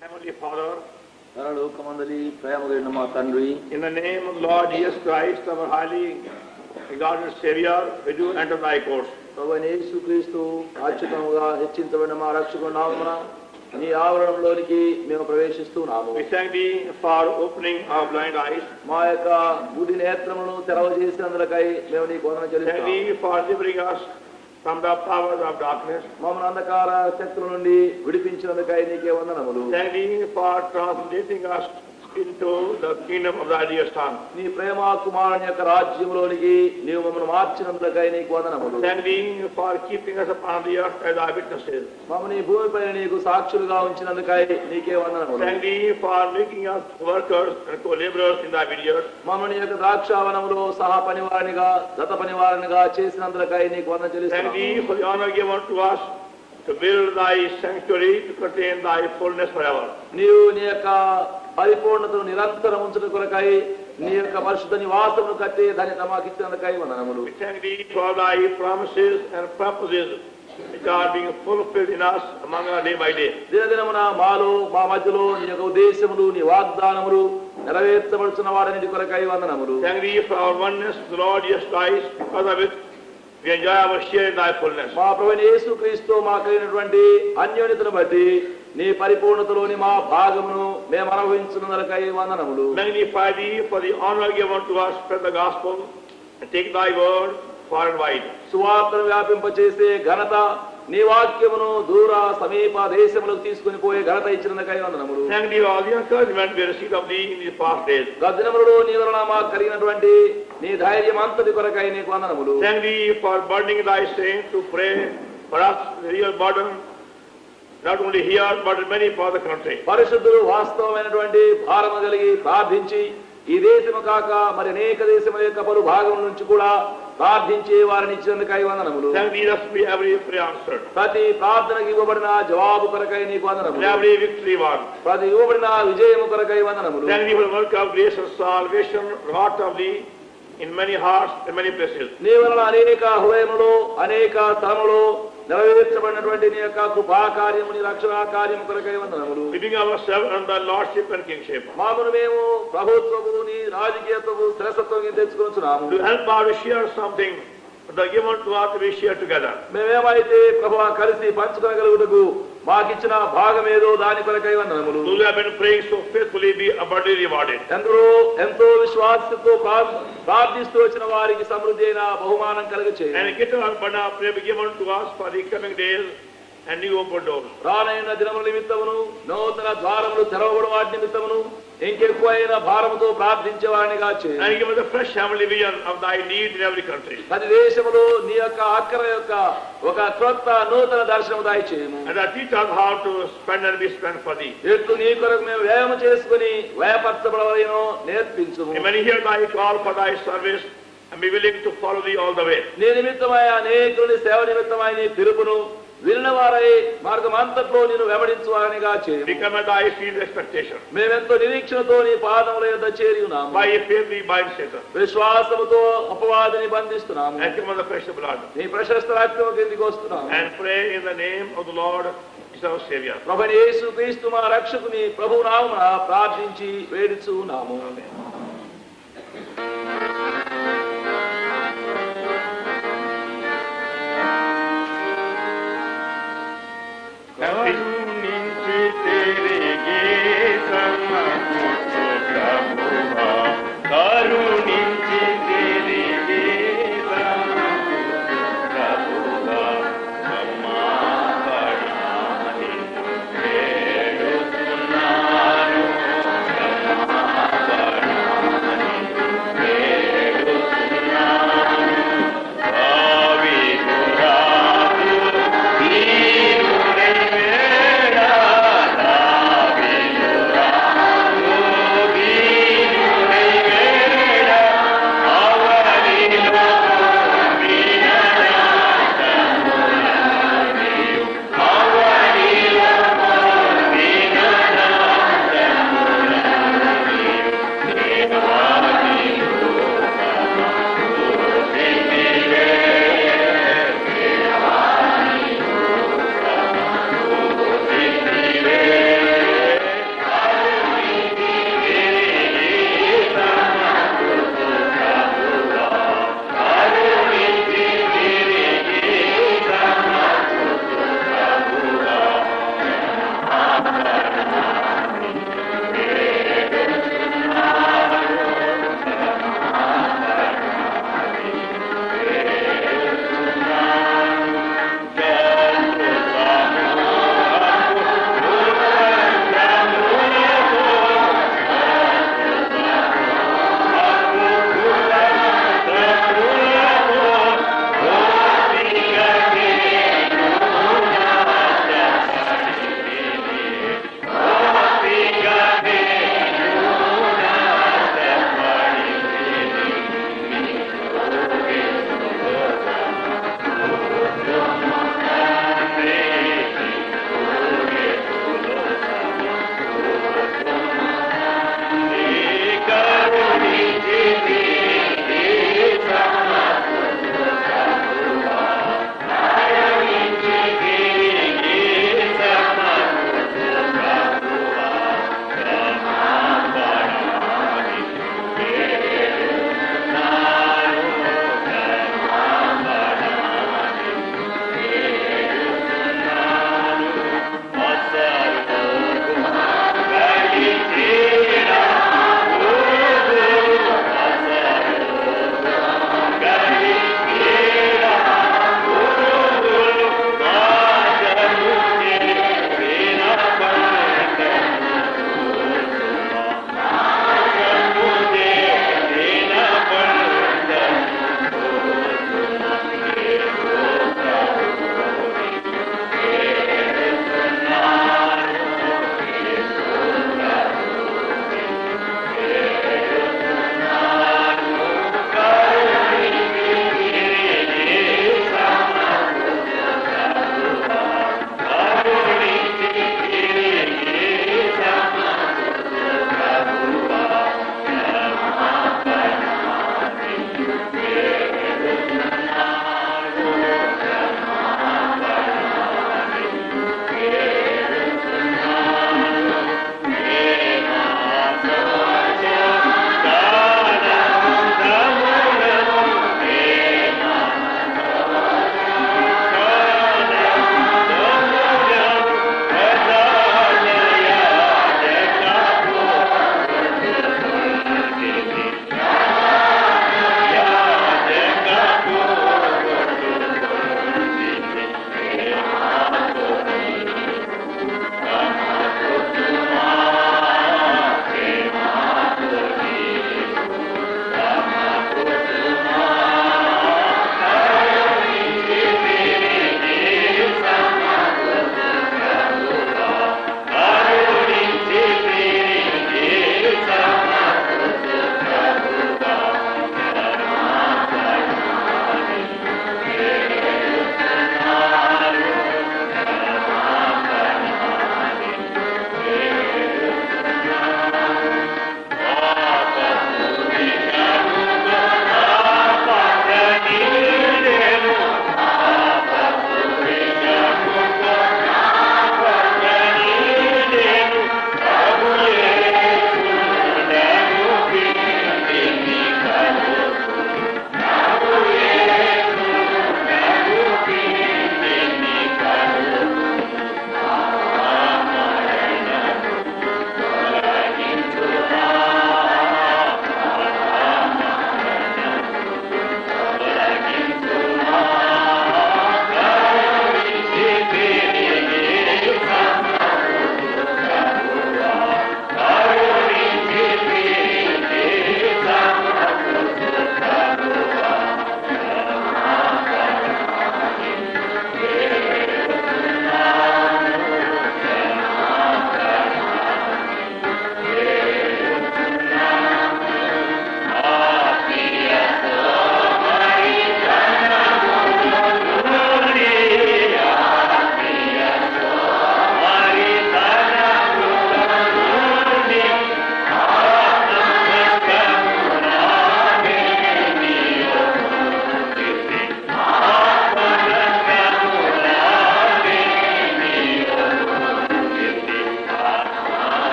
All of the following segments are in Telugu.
Heavenly Father, in the name of Lord Jesus Christ, our highly regarded Savior, we do enter thy courts. We thank thee for opening our blind eyes. Thank thee for delivering us from the powers of darkness. Thank thee for translating us into the kingdom of thy dear Son. Thank thee for keeping us upon the earth as thy witnesses. Thank thee for making us workers and co-laborers in thy vineyard. Thank thee for the honor given to us to build thy sanctuary to contain thy fullness forever. పరిపూర్ణతను నిరంతరం ఉంచుట కొరకై నీ యొక్క పరిశుద్ధ నివాసమును కట్టి ధన్యత మాకు ఇచ్చినందుకై వందనములు. We thank thee for thy promises and purposes which are being fulfilled in us among us day by day. దినదినమున మాలో మా మధ్యలో నీ యొక్క ఉద్దేశములు నీ వాగ్దానములు నెరవేర్చబడుచున్న వాడని కొరకై వందనములు. Thank thee for our oneness with the Lord Jesus Christ, because of it we enjoy our share in thy fullness. మా ప్రభువైన యేసుక్రీస్తు మాకైనటువంటి అన్యోన్యతను బట్టి నీ పరిపూర్ణతలోని మా భాగమును మేము అనుభవించున్నదకై వందనములు. Magnify thee for the honor given to us spread the gospel and take thy word far and wide. సువార్తను వ్యాపింపచేసే ఘనత నీ వాక్యమును దూర సమీప దేశములకు తీసుకొని పోయే ఘనత ఇచ్చినందుకై వందనములు. Thank thee for all the encouragement we received of thee in these past days. గత దినములలో నీ వలన మాకు కలిగినటువంటి నీ ధైర్యం అంతటి కొరకై నీకు వందనములు. Thank thee for burdening thy saints to pray for us, the real burden, not only here but in many parts of the country. పరిశుద్ధులు వాస్తవమైనటువంటి భారము కలిగి ప్రార్థించి ఈ దేశము కాక మరి అనేక దేశముల యొక్క పలు భాగముల నుంచి కూడా ప్రార్థించే వారిని ఇచ్చినందుకై వందనములు. Thank thee that be every prayer answered. ప్రతి ప్రార్థనకు ఇవ్వబడిన జవాబు కొరకై నీకు వందనములు. Every victory won. ప్రతి ఇవ్వబడిన విజయము కొరకై వందనములు. Thank thee for the work of grace and salvation wrought of thee in many hearts and many places. నీ వలన అనేక హృదయములో అనేక స్థలములో నెరవేర్చబడినటువంటి నీ యొక్క కృపా కార్యము నీ రక్షణ కార్యము కొరకై వందనములు. Giving ourselves under lordship and kingship. మామును మేము ప్రభుత్వము నీ రాజకీయత్వము శ్రేష్ఠత్వము తెచ్చుకొనుచున్నాము. To help us to share something the given to us to be shared together. మేమేమైతే ప్రభువా కలిసి పంచుకోగలుగుటకు మాకిచ్చిన భాగమేదో దాని కొరకై వందనములు. Those who have been praying so faithfully be abundantly rewarded. ఎంతో విశ్వాసంతో ప్రార్థిస్తూ వచ్చిన వారికి సమృద్ధి అయిన బహుమానం కలుగచేయండి. And get our bana pray be given to us for the coming days and new open doors. రానైన దినముల నిమిత్తమును నూతన ద్వారములు తెరవబడు వాటి నిమిత్తమును ఇంకెక్కువైన భారముతో ప్రార్థించే వారినిగా చేయండి. And give us a fresh heavenly vision of thy need in every country. ప్రతి దేశములో నీ యొక్క అక్కర యొక్క ఒక క్రొత్త నూతన దర్శనము దయచేయము. And teach us how to spend and be spent for thee. ఎట్లు నీ కొరకు మేము వ్యయము చేసుకుని వ్యయపరచబడవలెనో నేర్పించుము. And many hear thy call for thy service and be willing to follow thee all the way. నీ నిమిత్తమై అనేకుని సేవ నిమిత్తమై నీ పిలుపును విన్నవారై మార్గమంతట్లో నిన్ను వెంబడించు వారినిగా చేయి. Become a thy field expectation. మేమెంతో నిరీక్షణతో నీ పాదముల యొద్ద చేరి ఉన్నాము. By faith we bind Satan. విశ్వాసముతో అపవాదిని బంధిస్తున్నాము. And come on the precious blood. నీ ప్రశస్త రక్తము కిందికి వస్తున్నాము. And pray in the name of the Lord is our Savior. ప్రభువైన యేసుక్రీస్తు మా రక్షకుని ప్రభువు నామమున ప్రార్థించి వేడుచున్నాము. కరుణించి తిరిగి సమకూర్చు ప్రభువా, కరుణించి తిరిగి సమకూర్చు ప్రభువా, క్షమాపణని వేడుతున్నాను, క్షమాపణని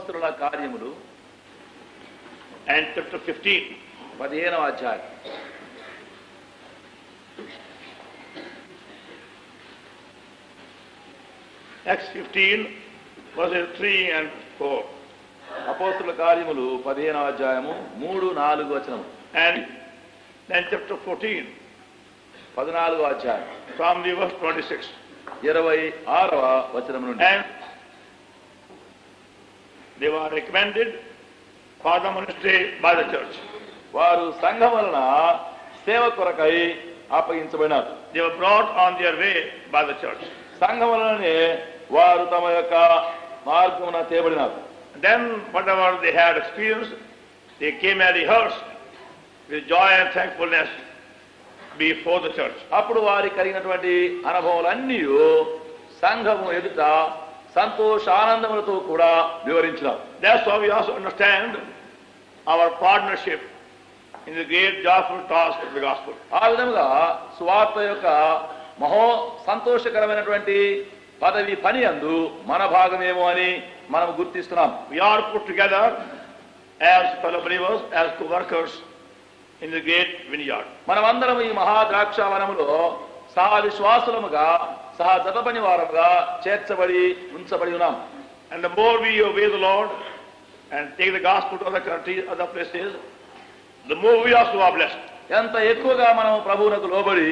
అపోస్తలుల కార్యములు and chapter 15. 15వ అధ్యాయం. Acts 15 verses 3 and 4. అపోస్తలుల కార్యములు 15వ అధ్యాయము 3-4 వచనము. And then chapter 14 14వ అధ్యాయం from the verse 26. 26వ వచనం నుండి. And they were recommended for the ministry by the church. వారు సంఘం వలన సేవ కొరకై అప్పగించబడినారు. They were brought on their way by the church. సంఘం వలననే వారు తమ యొక్క మార్గమున తేబడినారు. Then whatever they had experienced, they came and rehearsed with joy and thankfulness before the church. అప్పుడు వారికి కలిగినటువంటి అనుభవాలన్నీ సంఘము ఎదుట సంతోషానందములతో కూడా వివరించినారు. That's how we also understand our partnership in the great joyful task of the gospel. ఆ విధంగా సువార్త యొక్క మహో సంతోషకరమైనటువంటి పదవి పని అందు మన భాగమేమో అని మనం గుర్తిస్తున్నాం. We are put together as fellow believers, as co-workers in the great vineyard. మనమందరం ఈ మహా ద్రాక్షావనములో సహ విశ్వాసులముగా సహ జతపని వారముగా చేర్చబడి ఉంచబడి ఉన్నాం. And the more we obey the Lord and take the gospel to other countries, other places, the more we also are blessed. ఎంత ఎక్కువగా మనం ప్రభువునకు లోబడి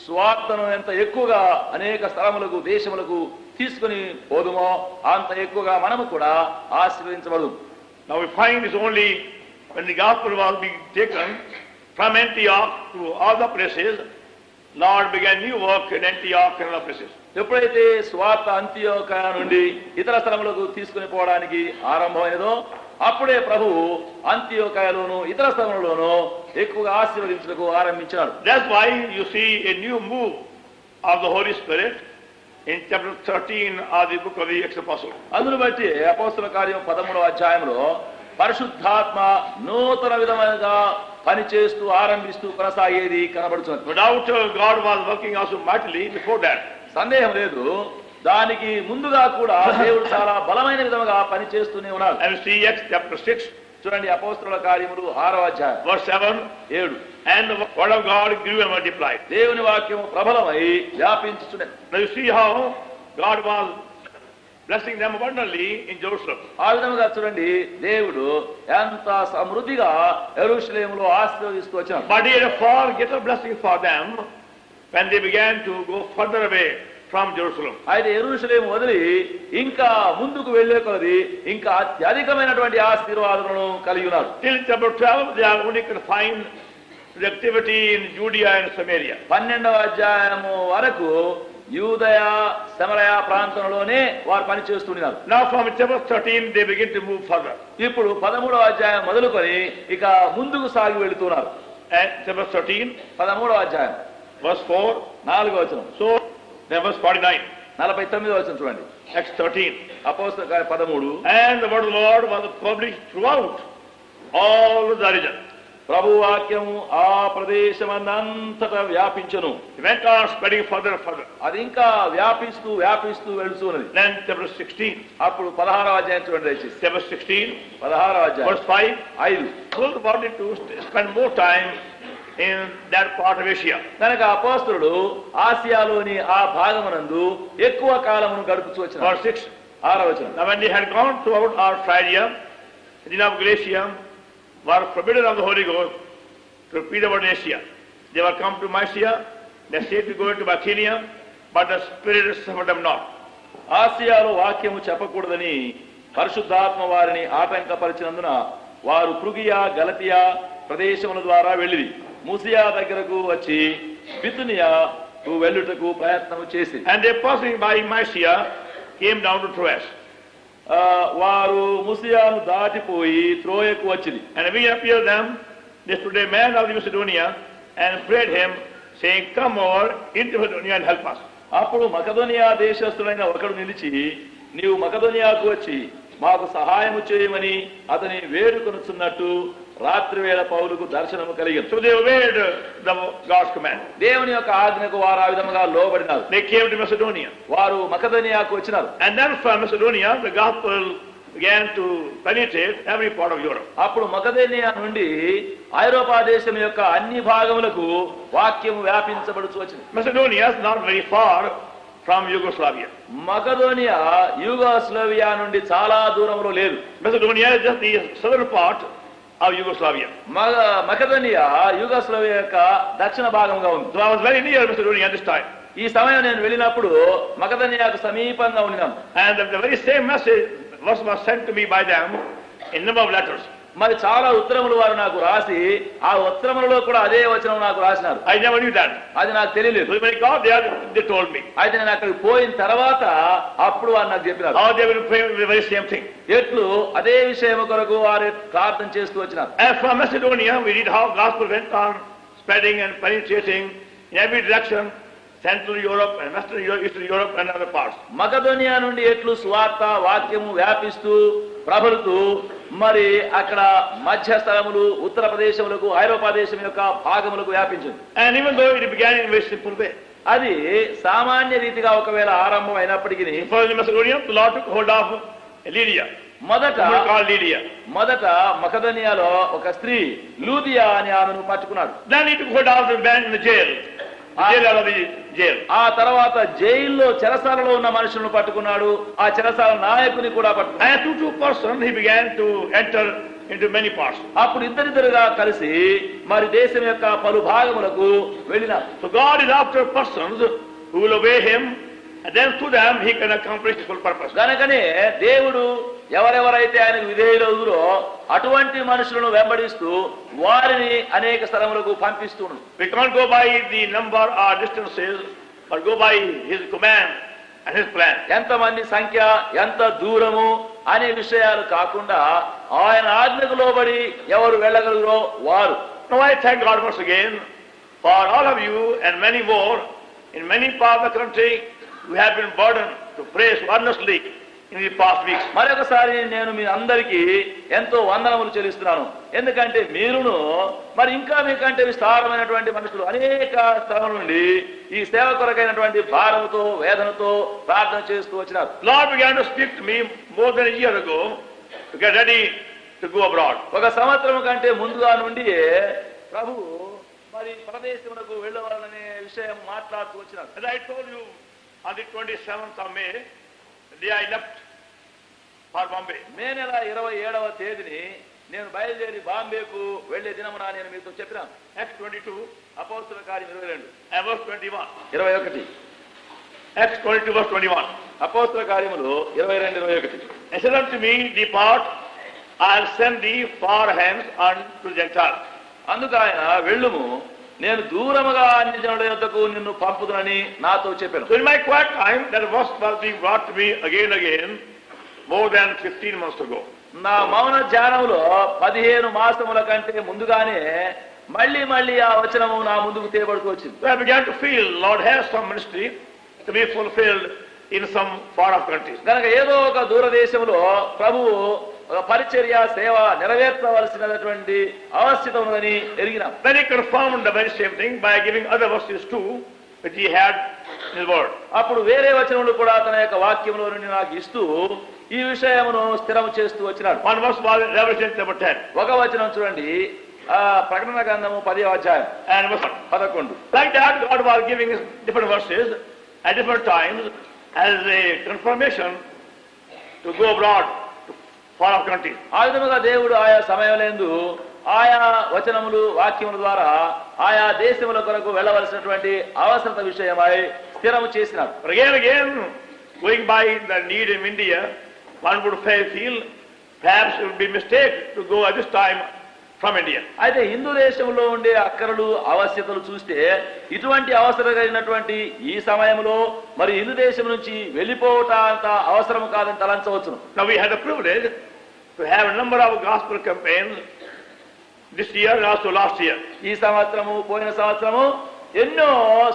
స్వార్థను ఎంత ఎక్కువగా అనేక స్థలములకు దేశములకు తీసుకుని పోదుమో అంత ఎక్కువగా మనము కూడా ఆశీర్వదించబడదు. Now we find it's only when the gospel was being taken from Antioch to all the places, Lord began new work in Antioch and other places. ఎప్పుడైతే స్వార్థ అంత్యోక నుండి ఇతర స్థలములకు తీసుకుని పోవడానికి ఆరంభమైనదో అప్పుడే ప్రభువు అంత్యోకయలోను ఇతర స్థలములలోనూ ఎక్కువగా ఆశీర్వదించుటకు ఆరంభించాడు. That's why you see a new move of the Holy Spirit in chapter 13 of the book of the Acts of Apostles. అందును బట్టి అపోస్తలుల కార్యం 13వ అధ్యాయంలో పరిశుద్ధాత్మ నూతన విధముగా పనిచేస్తూ ఆరంభిస్తూ కొనసాగేది కనబడుతుంది. No doubt God was working also mightily before that. సందేహం లేదు, దానికి ముందుగా కూడా దేవుడు చాలా బలమైన విధముగా పనిచేస్తూనే ఉన్నాడు. And see Acts chapter 6. చూడండి అపోస్తలుల కార్యములు 6వ అధ్యాయం verse 7. 7. And the word of God grew and multiplied. దేవుని వాక్యము ప్రబలమై వ్యాపించుచున్నది. Now you see how God was blessing them abundantly in Jerusalem. ఆ విధముగా చూడండి దేవుడు ఎంత సమృద్ధిగా యెరూషలేములో ఆశీర్వదిస్తూ వచ్చాడు. But he had a far greater blessing for them when they began to go further away from Jerusalem. అయితే యెరూషలేము వదిలి ఇంకా ముందుకు వెళ్లే కొలది ఇంకా అత్యధికమైనటువంటి ఆశీర్వాదాలను కలిగి ఉన్నారు. Till chapter 12 they are only confined to the activity in Judea and Samaria. 12వ అధ్యాయము వరకు యూదయ సమరయ ప్రాంతంలోనే వారు పనిచేస్తున్నారు. Now from chapter 13 they begin to move further. ఇప్పుడు 13వ అధ్యాయం మొదలుకొని ఇక ముందుకు సాగి వెళుతున్నారు. And chapter 13 13వ అధ్యాయం verse 4, 4వ వచనం. so then verse 49. 49వ వచనం చూడండి. Acts 13. అపోస్తలుల కార్యం 13. And the word of the Lord was published throughout all the region. ప్రభు వాక్యము ఆ ప్రదేశమంతటా వ్యాపించెను. It went on spreading further and further. అది ఇంకా వ్యాపిస్తూ వ్యాపిస్తూ వెళుతున్నది. Then chapter 16. అప్పుడు 16వ అధ్యాయం చూడండి దయచేసి. Chapter 16 16వ అధ్యాయం verse 5. 5. Paul wanted to spend more time in that part of Asia. కనుక అపోస్తలుడు ఆసియాలోని ఆ భాగమునందు ఎక్కువ కాలమును గడుపుచూ వచ్చినారు. Verse 6. 6వ వచనం. Now when they had gone throughout our Phrygia, the of Galatia, were forbidden of the Holy Ghost to preach about Asia. They were come to Mysia, they said to go into Bithynia, but the Spirit suffered them not. ఆసియాలో వాక్యము చెప్పకూడదని పరిశుద్ధాత్మ వారిని ఆటంకపరిచినందున వారు ఫ్రుగియా గలతియా ప్రదేశముల ద్వారా వెళ్ళిరి. ముసియా దగ్గరకు వచ్చి బితునియాకు వెళ్ళుటకు ప్రయత్నము చేసి And they passing by Mysia came down to Troas. వారు ముసియాను దాటిపోయి త్రోయకు వచ్చింది. And we appeared them, there stood a man of the Macedonia and prayed him, saying, come over into Macedonia and help us. అప్పుడు మకదోనియా దేశస్థుడైన ఒకడు నిలిచి నీవు మకదోనియాకు వచ్చి మాకు సహాయము చేయమని అతని వేడుకొనుచున్నట్టు రాత్రి వేళ పౌలుకు దర్శనము కలిగింది. So they obeyed the God's command. దేవుని యొక్క ఆజ్ఞకు వారు ఆ విధముగా లోబడినారు. They came to Macedonia. వారు మకదోనియాకు వచ్చినారు. And then from Macedonia the gospel began to penetrate every part of Europe. అప్పుడు మకదోనియా నుండి ఐరోపా దేశం యొక్క అన్ని భాగములకు వాక్యం వ్యాపించబడుచు వచ్చింది. Macedonia is not very far from Yugoslavia. మకదోనియా యూగోస్లావియా నుండి చాలా దూరంలో లేదు. Macedonia is just the southern part of Yugoslavia. మకదోనియా యూగోస్లావియా యొక్క దక్షిణ భాగంగా ఉంది. So I was very near Macedonia at this time. ఈ సమయం నేను వెళ్ళినప్పుడు మకదోనియాకు సమీపంగా ఉన్నాను. And the very same message was sent to me by them in number of letters. మరి చాలా ఉత్తరములు వారు నాకు రాసి ఆ ఉత్తరములలో కూడా అదే వచనం నాకు రాసినారు. I never knew that. అది నాకు తెలియలేదు. So when I got there, they told me. అయితే నేను అక్కడికి పోయిన తర్వాత అప్పుడు వారు నాకు చెప్పినారు. How they will pray the very same thing. ఎట్లు అదే విషయం కొరకు వారు ప్రార్థన చేస్తూ వచ్చినారు. And from Macedonia, we read how gospel went on spreading and penetrating in every direction. Central Europe and Western Europe, Eastern Europe and other parts. మకదోనియా నుండి ఎట్లు సువార్త వాక్యము వ్యాపిస్తూ ప్రబలుతూ మరి అక్కడ మధ్య స్థలములు ఉత్తర ప్రదేశములకు ఐరోపా దేశం యొక్క భాగములకు వ్యాపించింది. And even though it began in a very simple way. అది సామాన్య రీతిగా ఒకవేళ ఆరంభం అయినప్పటికీ First in Macedonia, the Lord took hold of Lydia. మొదట మకదోనియాలో ఒక స్త్రీ లూదియా అని ఆమెను పట్టుకున్నాడు. Then he took hold of the man in the jail. ఆ తర్వాత జైల్లో చెరసాలలో ఉన్న మనుషులను పట్టుకున్నాడు. ఆ చెరసాల నాయకుని కూడా పట్టుకున్నాడు. And two persons he began to enter into many parts. అప్పుడు ఇద్దరిద్దరుగా కలిసి మరి దేశం యొక్క పలు భాగములకు వెళ్ళినారు. So God is after persons who will obey him, and then through them he can accomplish his full purpose. గనుకనే దేవుడు ఎవరెవరైతే ఆయనకు విధేయులవుదురో అటువంటి మనుషులను వెంబడిస్తూ వారిని అనేక స్థలములకు పంపిస్తున్నాడు. We can't go by the number or distances, but go by his command and his plan. ఎంతమంది సంఖ్య ఎంత దూరము అనే విషయాలు కాకుండా ఆయన ఆజ్ఞకు లోబడి ఎవరు వెళ్ళగలరో వారు. Now I thank God once again for all of you and many more in many parts of the country who have been burdened to pray so earnestly in the past weeks. మరొకసారి నేను మీ అందరికీ ఎంతో వందనములు చెల్లిస్తున్నాను. ఎందుకంటే మీరును మరి ఇంకా మీకంటే విస్తారమైనటువంటి మనుషులు అనేక స్థలం నుండి ఈ సేవ కొరకైనటువంటి భారముతో వేదనతో ప్రార్థన చేస్తూ వచ్చినారు. Lord began to speak to me more than a year ago to get ready to go abroad. ఒక సంవత్సరం కంటే ముందుగా నుండి ప్రభు మరి ప్రదేశములకు వెళ్ళవాలనే విషయం మాట్లాడుతూ వచ్చినారు. As I told you on the 27th of May, the day I left for Bombay. మే నెల 27వ తేదీని నేను బయలుదేరి బాంబేకు వెళ్లే దినమున నేను మీతో చెప్పినాను. Acts 22, అపోస్తలుల కార్యం 22 and verse 21. 21. Acts 22, verse 21. అపోస్తలుల కార్యములు 22, 21. And said unto me, Depart, I'll send thee far hence unto the Gentiles. అందుకు ఆయన వెళ్ళుము, నేను దూరముగా అన్ని జనుల యొద్దకు నిన్ను పంపుదునని నాతో చెప్పాను. So in my quiet time, that verse was being brought to me again and again, more than 15 months ago. నా మౌన ధ్యానంలో 15 మాసముల కంటే ముందుగానే మళ్ళీ ఆ వచనము నా ముందుకు తేబడుతూ వచ్చింది. So I began to feel Lord has some ministry to be fulfilled in some far off countries. కనుక ఏదో ఒక దూరదేశంలో ప్రభువు పరిచర్య సేవ నెరవేర్చవలసినటువంటి అవశ్యత ఉన్నదని ఎరిగినాం. Then he confirmed the very same thing by giving other verses too, which he had in his word. అప్పుడు వేరే వచనములు కూడా తన యొక్క వాక్యంలో నుండి నాకు ఇస్తూ ఈ విషయమును స్థిరం చేస్తూ వచ్చినాడు. One verse was Revelation chapter 10. ఒక వచనం చూడండి, ప్రకటన గ్రంథము 10వ అధ్యాయం and verse 11. Like that, God was giving us different verses at different times as a confirmation to go abroad to far off countries. ఆ విధముగా దేవుడు ఆయా సమయములందు ఆయా వచనములు వాక్యముల ద్వారా ఆయా దేశముల కొరకు వెళ్ళవలసినటువంటి అవసరత విషయమై స్థిరము చేసినాడు. But again, going by the need in India, one would feel perhaps it would be a mistake to go at this time from India. అయితే హిందూ దేశంలో ఉండే అక్కరలు అవశ్యతలు చూస్తే ఇటువంటి అవసరం కలిగినటువంటి ఈ సమయంలో మరి హిందూ దేశం నుంచి వెళ్ళిపోవటం అంత అవసరం కాదని తలంచవచ్చును. Now we had the privilege to have a number of gospel campaigns this year and also last year. ఈ సంవత్సరము పోయిన సంవత్సరము ఎన్నో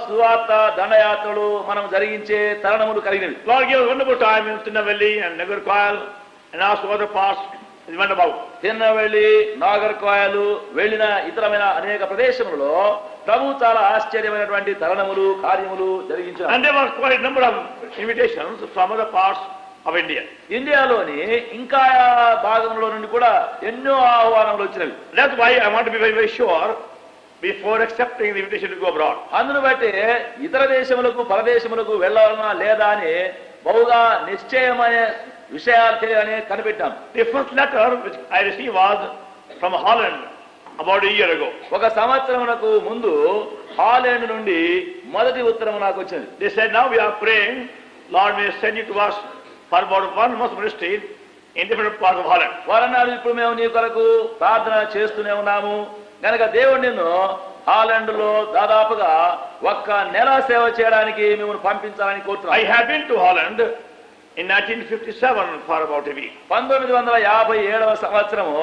సువార్త దండయాత్రలు మనం జరిగించే తరుణములు కలిగినవి. Lord gave us wonderful time in Tinnavelli and Nagarkoil and also other parts we went about. తిన్నవెల్లి నాగర్కోయలు వెళ్ళిన ఇతరమైన అనేక ప్రదేశములలో ప్రభు చాలా ఆశ్చర్యమైనటువంటి తరుణములు కార్యములు జరిగించారు. And there was quite a number of invitations from other parts of India. ఇండియాలోని ఇంకా భాగంలో నుండి కూడా ఎన్నో ఆహ్వానాలు వచ్చినవి. That's why I want to be very, very sure before accepting the invitation to go abroad. అందును బట్టి ఇతర దేశములకు పరదేశములకు వెళ్ళాలన్నా లేదా అని బహుగా నిశ్చయమైన విషయాలు తెలియని కనిపెట్టాను. The first letter which I received was from Holland about a year ago. ఒక సంవత్సరమునకు ముందు హాలండ్ నుండి మొదటి ఉత్తరం నాకు వచ్చింది. They said, now we are praying, Lord may send you to us for about 1 month ministry in different parts of Holland. వారన్నారు, ఇప్పుడు మేము నీ కొరకు ప్రార్థన చేస్తూనే ఉన్నాము గనక దేవుడు నిన్ను హాలండ్ లో దాదాపుగా 1 నెల సేవ చేయడానికి మిమ్మల్ని పంపించాలని కోరుతున్నాను. I have been to Holland in 1957 for about a week. 1957వ సంవత్సరము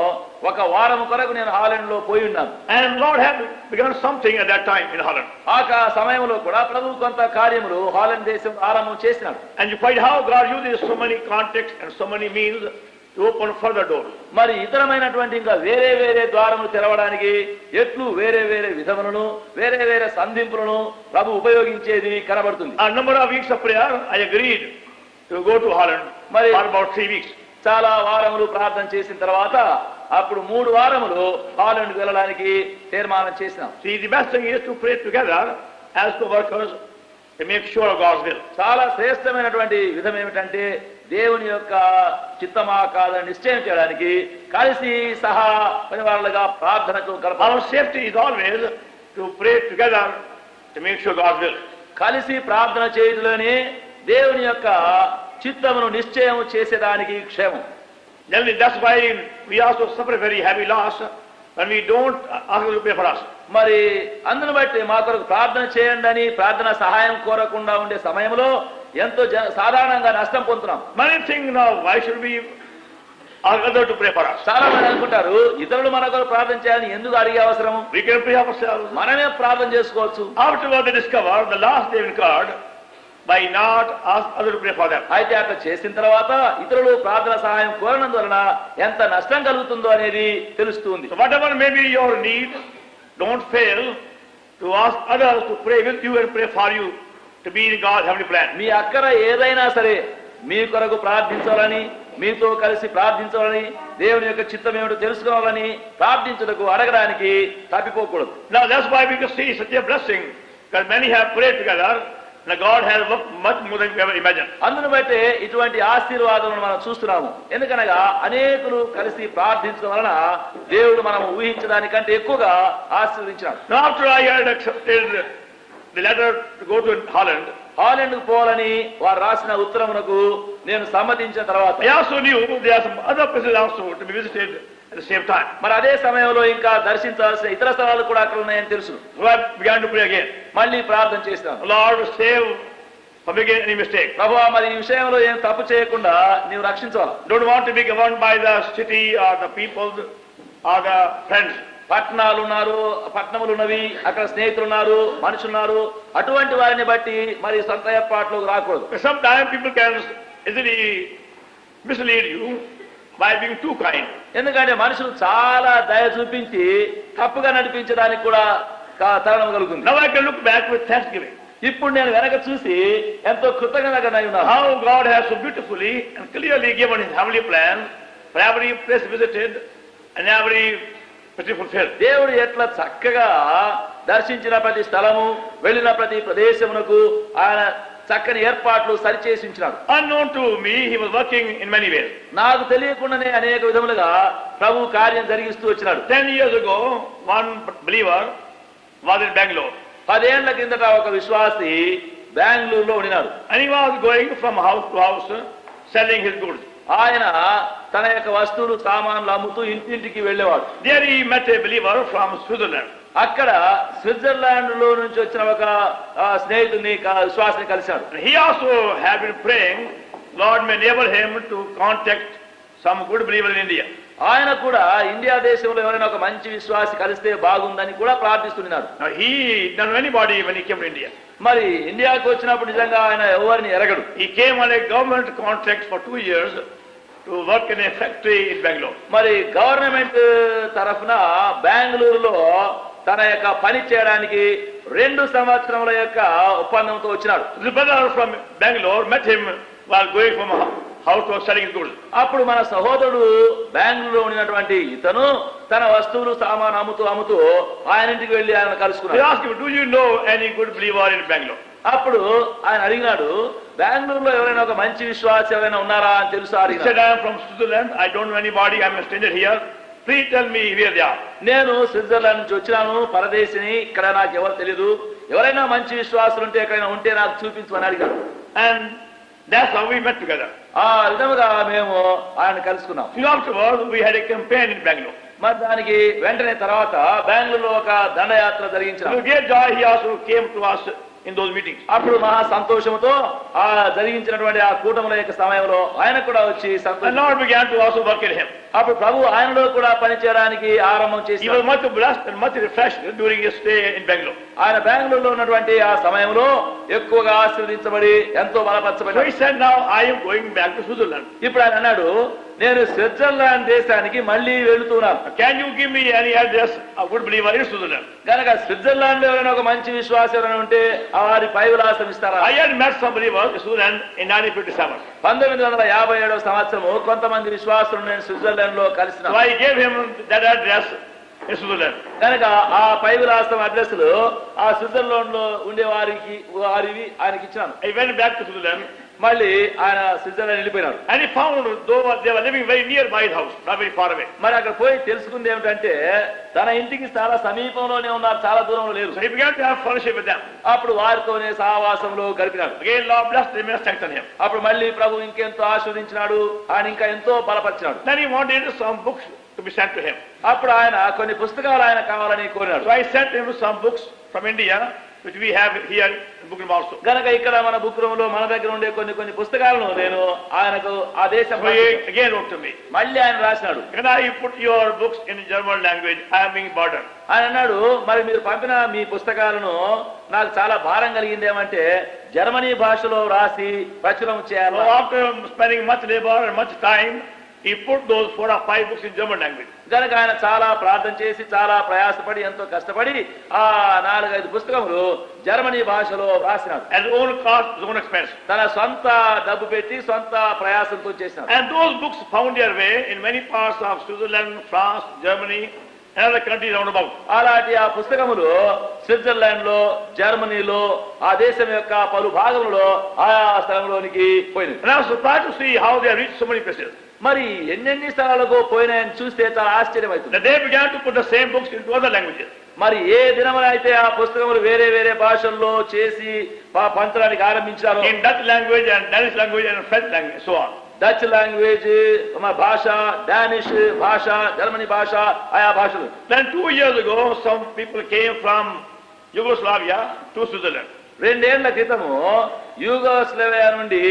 ఒక వారం కొరకు నేను హాలండ్ లో పోయి ఉన్నాను. And Lord had begun something at that time in Holland. ఆ సమయంలో కూడా ప్రభువు కొంత కార్యములు హాలండ్ దేశం ఆరంభం చేసినాడు. And you find how God uses so many contexts and so many means to open further doors. మరి ఇతరమైనటువంటి ఇంకా వేరే వేరే ద్వారములు తెరవడానికి ఎట్లు వేరే వేరే విధములను వేరే వేరే సంధింపులను ప్రభు ఉపయోగించేది కనబడుతుంది. A number of weeks of prayer I agreed to go to Holland for about 3 weeks. చాలా వారములు ప్రార్థన చేసిన తర్వాత అప్పుడు 3 వారములు హాలండ్ వెళ్ళడానికి తీర్మానం చేసినాం. See, the best thing is to pray together as co-workers to make sure of God's will. చాలా శ్రేష్టమైనటువంటి విధం ఏమిటంటే దేవుని యొక్క చిత్తమా కాదని నిశ్చయం చేయడానికి కలిసి సహా పనివారులుగా ప్రార్థనకు గడపాలి. Our safety is always to pray together to make sure God's will. కలిసి ప్రార్థన చేయడంలోనే దేవుని యొక్క చిత్తమును నిశ్చయం చేసేదానికి క్షేమం. Generally, that's why we also suffer very heavy loss when we don't ask them to pray for us. మరి అందును బట్టి మా కొరకు ప్రార్థన చేయండి అని ప్రార్థన సహాయం కోరకుండా ఉండే సమయంలో ఎంతో సాధారణంగా నష్టం పొందుతున్నాం. Many think now, why should we ask others to pray for us? చాలా మంది అనుకుంటారు ఇతరులు మన కొరకు ప్రార్థన చేయాలని ఎందుకు అడిగే అవసరం, We can pray ourselves. మనమే ప్రార్థన చేసుకోవచ్చు. Afterward, they discover the loss they've incurred by not ask others to pray for them. అయితే అట్లా చేసిన తర్వాత ఇతరులు ప్రార్థన సహాయం కోరినందువలన ఎంత నష్టం కలుగుతుందో అనేది తెలుస్తుంది. So whatever may be your need, don't fail to ask others to pray with you and pray for you to be in God's heavenly plan. మీ అక్కర ఏదైనా సరే మీ కొరకు ప్రార్థించాలని మీతో కలిసి ప్రార్థించాలని దేవుని యొక్క చిత్తం ఏమిటో తెలుసుకోవాలని ప్రార్థించుటకు అడగడానికి తప్పిపోకూడదు. Now that's why we can see such a blessing, because many have prayed together. And God has worked much more than we ever imagined. అందును బట్టి ఇటువంటి ఆశీర్వాదాలను మనం చూస్తున్నాము. ఎందుకనగా అనేకులు కలిసి ప్రార్థించడం వలన దేవుడు మనం ఊహించడానికంటే ఎక్కువగా ఆశీర్వదించాడు. Now after I had accepted the letter to go to Holland, హాలండ్కు పోవాలని వారు రాసిన ఉత్తరమునకు నేను సమ్మతించిన తర్వాత I also knew there are some other places also to be visited at the same time. మరి అదే సమయంలో ఇంకా దర్శించాల్సిన ఇతర స్థలాలు కూడా అక్కడ ఉన్నాయని తెలుసు. So I began to pray again. మళ్ళీ ప్రార్థన చేస్తాను, Lord, save from making any mistake. ప్రభువా మరి ఈ విషయంలో ఏం తప్పు చేయకుండా నీవు రక్షించాలి. Don't want to be governed by the city or the people or the friends. పట్టణాలు ఉన్నారు, పట్టణములు ఉన్నవి, అక్కడ స్నేహితులు ఉన్నారు, మనుషులున్నారు, అటువంటి వారిని బట్టి మరి సొంత ఏర్పాట్లోకి రాకూడదు. Sometimes people can easily mislead you by being too kind. ఎందుకంటే మనుషులు చాలా దయ చూపించి తప్పుగా నడిపించడానికి కూడా తరుణం కలుగుతుంది. Now I can look back with thanksgiving. ఇప్పుడు నేను వెనక చూసి ఎంతో కృతజ్ఞతగా ఉన్నాను. How God has so beautifully and clearly given His heavenly plan for every place visited and every place fulfilled. దేవుడు ఎట్లా చక్కగా దర్శించిన ప్రతి స్థలము వెళ్ళిన ప్రతి ప్రదేశమునకు ఆయన చక్కని ఏర్పాట్లు సరిచేసి ఉంచినాడు. Unknown to me, He was working in many ways. నాకు తెలియకుండానే అనేక విధములుగా ప్రభు కార్యం జరిగిస్తూ వచ్చినాడు. 10 years ago, one believer was in Bangalore. 10 ఏళ్ల కిందట ఒక విశ్వాసి బెంగళూరులో ఉండినాడు. And he was going from house to house selling his goods. ఆయన తన యొక్క వస్తువులు సామాన్లు అమ్ముతూ ఇంటింటికి వెళ్ళేవాడు. There he met a believer from Switzerland. అక్కడ స్విట్జర్లాండ్ లో నుంచి వచ్చిన ఒక స్నేహితుని విశ్వాసిని కలిశాడు. He also had been praying, Lord may enable him to contact some good believer in India. ఆయన కూడా ఇండియా దేశంలో ఎవరైనా ఒక మంచి విశ్వాసి కలిస్తే బాగుందని కూడా ప్రార్థిస్తున్నాడు. Now he didn't know anybody when he came to India. మరి ఇండియాకు వచ్చినప్పుడు నిజంగా ఆయన ఎవరిని ఎరగడు. He came on a government contract for 2 years to work in a factory in Bangalore. మరి గవర్నమెంట్ తరఫున బెంగళూరులో తన యొక్క పని చేయడానికి 2 సంవత్సరముల యొక్క ఒప్పందంతో వచ్చినాడు. The brother from Bangalore met him while going from how to selling his goods. అప్పుడు మన సహోదరుడు బెంగళూరులో ఉన్నటువంటి ఇతను తన వస్తువులు సామాను అమ్ముతూ ఆయన ఇంటికి వెళ్లి ఆయన They కలుసుకున్నాడు. asked him, do you know any good believer in Bangalore? అప్పుడు ఆయన అడిగినాడు, బెంగళూరులో ఎవరైనా ఒక మంచి విశ్వాసి ఎవరైనా ఉన్నారా అని తెలుసా He said, I am from Switzerland. I don't know anybody. I am a stranger here. Please tell me where they are. నేను స్విట్జర్లాండ్ నుంచి వచ్చినాను, పరదేశిని, ఇక్కడ నాకు ఎవరు తెలియదు, ఎవరైనా మంచి విశ్వాసులు ఉంటే ఎక్కడైనా ఉంటే నాకు చూపించమని అడిగాడు. And that's how we met together. ఆ విధముగా మేము ఆయన కలుసుకున్నాం. Afterwards, we had a campaign in Bangalore. మరి దానికి వెంటనే తర్వాత బెంగళూరులో ఒక దండయాత్ర జరిగించాం. To get joy, he also came to us in those meetings. అప్పుడు మహా సంతోషంతో ఆ జరిగించినటువంటి ఆ కూటముల యొక్క సమయంలో ఆయన కూడా వచ్చి And Lord began to also work in him. అప్పుడు ప్రభు ఆయనలో కూడా పనిచేయడానికి ఆరంభం He చేసి was much blessed and much refreshed during his stay in Bangalore. ఆయన బెంగళూరులో ఉన్నటువంటి ఆ సమయంలో ఎక్కువగా ఆశీర్వదించబడి ఎంతో So బలపరచబడి he said, now I am going back to Switzerland. ఇప్పుడు ఆయన అన్నాడు, నేను స్విట్జర్లాండ్ దేశానికి మళ్ళీ వెళుతున్నాను. Can you give me any address of good believer in Switzerland? కనుక స్విట్జర్లాండ్ లో ఎవరైనా ఒక మంచి విశ్వాసం ఎవరైనా ఉంటే వారి పై విలాసం ఇస్తారా? I had met some believers in Switzerland in 1957. 1957 సంవత్సరము కొంతమంది విశ్వాసులు నేను స్విట్జర్లాండ్ లో కలిసిన. So I gave him that address in Switzerland. కనుక ఆ పై విలాసం అడ్రస్లు ఆ స్విట్జర్లాండ్ లో ఉండే వారివి ఆయనకి ఇచ్చాను. I went back to Switzerland. మళ్ళీ ఆయన స్విట్జర్లాండ్ వెళ్ళిపోయినారు. And he found, though they were living very nearby his house, not very far away. మరి అక్కడ పోయి తెలుసుకుంది ఏమిటంటే తన ఇంటికి చాలా సమీపంలోనే ఉన్నారు, చాలా దూరంలో లేరు. So he began to have fellowship with them. అప్పుడు వారితోనే సహవాసంలో గడిపినాడు. Again, Lord blessed him and strengthened him. అప్పుడు మళ్ళీ ప్రభు ఇంకెంతో ఆశీర్వదించినాడు, ఆయన ఇంకా ఎంతో బలపరిచినాడు. Then he wanted some books to be sent to him. అప్పుడు ఆయన కొన్ని పుస్తకాలు ఆయన కావాలని కోరినాడు. So I sent him some books from India, which we have here in book room also. గనక ఇక్కడ మన బుక్ రూమ్ లో మన దగ్గర ఉండే కొన్ని పుస్తకాలను నేను ఆయనకు ఆ దేశం So he again wrote to me. మళ్ళీ ఆయన రాసినాడు. Can I put your books in German language? I am being burdened. ఆయన అన్నాడు, మరి మీరు పంపిన మీ పుస్తకాలను నాకు చాలా భారం కలిగింది ఏమంటే జర్మనీ భాషలో రాసి ప్రచురం So చేయాలి. after spending much labor and much time, he put those 4 or 5 books in German language. గనక ఆయన చాలా ప్రార్థన చేసి చాలా ప్రయాసపడి ఎంతో కష్టపడి ఆ 4-5 పుస్తకములు జర్మనీ భాషలో రాసినాడు. At his own cost, his own expense. తన సొంత డబ్బు పెట్టి సొంత ప్రయాసంతో చేసినాడు. And those books found their way in many parts of Switzerland, France, Germany, and other countries round about. అలాంటి ఆ పుస్తకములు స్విట్జర్లాండ్ లో, జర్మనీలో, ఆ దేశం యొక్క పలు భాగంలో ఆయా స్థలంలోనికి పోయినాయి. And I was surprised to see how they have reached so many places. మరి ఎన్నెన్ని స్థలాలకు పోయినాయని చూస్తే చాలా ఆశ్చర్యమవుతుంది. That they began to put the same books into other languages. మరి ఏ దినమునైతే ఆ పుస్తకములు వేరే వేరే భాషల్లో చేసి పంచడానికి ఆరంభించారు, In Dutch language and Danish language and French language, so on. Dutch language భాష, డానిష్ భాష, జర్మనీ భాష, ఆయా భాషలు. Then 2 years ago, some people came from Yugoslavia to Switzerland. 2 ఏళ్ల క్రితము యూగోస్లావియా నుండి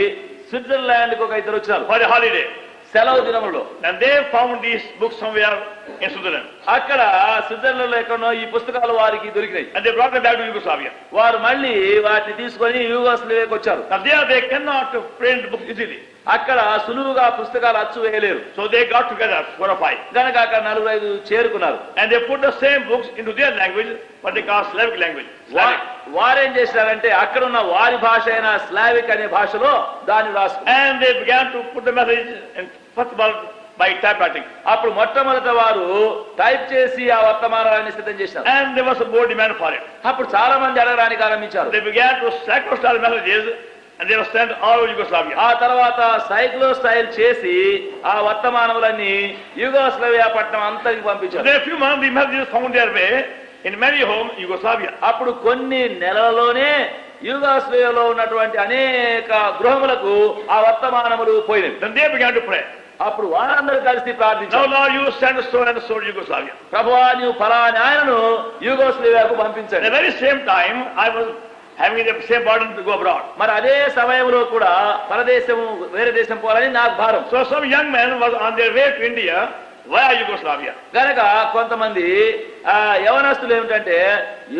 స్విట్జర్లాండ్ కు ఒక ఇద్దరు వచ్చారు For a holiday. సెలవు దినములో. And they found these books somewhere in Switzerland. అక్కడ స్విట్జర్లాండ్ లో ఎక్కడో ఈ పుస్తకాలు వారికి దొరికినాయి. And they brought them back to Yugoslavia. వారు మళ్ళీ వాటిని తీసుకొని యూగోస్లావియాకు వచ్చారు. Now there they cannot print books easily. అక్కడ సులువుగా పుస్తకాలు అచ్చు వేయలేరు. So they got together 4 or 5. కనుక అక్కడ 4-5 చేరుకున్నారు. And they put the same books into their language, what they call Slavic language. వారేం చేశారంటే అక్కడ ఉన్న వారి భాష అయిన స్లావిక్ అనే భాషలో దాన్ని రాసుకున్నారు. And they began to put the message in first of all by typewriting. అప్పుడు మొట్టమొదట వారు టైప్ చేసి ఆ వర్తమానాన్ని సిద్ధం చేశారు. And there was a more demand for it. అప్పుడు చాలా మంది అడగడానికి ఆరంభించారు. They began to cyclo-style messages, and they were sent all over Yugoslavia. ఆ తర్వాత సైక్లో స్టైల్ చేసి ఆ వర్తమానములన్నీ యూగోస్లావియా పట్టణం అంతటికి పంపించారు. Within a few months, the messages found their way in many homes in Yugoslavia. అప్పుడు కొన్ని నెలల్లోనే యూగోస్లావియాలో ఉన్నటువంటి అనేక గృహములకు ఆ వర్తమానములు పోయినవి. Then they began to pray. అప్పుడు వారందరూ కలిసి ప్రార్థించారు. Now Lord, you send so and so to Yugoslavia. ప్రభువా, నీవు ఫలానా ఆయనను యూగోస్లావియాకు At పంపించండి. the very same time, I was having the same burden to go abroad. మరి అదే సమయంలో కూడా పరదేశం వేరే దేశం పోవాలని నాకు భారం. So some young men was on their way to India via Yugoslavia. కనుక కొంతమంది యవనస్తులు ఏమిటంటే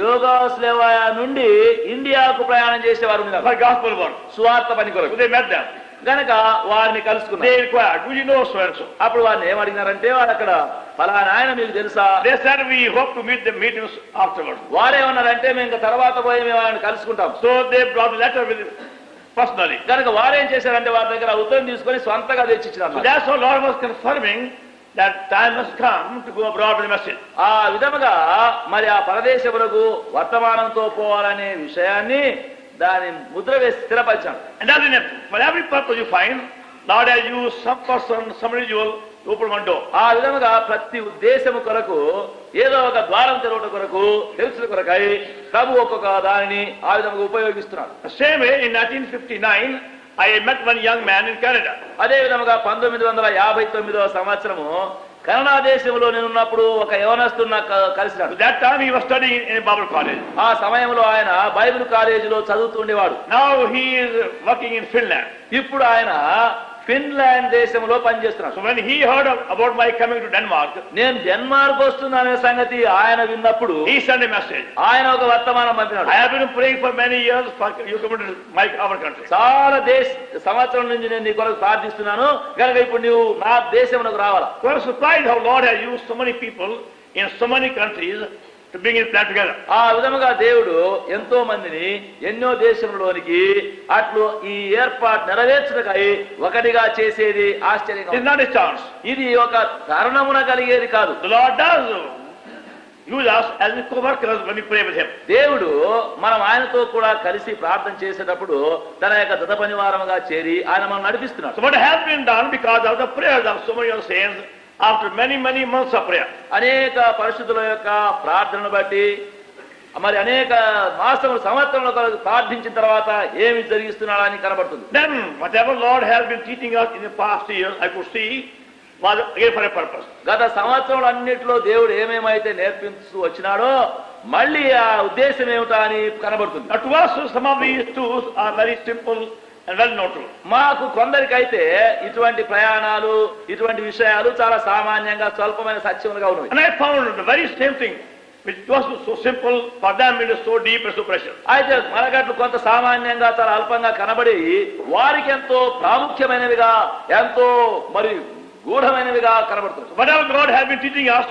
యూగోస్లావియా నుండి ఇండియాకు ప్రయాణం చేసేవారు ఉన్నారు. For gospel work. సువార్త పని So కొరకు. they met them. గనక వారిని కలుసుకున్నారు. They inquired, do you know so and so? అప్పుడు వారిని ఏమడిగినారంటే వారు అక్కడ ఫలానా ఆయన మీకు తెలుసా? They said we hope to meet them afterwards. వారేమన్నారంటే మేము ఇంకా తర్వాత పోయి మేము ఆయన కలుసుకుంటాం. So they brought a letter with personally. కనుక వారేం చేశారంటే వారి దగ్గర ఉత్తరం తీసుకొని స్వంతగా తెచ్చిచ్చినారు. So that's how Lord was confirming that time has come to go abroad with the message. ఆ విధముగా మరి ఆ పరదేశములకు వర్తమానంతో పోవాలనే విషయాన్ని దాని ముద్ర వేసి స్థిరపరిచాడు. And that's enough. For every purpose you find, Lord has used some person, some individual to open one door. ఆ విధముగా ప్రతి ఉద్దేశము కొరకు ఏదో ఒక ద్వారం తెరవడం కొరకు తెలుసుల కొరకై ప్రభు ఒక్కొక్క దానిని ఆ విధంగా ఉపయోగిస్తున్నాడు. The same way in 1959 I met one young man in Canada. అదే విధముగా 1959వ సంవత్సరము కన్నడ దేశంలో నేను ఉన్నప్పుడు ఒక యవనస్తున్న కలిసినాడు. That time he was studying in a Bible college. ఆ సమయంలో ఆయన బైబిల్ కాలేజీలో చదువుతూ ఉండేవాడు. Now he is working in Finland. ఇప్పుడు ఆయన ఫిన్లాండ్ దేశంలో పనిచేస్తున్నాడు. So when he heard about my coming to Denmark, నేను డెన్మార్క్ వస్తున్నానే సంగతి ఆయన విన్నప్పుడు he sent a message. ఆయన ఒక వర్తమానం పంపినాడు. I have been praying for many years for you come to our country. చాలా సంవత్సరం నుంచి నేను నీ కొరకు ప్రార్థిస్తున్నాను కనుక ఇప్పుడు నువ్వు నా దేశంలోకి రావాలా. So I was surprised how Lord has used so many people in so many countries to bring it plan together. ఆ విధముగా దేవుడు ఎంతో మందిని ఎన్నో దేశంలోనికి అట్లు ఈ ఏర్పాటు నెరవేర్చడకై ఒకటిగా చేసేది ఆశ్చర్యంగా. It's not a chance. ఇది ఒక కారణమున కలిగేది కాదు. The Lord does use us as co-workers when we pray with Him. దేవుడు మనం ఆయనతో కూడా కలిసి ప్రార్థన చేసేటప్పుడు తన యొక్క దత పనివారముగా చేరి ఆయన మనం నడిపిస్తున్నాడు. So what has been done because of the prayers of so many of the saints after many months of prayer. అనేక పరిశుద్ధుల యొక్క ప్రార్థనను బట్టి మరి అనేక మాసములు సంవత్సరంలో ప్రార్థించిన తర్వాత ఏమి జరిగిస్తున్నాడని కనబడుతుంది. Then whatever Lord has been teaching us in the past years, I could see was again for a purpose. గత సంవత్సరంలో అన్నిటిలో దేవుడు ఏమేమైతే నేర్పిస్తూ వచ్చినాడో మళ్ళీ ఆ ఉద్దేశం ఏమిటా అని కనబడుతుంది. Now to us some of these tools are very simple and well known. మాకు కొందరికైతే ఇటువంటి ప్రయాణాలు ఇటువంటి విషయాలు చాలా సామాన్యంగా స్వల్పమైన సత్యములుగా ఉన్నాయి. And I found the very same thing which was so simple for them it is so deep and so precious. అయితే మనకట్లు కొంత సామాన్యంగా చాలా అల్పంగా కనబడి వారికి ఎంతో ప్రాముఖ్యమైనవిగా ఎంతో మరి గూఢమైనవిగా కనబడుతుంది. Whatever God has been teaching us,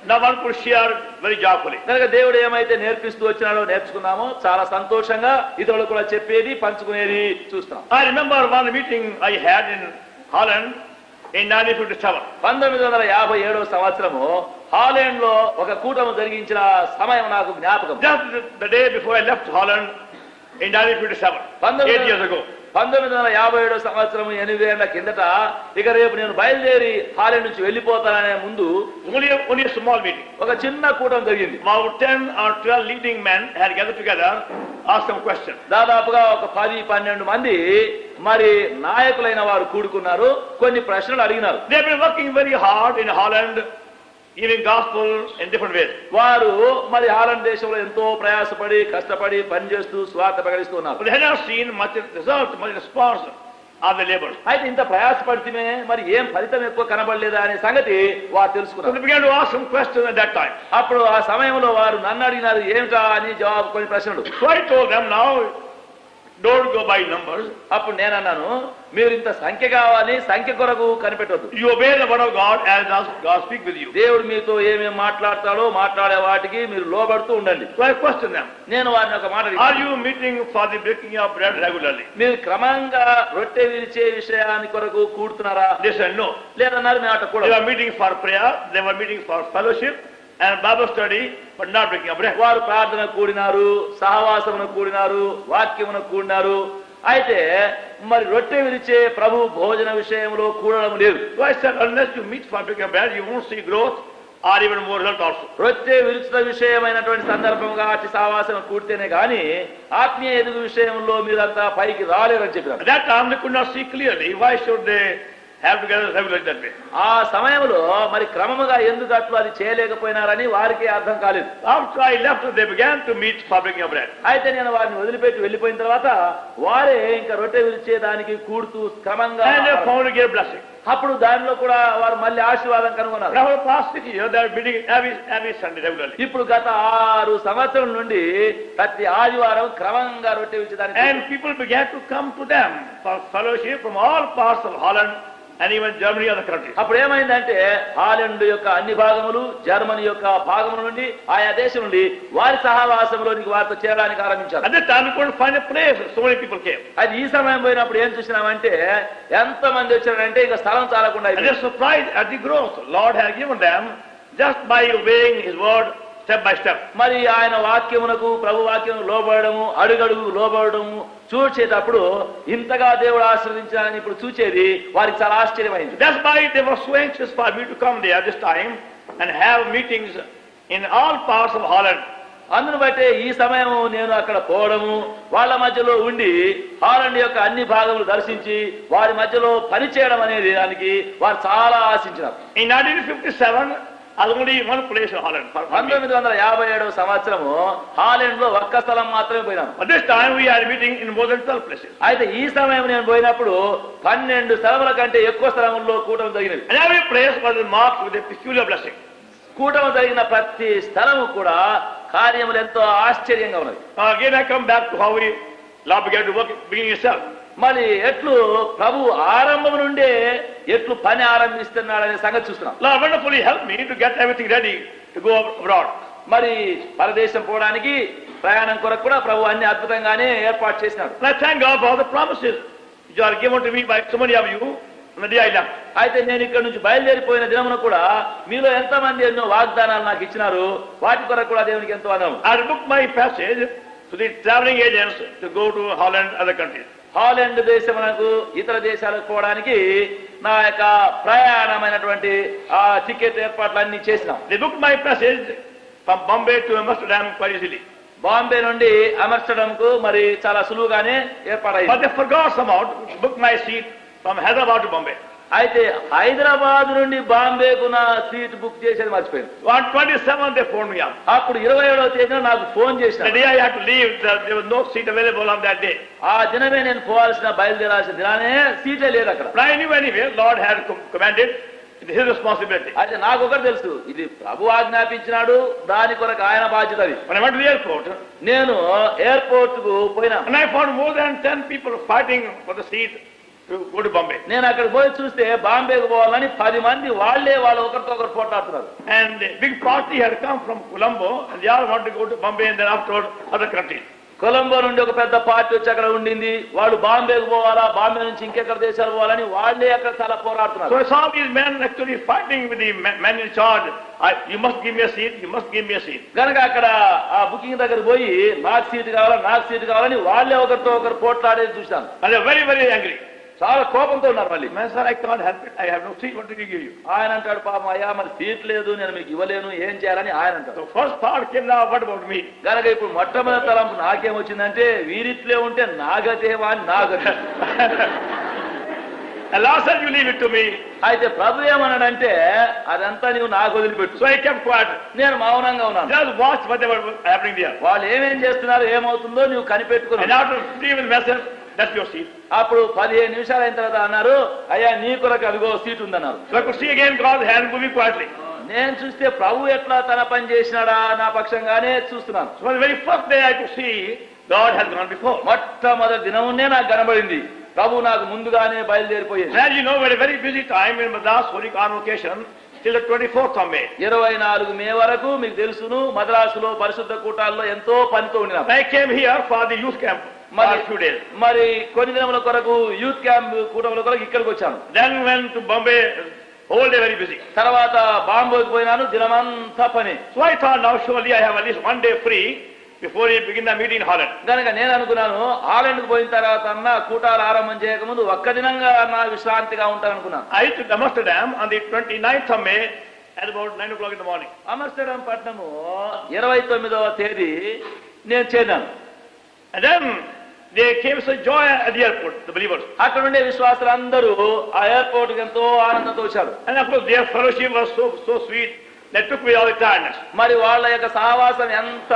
now one could share very joyfully. కనుక దేవుడు ఏమైతే నేర్పిస్తూ వచ్చినాడో నేర్చుకున్నామో చాలా సంతోషంగా ఇతరులకు కూడా చెప్పేది పంచుకునేది చూస్తాం. I remember one meeting I had in Holland in 1957. 1957వ సంవత్సరము హాలండ్ లో ఒక కూటమి జరిగించిన సమయం నాకు జ్ఞాపకం. Just the day before I left Holland in 1957, 8 years ago. 1957వ సంవత్సరం 8 ఏళ్ల కిందట ఇక రేపు నేను బయలుదేరి హాలండ్ నుంచి వెళ్ళిపోతాననే ముందు only a small meeting. ఒక చిన్న కూటమి జరిగింది. About 10 or 12 leading men had gathered together, asked some questions. దాదాపుగా ఒక 10-12 మంది మరి నాయకులైన వారు కూడుకున్నారు. కొన్ని ప్రశ్నలు అడిగినారు. They have been working very hard in Holland, giving gospel in different ways. వారు మరి హాలండ్ దేశంలో ఎంతో ప్రయాసపడి కష్టపడి పనిచేస్తూ స్వార్థ ప్రకటిస్తూ ఉన్నారు. But they had not seen much result, much response of the labor. అయితే ఇంత ప్రయాసపడితే మరి ఏం ఫలితం ఎక్కువ కనబడలేదా అనే సంగతి వారు So తెలుసుకున్నారు. they began to ask some questions at that time. అప్పుడు ఆ సమయంలో వారు నన్ను అడిగినారు ఏమిటా అని జవాబు కొన్ని ప్రశ్నలు. So I told them, now don't go by numbers. అప్పుడు నేను అన్నాను మీరు ఇంత సంఖ్య కావాలి సంఖ్య కొరకు కనిపెట్టొద్దు. You obey the word of God as does God speak with you. దేవుడు మీతో ఏమేమి మాట్లాడతాడో మాట్లాడే వాటికి మీరు లోబడుతూ ఉండండి. So I questioned them. నేను వారిని ఒక మాట Are you meeting for the breaking of bread regularly? మీరు క్రమంగా రొట్టె విరిచే విషయాన్ని కొరకు కూడుతున్నారా? They said no. లేదన్నారు మేము అట్లా కూడా. They were meeting for prayer, they were meeting for fellowship and Bible study, but not breaking of bread. వారు ప్రార్థన కూడినారు, సహవాసమును కూడినారు, వాక్యమును కూడినారు. అయితే మరి రొట్టె విరిచే ప్రభు భోజన విషయంలో కూడడం లేదు. So I said, unless you meet for breaking of bread, you won't see growth or even more result also. రొట్టె విరుచుట విషయమైనటువంటి సందర్భంగా అతి సహవాసం కూడితేనే గాని ఆత్మీయ ఎదుగు విషయంలో మీరంతా పైకి రాలేరని చెప్పారు. At that time they could not see clearly. Why should they have together regularly that way? ఆ సమయంలో మరి క్రమముగా ఎందుకు అట్లు అది చేయలేకపోయినారని వారికి అర్థం కాలేదు. After I left, they began to meet for breaking of bread. అయితే నేను వారిని వదిలిపెట్టి వెళ్ళిపోయిన తర్వాత వారే ఇంకా రొట్టె విరిచే దానికి కూడుతూ క్రమంగా And they found a great blessing. అప్పుడు దానిలో కూడా వారు మళ్ళీ ఆశీర్వాదం కనుగొన్నారు. Now for the past 6 years, they are meeting every Sunday regularly. ఇప్పుడు గత 6 సంవత్సరం నుండి ప్రతి ఆదివారం క్రమంగా రొట్టె విరిచేదానికి And people began to come to them for fellowship from all parts of Holland and even Germany and other countries. అప్పుడు ఏమైందంటే హాలండ్ యొక్క అన్ని భాగములు, జర్మనీ యొక్క భాగముల నుండి, ఆయా దేశం నుండి వారి సహవాసంలోనికి వారితో చేరడానికి ఆరంభించారు. At that time we couldn't find a place, so many people came. అది ఈ సమయం పోయినప్పుడు ఏం చూసినామంటే ఎంత మంది వచ్చారంటే ఇంకా స్థలం చాలకుండా And they're surprised at the growth Lord has given them just by obeying His word step by step. మరి ఆయన వాక్యమునకు, ప్రభు వాక్యము లోబడము, అడుగడుగు లోబడము చూచేటప్పుడు ఇంతగా దేవుడు ఆశీర్వదించాలని ఇప్పుడు చూచేది వారికి చాలా ఆశ్చర్యమైంది. That's why they were so anxious for me to come there this time and have meetings in all parts of Holland. అందును బట్టే ఈ సమయం నేను అక్కడ పోవడము, వాళ్ళ మధ్యలో ఉండి హాలండ్ యొక్క అన్ని భాగములు దర్శించి వారి మధ్యలో పనిచేయడం అనేది దానికి వారు చాలా ఆశించారు. In 1957 only one place in Holland. 1957వ సంవత్సరము హాలండ్ లో ఒక్క స్థలం మాత్రమే పోయినాను. At this time we are meeting in more than 12 places. అయితే ఈ సమయం నేను పోయినప్పుడు 12 స్థలముల కంటే ఎక్కువ స్థలముల్లో కూటమి జరిగినది. And every place was marked with a peculiar blessing. కూటమి జరిగిన ప్రతి స్థలము కూడా కార్యములు ఎంతో ఆశ్చర్యంగా ఉన్నది. Again I come back to how we Lord began to work beginning itself. మరి ఎట్లు ప్రభు ఆరంభం నుండే ఎట్లు పని ఆరంభిస్తున్నాడనే సంగతి చూస్తున్నాం. Lord wonderfully helped me to get everything ready to go abroad. మరి పరదేశం పోవడానికి ప్రయాణం కొరకు కూడా ప్రభు అన్ని అద్భుతంగానే ఏర్పాటు చేసినాడు. And I thank God for all the promises which are given to me by so many of you on the day I left. అయితే నేను ఇక్కడ నుంచి బయలుదేరిపోయిన దినమున కూడా మీలో ఎంతమంది ఎన్నో వాగ్దానాలు నాకు ఇచ్చినారు, వాటి కొరకు కూడా దేవునికి ఎంతో ఆనందం. I booked my passage to the traveling agents to go to Holland and other countries. Holland దేశమునకు ఇతర దేశాలకు పోవడానికి నా యొక్క ప్రయాణమైనటువంటి ఆ టికెట్ ఏర్పాట్లన్నీ చేసినాం. They booked my passage from Bombay to Amsterdam quite easily. Bombay నుండి అమర్స్టర్డామ్ కు మరి చాలా సులువుగానే ఏర్పాటైంది. But they forgot somehow to book my seat from Hyderabad to Bombay. అయితే హైదరాబాద్ నుండి బాంబేకు నా సీట్ బుక్ చేసేది మర్చిపోయింది. On 27th they phoned me up. అప్పుడు 27వ తేదీన నాకు ఫోన్ చేశారు. The day I had to leave, there was no seat available on that day. ఆ దినమే నేను పోవాల్సిన బయలుదేరాల్సిన దినానే సీటే లేదు అక్కడ. But I knew anyway, Lord had commanded, it is His responsibility. అయితే నాకు ఒకటి తెలుసు, ఇది ప్రభు ఆజ్ఞాపించినాడు, దాని కొరకు ఆయన బాధ్యత. When I went to the airport, నేను ఎయిర్పోర్ట్ కు పోయినా and I found more than 10 people fighting for the seat to go to Bombay. నేను అక్కడ పోయి చూస్తే బాంబేకు పోవాలని 10 మంది వాళ్ళే వాళ్ళు ఒకరితో ఒకరు పోట్లాడుతున్నారు. And a big party had come from Colombo, and they all wanted to go to Bombay and then afterward other countries. Colombo నుండి ఒక పెద్ద పార్టీ వచ్చి అక్కడ ఉండింది. వాళ్ళు బాంబేకు పోవాలా, బాంబే నుంచి ఇంకెక్కడ దేశాలు పోవాలని వాళ్ళే అక్కడ చాలా పోరాడుతున్నారు. So I saw these men actually fighting with the men in charge. You must give me a seat, you must give me a seat. కనుక అక్కడ ఆ బుకింగ్ దగ్గర పోయి నాకు సీటు కావాలా, నాకు సీటు కావాలని వాళ్ళే ఒకరితో ఒకరు పోట్లాడేది చూశాను. And they were very, very angry. చాలా కోపంతో ఉన్నారు. మళ్ళీ Man, sir, I can't help it. I have no seat. What did he give you? ఆయన అంటాడు, పాపం అయ్యా మరి సీట్ లేదు, నేను మీకు ఇవ్వలేను, ఏం చేయాలని ఆయన అంటాడు. The first thought came now, what about me? కనుక ఇప్పుడు మొట్టమొదటి తలంపు నాకేమొచ్చిందంటే వీరిట్లే ఉంటే నాగతేవా అని నాగతే. And last said, you leave it to me. అయితే ప్రభు ఏమన్నాడంటే అదంతా నీవు నాకు వదిలిపెట్టు. So I kept quiet. నేను మౌనంగా ఉన్నాను. Just watch whatever happening there. వాళ్ళు ఏమేం చేస్తున్నారు, ఏమవుతుందో నువ్వు కనిపెట్టుకున్నావు. And after 3 minutes message, that's your seat. అప్పుడు 15 నిమిషాలు అయిన తర్వాత అన్నారు, అయ్యా నీ కొరకు అదిగో సీట్ ఉందన్నారు. So I could see again God's hand moving quietly. నేను చూస్తే ప్రభు ఎట్లా తన పని చేసినాడా నా పక్షంగానే చూస్తున్నాను. So the very first day I could see God had gone before. మొట్టమొదటి దినమునే నాకు కనబడింది, ప్రభు నాకు ముందుగానే బయలుదేరిపోయింది. As you know, we had a very busy time in Madras Holy Convocation till the 24th of May. 24 మే వరకు మీకు తెలుసును మద్రాసులో పరిశుద్ధ కూటాల్లో ఎంతో పనితో ఉండినా. I came here for the youth camp for a few days. మరి కొన్ని దినముల కొరకు యూత్ క్యాంప్ కూటముల కొరకు ఇక్కడికి వచ్చాను. Then went to Bombay, whole day very busy. తర్వాత బాంబేకి పోయినాను, దినమంతా పని. So I thought now surely I have at least one day free before we begin the meeting in Holland. కనుక నేను అనుకున్నాను హాలండ్కి పోయిన తర్వాత అన్న కూటాలు ఆరంభం చేయకముందు ఒక్క దినంగా నా విశ్రాంతిగా ఉంటాను అనుకున్నాను. I took Amsterdam on the 29th of May at about 9 o'clock in the morning. అమర్స్టర్డామ్ పట్టణము 29వ తేదీ నేను చేరాను. And then they came so joy at the airport, the believers. అక్కడ ఉండే విశ్వాసులందరూ ఆ ఎయిర్పోర్ట్ కి ఎంతో ఆనందంతో వచ్చారు. And of course their fellowship was so sweet that took away all the tiredness. మరి వాళ్ళ యొక్క సహవాసం ఎంత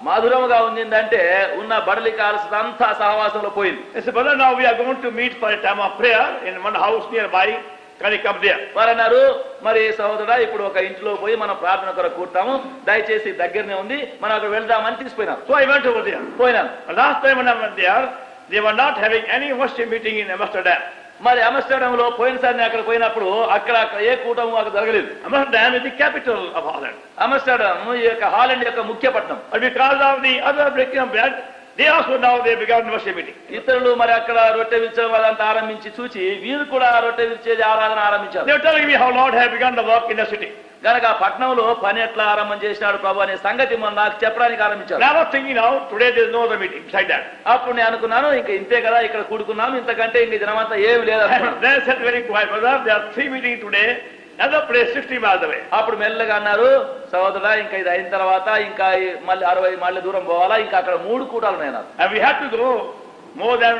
మధురముగా ఉండిందంటే ఉన్న బడలిక అలసట అంతా సహవాసంలో పోయింది. They said, brother, now we are going to meet for a time of prayer in one house nearby. Can you come there? వారు అన్నారు, మరి సహోదరా ఇప్పుడు ఒక ఇంట్లో పోయి మనం ప్రార్థన కొరకు కూర్తాము, దయచేసి దగ్గరనే ఉంది, మనం అక్కడ వెళ్దామని తీసుకుపోయినాం. So I went over there. పోయినాను. Last time when I went there, they were not having any worship meeting in Amsterdam. మరి ఆమ్స్టర్డామ్ లో పోయినసారి అక్కడ పోయినప్పుడు అక్కడ ఏ కూటము అక్కడ జరగలేదు. Amsterdam is the capital of Holland. Amsterdam ఈ యొక్క హాలండ్ యొక్క ముఖ్య పట్టణం. But because of the other breaking of bread, they also now they began worship meeting. ఇతరులు మరి అక్కడ రొట్టె విరిచే వాళ్ళంతా ఆరంభించి చూచి వీరు కూడా రొట్టె విరిచేది ఆరాధన ఆరంభించారు. They were telling me how Lord had begun the work in the city. కనుక ఆ పట్టణంలో పని ఎట్లా ఆరంభం చేసినాడు ప్రభు అనే సంగతి మనం నాకు చెప్పడానికి ఆరంభించారు. I was thinking now today there is no other meeting besides that. అప్పుడు నేను అనుకున్నాను ఇంకా ఇంతే కదా ఇక్కడ కూడుకున్నాం ఇంతకంటే ఇంక దినమంతా ఏమి లేదు. They said very quiet, brother, there are 3 meetings today. Another place 60 miles away. అప్పుడు మెల్లగా అన్నారు సహోదరుడా ఇంకా ఇది అయిన తర్వాత ఇంకా మళ్ళీ 60 మైళ్ళ దూరం పోవాలా ఇంకా అక్కడ 3 కూటాలు ఉన్నాయి. And we had to go more than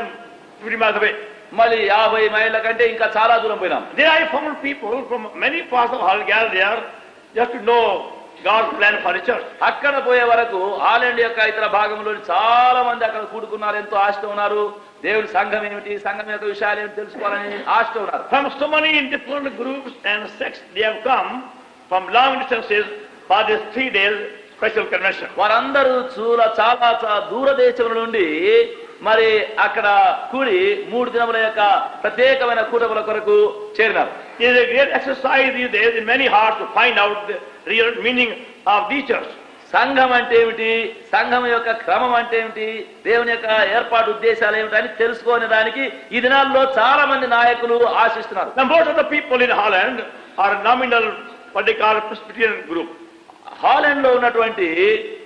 50 miles away. మళ్ళీ 50 మైళ్ళ కంటే ఇంకా చాలా దూరం పోయినాం. There I found people from many parts of Holland gathered there just to know God's plan for the church. అక్కడ పోయే వరకు హాలండ్ యొక్క ఇతర భాగంలో చాలా మంది అక్కడ కూడుకున్నారు, ఎంతో ఆశతో ఉన్నారు. దేవుడి సంఘం ఏమిటి, సంఘం యొక్క విషయాలు ఏమిటి తెలుసుకోవాలని ఆశతో ఉన్నారు. From so many different groups and sects they have come from long distances for this 3 days special convention. వారందరూ చాలా దూర దేశముల నుండి మరి అక్కడ కూడి 3 దినముల యొక్క ప్రత్యేకమైన కూటముల కొరకు చేరినారు. It is a great exercise these days in many hearts to find out the real meaning of the church. సంఘం అంటే ఏమిటి, సంఘం యొక్క క్రమం అంటే ఏమిటి, దేవుని యొక్క ఏర్పాటు ఉద్దేశాలు ఏమిటి అని తెలుసుకునే దానికి ఈ దినాల్లో చాలా మంది నాయకులు ఆశిస్తున్నారు. Most of the people in Holland are nominal what they call Presbyterian group. Holland లో ఉన్నటువంటి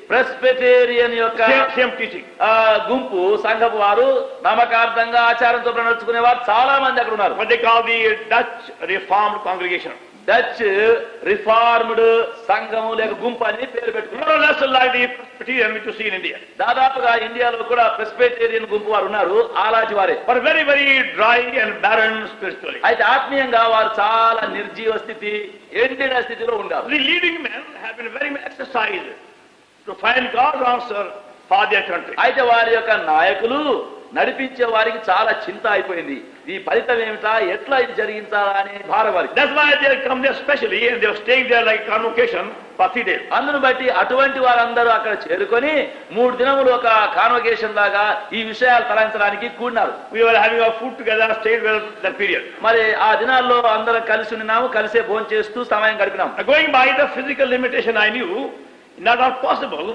ప్రెస్బిటేరియన్ యొక్క same teaching గుంపు సంఘపు వారు నమ్మకార్థంగా ఆచారంతో నడుచుకునే వారు చాలా మంది అక్కడ ఉన్నారు. what they call the Dutch Reformed congregation. Dutch reformed సంఘము లేక గుంపు అని పేరు పెట్టుకున్నారు. like the Presbyterian which you see in India. దాదాపుగా ఇండియాలో కూడా ప్రెస్బిటేరియన్ గుంపు వారు ఉన్నారు, ఆలాచి వారే. But very very dry and barren spiritually. అయితే ఆత్మీయంగా వారు చాలా నిర్జీవ స్థితి, ఎండిన స్థితిలో ఉన్నారు. The leading men have been very much exercised to find God's answer for their country. అయితే వారి యొక్క నాయకులు నడిపించే వారికి చాలా చింత అయిపోయింది. ఈ ఫలితం ఏమిటా, ఎట్లా ఇది జరిగించాలా అనే భారం వారికి. That's why they come there specially and they are staying there like convocation for 3 days. అందును బట్టి అటువంటి వారందరూ అక్కడ చేరుకొని 3 దినములు ఒక కాన్వకేషన్ లాగా ఈ విషయాలు తలంచడానికి కూడినారు. We were having our food together, stayed well that period. మరి ఆ దినాల్లో అందరం కలిసి ఉన్నాము, కలిసే భోజనం చేస్తూ సమయం గడిపినాం. Going by the physical limitation I knew, not all possible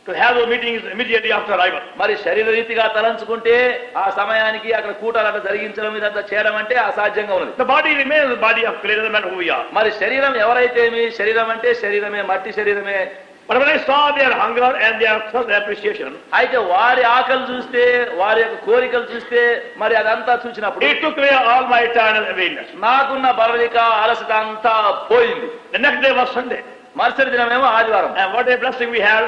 to have those meetings immediately after arrival. మరి శరీర రీతిగా తలంచుకుంటే ఆ సమయానికి అక్కడ కూటాలు జరిగించడం ఇదంతా చేయడం అంటే అసాధ్యంగా ఉన్నది. The body remains the body of clay, the man who we are. మరి శరీరం ఎవరైతే శరీరం అంటే శరీరమే, మట్టి శరీరమే. But when I saw their hunger and their thirst appreciation, అయితే వారి ఆకలి చూస్తే, వారి యొక్క కోరికలు చూస్తే మరి అదంతా చూసినప్పుడు it took away all my eternal weariness. నాకున్న బలవిక అలసట అంతా పోయింది. The next day was Sunday. మరుసటి దినమేమో ఆదివారం. And what a blessing we had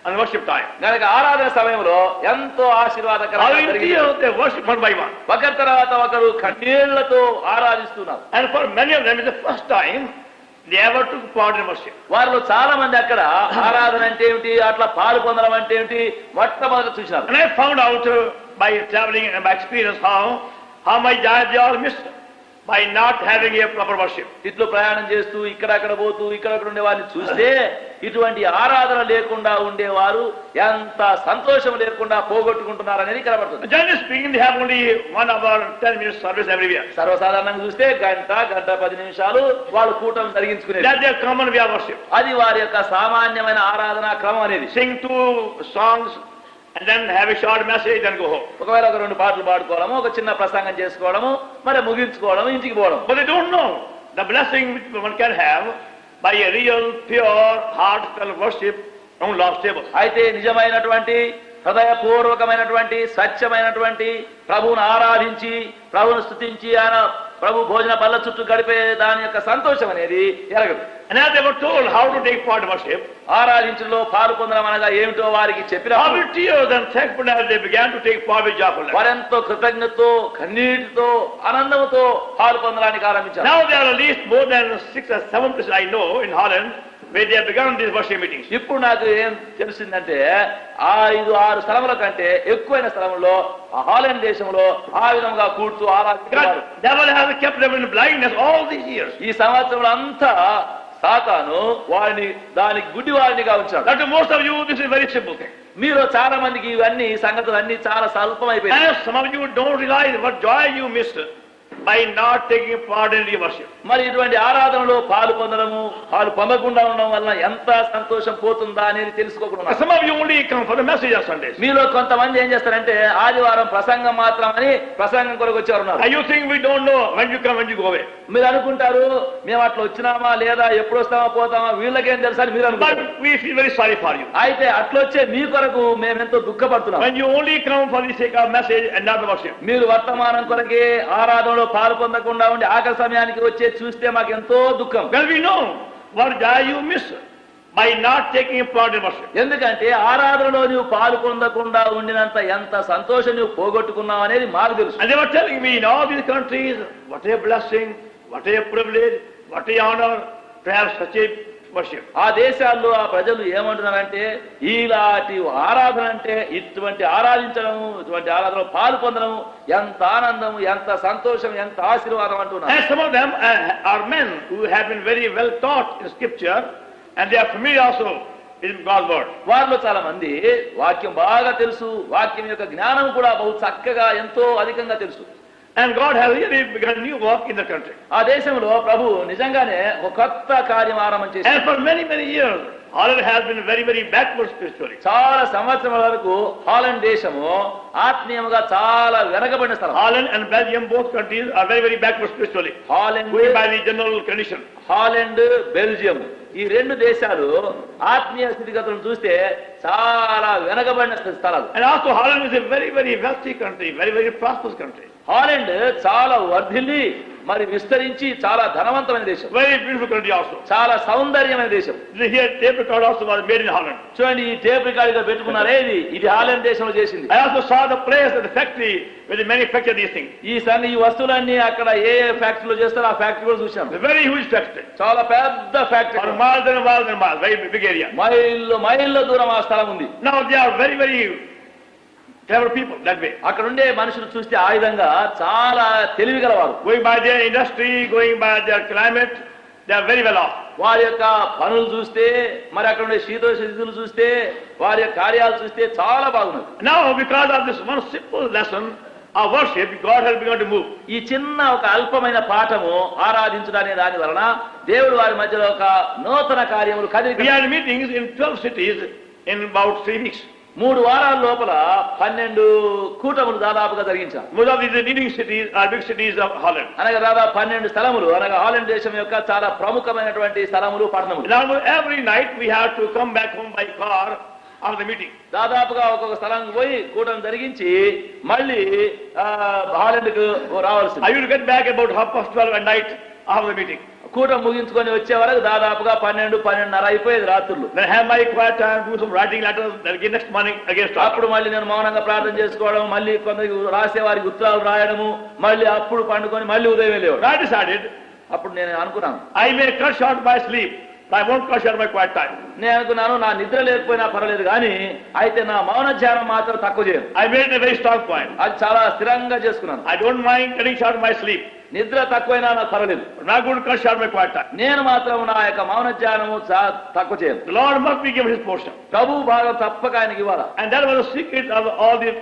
on worship time. కనుక ఆరాధన సమయంలో ఎంతో ఆశీర్వాదకరంగా జరిగింది. They worship one by one. ఒకరి తర్వాత ఒకరు కన్నీళ్లతో ఆరాధిస్తున్నారు. And for many of them it's the first time they ever took part in worship. వారిలో చాలా మంది అక్కడ ఆరాధన అంటే ఏమిటి, అట్లా పాలు పొందడం అంటే ఏమిటి మొట్టమొదటి చూసినారు. And I found out by traveling and by experience how much they all missed by not having a proper worship. ఇట్లు ప్రయాణం చేస్తూ ఇక్కడక్కడ పోతూ ఇక్కడక్కడ ఉండే వారిని చూస్తే ఇటువంటి ఆరాధన లేకుండా ఉండేవారు ఎంత సంతోషం లేకుండా పోగొట్టుకుంటున్నారు అనేది కనబడుతుంది. Generally speaking, they have only 1 hour 10 minutes service everywhere. సర్వసాధారణంగా చూస్తే గంట 10 నిమిషాలు వాళ్ళు కూటం జరిగించుకునేది. That's their common way of worship. అది వారి యొక్క సామాన్యమైన ఆరాధన క్రమం అనేది. Sing 2 songs and then have a short message and go home. ఒకవేళ ఒక 2 పాటలు పాడుకోవడము, ఒక చిన్న ప్రసంగం చేసుకోవడము, మరి ముగించుకోవడం, ఇంటికి పోవడం. But they don't know the blessing which one can have by a real pure heartfelt worship on Lord's table. అయితే నిజమైనటువంటి హృదయపూర్వకమైనటువంటి స్వచ్ఛమైనటువంటి ప్రభువును ఆరాధించి ప్రభువును స్తుతించి ఆయన ప్రభు భోజన పళ్ళ చుట్టూ గడిపే దాని యొక్క సంతోషం అనేది ఎరగదు. And as they were told how to take part in worship, ఆరాధించడంలో పాలు పొందడం అనగా ఏమిటో వారికి చెప్పిన how with tears and thankfulness they began to take part with joyfulness. వారెంతో కృతజ్ఞతతో కన్నీటితో ఆనందంతో పాలు పొందడానికి ఆరంభించారు. Now there are at least more than 6 or 7 places I know in Holland where they have begun these worship meetings. ఇప్పుడు నాకు ఏం తెలిసిందంటే 5-6 స్థలముల కంటే ఎక్కువైన స్థలంలో హాలండ్ దేశంలో ఆ విధంగా కూర్చు ఆరాధించారు. Devil has kept them in blindness all these years. ఈ సంవత్సరంలో అంతా సాతాను వారిని దానికి గుడ్డి వారినిగా ఉంచాడు. That to most of you this is very simple thing. మీరు చాలా మందికి ఇవన్నీ సంగతులు అన్ని చాలా స్వల్పమైపోయాయి. And some of you don't realize what joy you missed by not taking part in the worship. మరి ఇటువంటి ఆరాధనలో పాలు పొందకుండా ఉండడం వల్ల ఎంత సంతోషం పోతుందా అనేది తెలుసుకోకుండా. Some of you only come for the message on Sundays. మీలో కొంతమంది ఏం చేస్తారంటే ఆదివారం ప్రసంగం మాత్రమని ప్రసంగం కొరకు వచ్చేవారు ఉన్నారు. You think we don't know when you come, when you go away. మీరు అనుకుంటారు మేము అట్లా వచ్చినామా లేదా ఎప్పుడు వస్తామా పోతామా వీళ్ళకేం తెలుసా అని మీరు అనుకుంటారు. But we feel very sorry for you. అయితే అట్లొచ్చే మీ కొరకు మేము ఎంతో దుఃఖపడుతున్నాం. When you only come for the sake of message and not the worship. మీరు వర్తమానం కొరకే ఆరాధనలో పాలు పొందకుండా ఉండి ఆఖరి సమయానికి వచ్చే చూస్తే మాకు ఎంతో దుఃఖం. Well, we know what joy you miss by not taking part in worship. ఎందుకంటే ఆరాధనలో నువ్వు పాలు పొందకుండా ఉండినంత ఎంత సంతోషం నువ్వు పోగొట్టుకున్నావు అనేది మాకు తెలుసు. And they were telling me in all these countries, what a blessing, what a privilege, what a honor to have such a worship. ఆ దేశాల్లో ఆ ప్రజలు ఏమంటున్నారంటే ఇలాంటి ఆరాధన అంటే ఇటువంటి ఆరాధించడం ఇటువంటి ఆరాధనలో పాలు పొందడం ఎంత ఆనందం ఎంత సంతోషం ఎంత ఆశీర్వాదం అంటున్నారు. And some of them are men who have been very well taught in scripture and they are familiar also with God's word. వారిలో చాలా మంది వాక్యం బాగా తెలుసు, వాక్యం యొక్క జ్ఞానం కూడా బహు చక్కగా ఎంతో అధికంగా తెలుసు. And God has really begun a new work in the country. ఆ దేశంలో ప్రభు నిజంగానే ఒక కొత్త కార్యం ఆరంభం చేశారు. And for many years Holland has been very backward spiritually. చాలా సంవత్సరాల వరకు హాలండ్ దేశము ఆత్మీయంగా చాలా వెనకబడిన స్థలం. Holland and Belgium, both countries are very backward spiritually. Holland by the general condition. Holland Belgium ఈ రెండు దేశాలు ఆత్మీయ స్థితిగతులను చూస్తే చాలా వెనకబడిన స్థలాలు. And also Holland is a very wealthy country, very prosperous country. Holland చాలా వర్ధిల్లి మరి విస్తరించి చాలా ధనవంతమైన దేశం. Very beautiful country also. చాలా సౌందర్యమైన దేశం. Here tape record also was made in Holland. చూడండి ఈ టేప్ రికార్డ్ గా పెట్టుకున్నారే ఇది హాలండ్ దేశంలో చేసింది. I also saw the place at the factory where they manufacture these things. ఈ వస్తువులన్నీ అక్కడ ఏ ఫ్యాక్టరీలో చేస్తారో ఆ ఫ్యాక్టరీ కూడా చూశాను. A very huge factory. చాలా పెద్ద factory. For miles and miles, very big area. మైళ్ళ దూరం ఆ స్థలం ఉంది. Now they are very clever people that way. అక్కడ ఉండే మనుషులు చూస్తే ఆ విధంగా చాలా తెలివి గలవారు. Going by their industry, going by their climate, they are very well off. వారి యొక్క పనులు చూస్తే మరి అక్కడ ఉండే శీతోష స్థితులు చూస్తే వారి యొక్క కార్యాలు చూస్తే చాలా బాగున్నది. Now because of this one simple lesson of worship, God has begun to move. ఈ చిన్న ఒక అల్పమైన పాఠము ఆరాధించడానే దాని వలన దేవుడు వారి మధ్యలో ఒక నూతన కార్యములు కదిలి. We had meetings in 12 cities in about 3 weeks. 3 వారాల లోపల 12 కూటములు దాదాపుగా జరిగించారు. Most of these leading cities are big cities of Holland. అనగా దాదాపు 12 స్థలములు అనగా హాలండ్ దేశం యొక్క చాలా ప్రముఖమైనటువంటి స్థలములు పట్టణములు. Now every night we have to come back home by car after the meeting. దాదాపుగా ఒక్కొక్క స్థలానికి పోయి కూటం జరిగించి మళ్ళీ హాలండ్కు రావాల్సింది. I will get back about 12:30 at night after the meeting. కూటం ముగించుకొని వచ్చే వరకు దాదాపుగా 12-12:30 అయిపోయేది రాత్రులు. Then have my quiet time, do some writing letters, then again next morning again start. అప్పుడు మళ్ళీ నేను మౌనంగా ప్రార్థన చేసుకోవడం, మళ్ళీ కొందరికి రాసేవారికి ఉత్తరాలు రాయడము, మళ్ళీ అప్పుడు పండుకొని మళ్ళీ ఉదయం వెళ్ళేవాడు. I decided, అప్పుడు నేను అనుకున్నాను I may cut short my sleep, but I won't cut short my quiet time. నేను అనుకున్నాను నా నిద్ర లేకపోయినా పర్వాలేదు కానీ అయితే నా మౌన ధ్యానం మాత్రం తక్కువ చేయను. I made it a very strong point. అది చాలా స్థిరంగా చేసుకున్నాను. I don't mind cutting short my sleep. నిద్ర తక్కువైనా నాకు పర్వాలేదు. I'm not going to cut short my quiet time. నేను మాత్రం నా యొక్క మౌన ధ్యానము తక్కువ చేయను. The Lord must be given His portion. ప్రభు భాగం తప్పక ఆయనకి ఇవ్వాలి. And that was the secret of all these